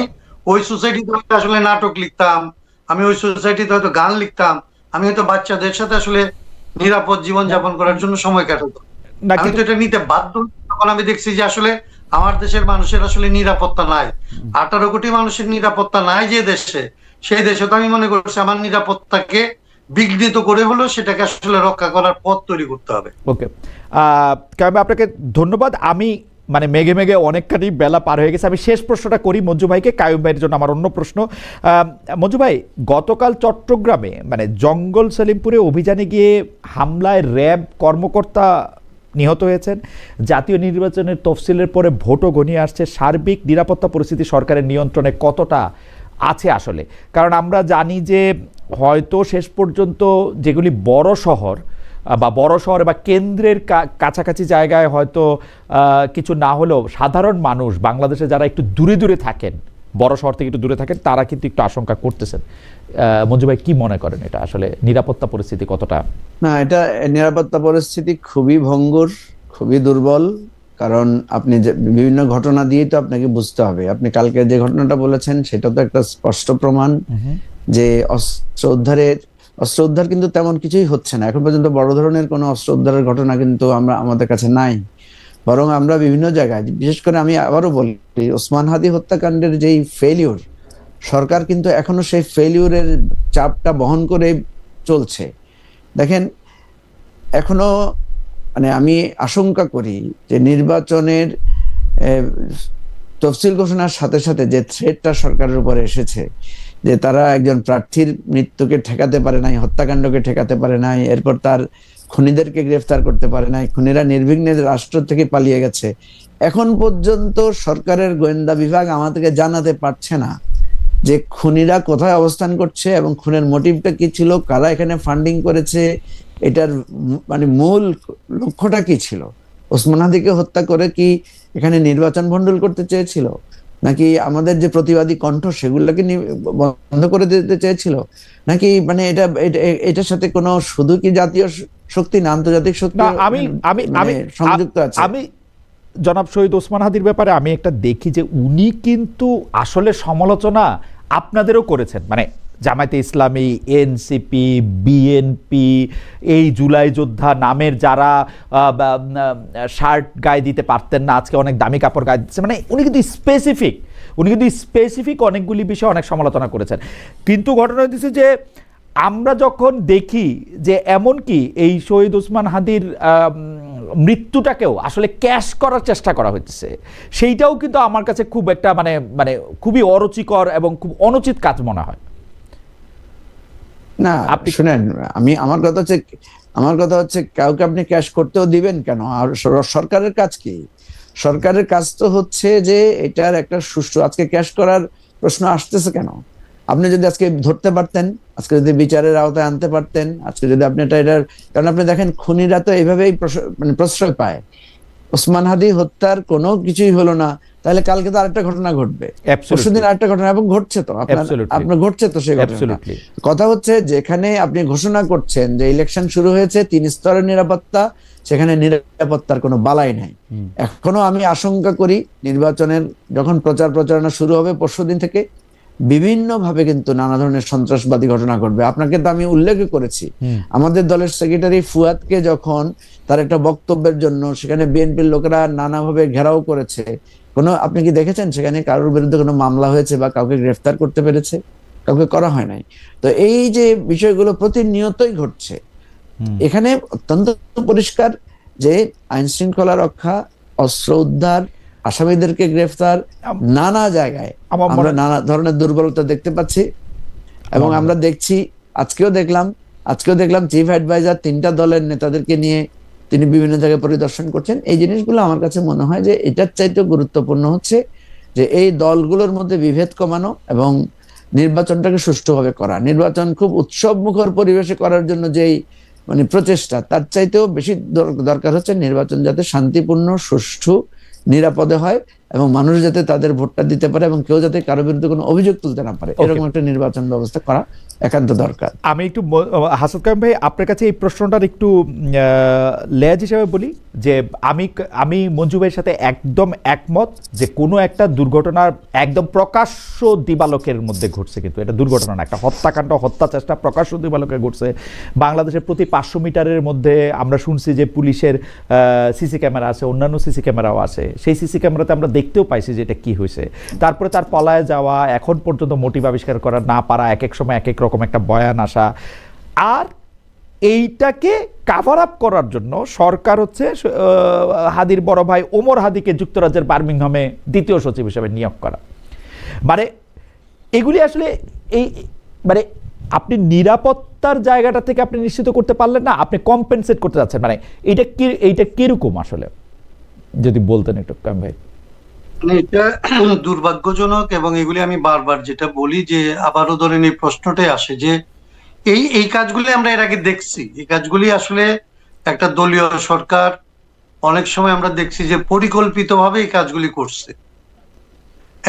ওই সোসাইটিতে আসলে নাটক লিখতাম, আমি ওই সোসাইটিতে হয়তো গান লিখতাম, আমি হয়তো বাচ্চাদের সাথে আসলে নিরাপদ জীবন যাপন করার জন্য সময় কাটাতাম। না আমি কিন্তু তো এটা নিতে বাধ্য হই যখন আমি দেখছি যে আসলে আমার দেশের মানুষের আসলে নিরাপত্তা নাই। 18 কোটি মানুষের নিরাপত্তা নাই যে দেশে, সেই দেশে তো আমি মনে করছি আমার নিরাপত্তাকে বিঘ্নিত করে হলেও সেটাকে আসলে রক্ষা করার পথ তৈরি করতে হবে। ওকে, কারণ আপনাকে ধন্যবাদ। আমি মানে মেঘে মেঘে অনেকখানি বেলা পার হয়ে গেছে, আমি শেষ প্রশ্নটা করি মঞ্জু ভাইকে, কায়ুম ভাইয়ের জন্য আমার অন্য প্রশ্ন। মঞ্জু ভাই, গতকাল চট্টগ্রামে মানে জঙ্গল সেলিমপুরে অভিযানে গিয়ে হামলায় র্যাব কর্মকর্তা নিহত হয়েছেন, জাতীয় নির্বাচনের তফসিলের পরে ভোটও ঘনিয়ে আসছে, সার্বিক নিরাপত্তা পরিস্থিতি সরকারের নিয়ন্ত্রণে কতটা আছে আসলে? কারণ আমরা জানি যে হয়তো শেষ পর্যন্ত যেগুলি বড় শহর বা কেন্দ্রের কাছাকাছি জায়গায় হয়তো কিছু না হলেও সাধারণ মানুষ বাংলাদেশে যারা একটু দূরে দূরে থাকেন, বড় শহর থেকে একটু দূরে থাকেন, তারা কিন্তু একটু আশঙ্কা করতেছেন। মঞ্জু ভাই কি মনে করেন, এটা আসলে নিরাপত্তা পরিস্থিতি কতটা? না, এটা নিরাপত্তা পরিস্থিতি খুবই ভঙ্গুর, খুবই দুর্বল। কারণ আপনি যে বিভিন্ন ঘটনা দিয়ে তো আপনাকে বুঝতে হবে। আপনি কালকে যে ঘটনাটা বলেছেন সেটা তো একটা স্পষ্ট প্রমাণ যে অস্ত্র উদ্ধার কিন্তু তেমন কিছুই হচ্ছে না এখন পর্যন্ত। বড় ধরনের কোনো অস্ত্র উদ্ধারের ঘটনা কিন্তু আমাদের কাছে নাই। বরং আমরা বিভিন্ন জায়গায়, বিশেষ করে আমি আবারও বলি, ওসমান হাদি হত্যাকাণ্ডের যেই ফেলিউর, সরকার কিন্তু এখনো সেই ফেলিউরের চাপটা বহন করে চলছে। দেখেন, এখনো মানে আমি আশঙ্কা করি যে নির্বাচনের তফসিল ঘোষণার সাথে সাথে যে থ্রেটটা সরকারের উপরে এসেছে, যে তারা একজন প্রার্থীর মৃত্যুকে ঠেকাতে পারে নাই, হত্যাকাণ্ডকে ঠেকাতে পারে নাই, এরপর তার খুনিদেরকে গ্রেফতার করতে পারে নাই, খুনিরা নির্বিঘ্নে রাষ্ট্র থেকে পালিয়ে গেছে, এখন পর্যন্ত সরকারের গোয়েন্দা বিভাগ আমাদেরকে জানাতে পারছে না যে খুনিরা কোথায় অবস্থান করছে এবং খুনের মোটিভটা কি ছিল, কারা এখানে ফান্ডিং করেছে, এটার মানে মূল লক্ষ্যটা কি ছিল। ওসমান হাদিকে হত্যা করে কি এখানে নির্বাচন ভণ্ডুল করতে চেয়েছিল, নাকি আমাদের যে প্রতিবাদী কণ্ঠ সেগুলোকে বন্ধ করে দিতে চেয়েছিল, নাকি মানে এটার সাথে কোনো শুধু কি জাতীয় শক্তি না আন্তর্জাতিক শক্তি সংযুক্ত আছে? আমি জনাব শহীদ ওসমান হাদির ব্যাপারে আমি একটা দেখি যে উনি কিন্তু আসলে সমালোচনা আপনাদেরও করেছেন, মানে জামায়াতে ইসলামী, এনসিপি, বিএনপি, এই জুলাই যোদ্ধা নামের যারা শার্ট গায়ে দিতে পারতেন না, আজকে অনেক দামি কাপড় গায়ে দিচ্ছে, মানে উনি কিন্তু স্পেসিফিক অনেকগুলি বিষয়ে অনেক সমালোচনা করেছেন। কিন্তু ঘটনা হচ্ছে যে আমরা যখন দেখি যে এমনকি এই শহীদ ওসমান হাদির মৃত্যুটাকেও আসলে ক্যাশ করার চেষ্টা করা হচ্ছে, সেইটাও কিন্তু আমার কাছে খুব একটা মানে খুবই অরুচিকর এবং খুব অনুচিত কাজ মনে হয়। না, আপনি শুনেন, আমার কথা হচ্ছে কাউকে আপনি ক্যাশ করতেও দিবেন কেন? আর সরকারের কাজ কি? সরকারের কাজ তো হচ্ছে যে এটার একটা সুষ্ঠু, আজকে ক্যাশ করার প্রশ্ন আসতেছে কেন? আপনি যদি আজকে ধরতে পারতেন, আজকে যদি বিচারের আওতায় আনতে পারতেন, আজকে যদি আপনি এটার, কারণ আপনি দেখেন খুনিরা তো এইভাবেই মানে প্রশ্রয় পায়। ওসমান হাদি হত্যার কোনো কিছুই হলো না, তাহলে কালকে তো আরেকটা ঘটনা ঘটবে, পরশুদিন আরেকটা ঘটনা, এবং ঘটছে তো আপনার ঘটছে তো সেই ঘটনা। কথা হচ্ছে যেখানে আপনি ঘোষণা করছেন যে ইলেকশন শুরু হয়েছে 3 স্তরের নিরাপত্তা, সেখানে নিরাপত্তার কোনো বালাই নাই। এখনো আমি আশঙ্কা করি নির্বাচনের যখন প্রচার প্রচারণা শুরু হবে পরশুদিন থেকে, বিভিন্ন ভাবে কিন্তু নানা ধরনের সন্ত্রাসবাদী ঘটনা ঘটবে। আপনাকে তো আমি উল্লেখ করেছি, আমাদের দলের সেক্রেটারি ফুয়াদকে যখন তার একটা বক্তব্যের জন্য সেখানে বিএনপির লোকেরা নানাভাবে ঘেরাও করেছে, আপনি কি দেখেছেন সেখানে কারোর বিরুদ্ধে কোনো মামলা হয়েছে বা কাউকে গ্রেফতার করতে পেরেছে? কাউকে করা হয় নাই। তো এই যে বিষয়গুলো প্রতিনিয়তই ঘটছে, এখানে অত্যন্ত পরিষ্কার যে আইন শৃঙ্খলা রক্ষা, অস্ত্র উদ্ধার, আসামিদেরকে গ্রেফতার, নানা জায়গায় আমরা নানা ধরনের দুর্বলতা দেখতে পাচ্ছি। এবং আমরা দেখছি, আজকেও দেখলাম চিফ অ্যাডভাইজার 3টা দলের নেতাদেরকে নিয়ে তিনি বিভিন্ন জায়গায় পরিদর্শন করছেন। এই জিনিসগুলো আমার কাছে মনে হয় যে এটার চাইতে গুরুত্বপূর্ণ হচ্ছে যে এই দলগুলোর মধ্যে বিভেদ কমানো এবং নির্বাচনটাকে সুষ্ঠুভাবে করা। নির্বাচন খুব উৎসব মুখর পরিবেশে করার জন্য যেই প্রচেষ্টা, তার চাইতেও বেশি দরকার হচ্ছে নির্বাচন যাতে শান্তিপূর্ণ, সুষ্ঠু, নিরাপদে হয় এবং মানুষ যাতে তাদের ভোটটা দিতে পারে এবং কেউ যাতে কারো বিরুদ্ধে কোনো অভিযোগ তুলতে না পারে, এরকম একটা নির্বাচন ব্যবস্থা করা একান্ত দরকার। আমি একটু হাসান কাইম ভাই আপনার কাছে এই প্রশ্নটার একটু লেজ হিসেবে বলি যে আমি মঞ্জু ভাইয়ের সাথে একদম একমত যে কোনো একটা দুর্ঘটনার একদম প্রকাশ্য দিবালোকের মধ্যে ঘটছে, কিন্তু এটা দুর্ঘটনা না, একটা হত্যাকাণ্ড, হত্যা চেষ্টা প্রকাশ্য দিবালোকে ঘটছে। বাংলাদেশের প্রতি 500 মিটারের মধ্যে আমরা শুনছি যে পুলিশের সিসি ক্যামেরা আছে, অন্যান্য সিসি ক্যামেরাও আছে। সেই সিসি ক্যামেরাতে আমরা দেখতেও পাইছি যে এটা কি হয়েছে। তারপরে তার পলায় যাওয়া, এখন পর্যন্ত মোটিভ আবিষ্কার করা না পারা, এক এক সময় এক এক রকম একটা বয়ান আসা, আর এইটাকে কাভার আপ করার জন্য সরকার হচ্ছে হাদির বড় ভাই ওমর হাদিকে যুক্তরাজ্যের বার্মিংহামে 2য় সচিব হিসেবে নিয়োগ করা। মানে এগুলি আসলে মানে আপনি নিরাপত্তার জায়গাটা থেকে আপনি নিশ্চিত করতে পারলেন না, আপনি কম্পেনসেট করতে যাচ্ছেন। মানে এইটা কিরকম আসলে যদি বলতেন একটু কাম ভাই। এটা দুর্ভাগ্যজনক, এবং এগুলি আমি বারবার যেটা বলি যে আবারও ধরেন এই প্রশ্নটাই আসে যে এই কাজগুলি আমরা এর আগে দেখছি। এই কাজগুলি আসলে একটা দলীয় সরকার অনেক সময় আমরা দেখছি যে পরিকল্পিতভাবে এই কাজগুলি করছে।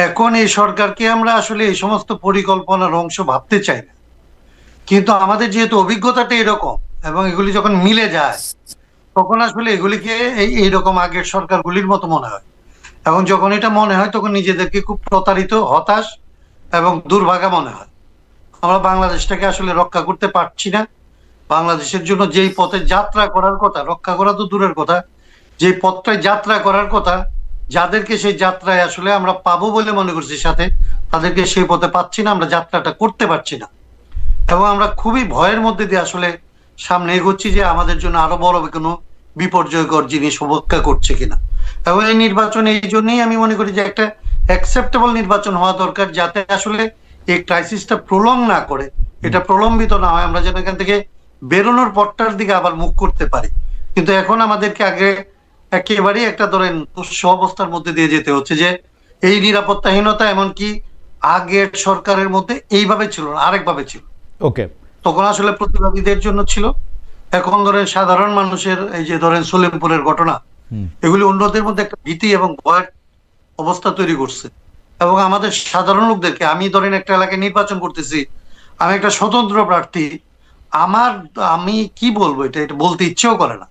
এখন এই সরকারকে আমরা আসলে এই সমস্ত পরিকল্পনার অংশ ভাবতে চাই না, কিন্তু আমাদের যেহেতু অভিজ্ঞতাটা এরকম এবং এগুলি যখন মিলে যায় তখন আসলে এগুলিকে এইরকম আগের সরকারগুলির মতো মনে হয়, এবং যখন এটা মনে হয় তখন নিজেদেরকে খুব প্রতারিত, হতাশ এবং দুর্ভাগা মনে হয়। আমরা বাংলাদেশটাকে আসলে রক্ষা করতে পারছি না। বাংলাদেশের জন্য যেই পথে যাত্রা করার কথা, রক্ষা করা তো দূরের কথা, যে পথটায় যাত্রা করার কথা, যাদেরকে সেই যাত্রায় আসলে আমরা পাবো বলে মনে করছি সাথে, তাদেরকে সেই পথে পাচ্ছি না, আমরা যাত্রাটা করতে পারছি না। এবং আমরা খুবই ভয়ের মধ্যে দিয়ে আসলে সামনে এগোচ্ছি যে আমাদের জন্য আরো বড় কোনো বিপর্যয়কর জিনিস অপেক্ষা করছে কিনা। এবং এই নির্বাচন এই জন্যই আমি মনে করি যে একটা অ্যাকসেপ্টেবল নির্বাচন হওয়া দরকার, যাতে আসলে এই ক্রাইসিসটা প্রলং না করে, এটা প্রলম্বিত না হয়, আমরা যেন এখান থেকে বেরোনোর পথটার দিকে আবার মুখ করতে পারি। কিন্তু এখন আমাদেরকে আগে একেবারেই একটা ধরেন তুচ্ছ অবস্থার মধ্যে দিয়ে যেতে হচ্ছে যে এই নিরাপত্তাহীনতা এমনকি আগের সরকারের মধ্যে এইভাবে ছিল না, আরেকভাবে ছিল। ওকে, তখন আসলে প্রতিবাদীদের জন্য ছিল, এখন ধরেন সাধারণ মানুষের, এই যে ধরেন সলিমপুরের ঘটনা, এগুলি অন্যদের মধ্যে একটা ভীতি এবং ভয়ের অবস্থা তৈরি করছে। এবং আমাদের সাধারণ লোকদেরকে, আমি ধরেন একটা এলাকায় নির্বাচন করতেছি, আমি একটা স্বতন্ত্র প্রার্থী, আমি কি বলবো, এটা বলতে ইচ্ছেও করে না।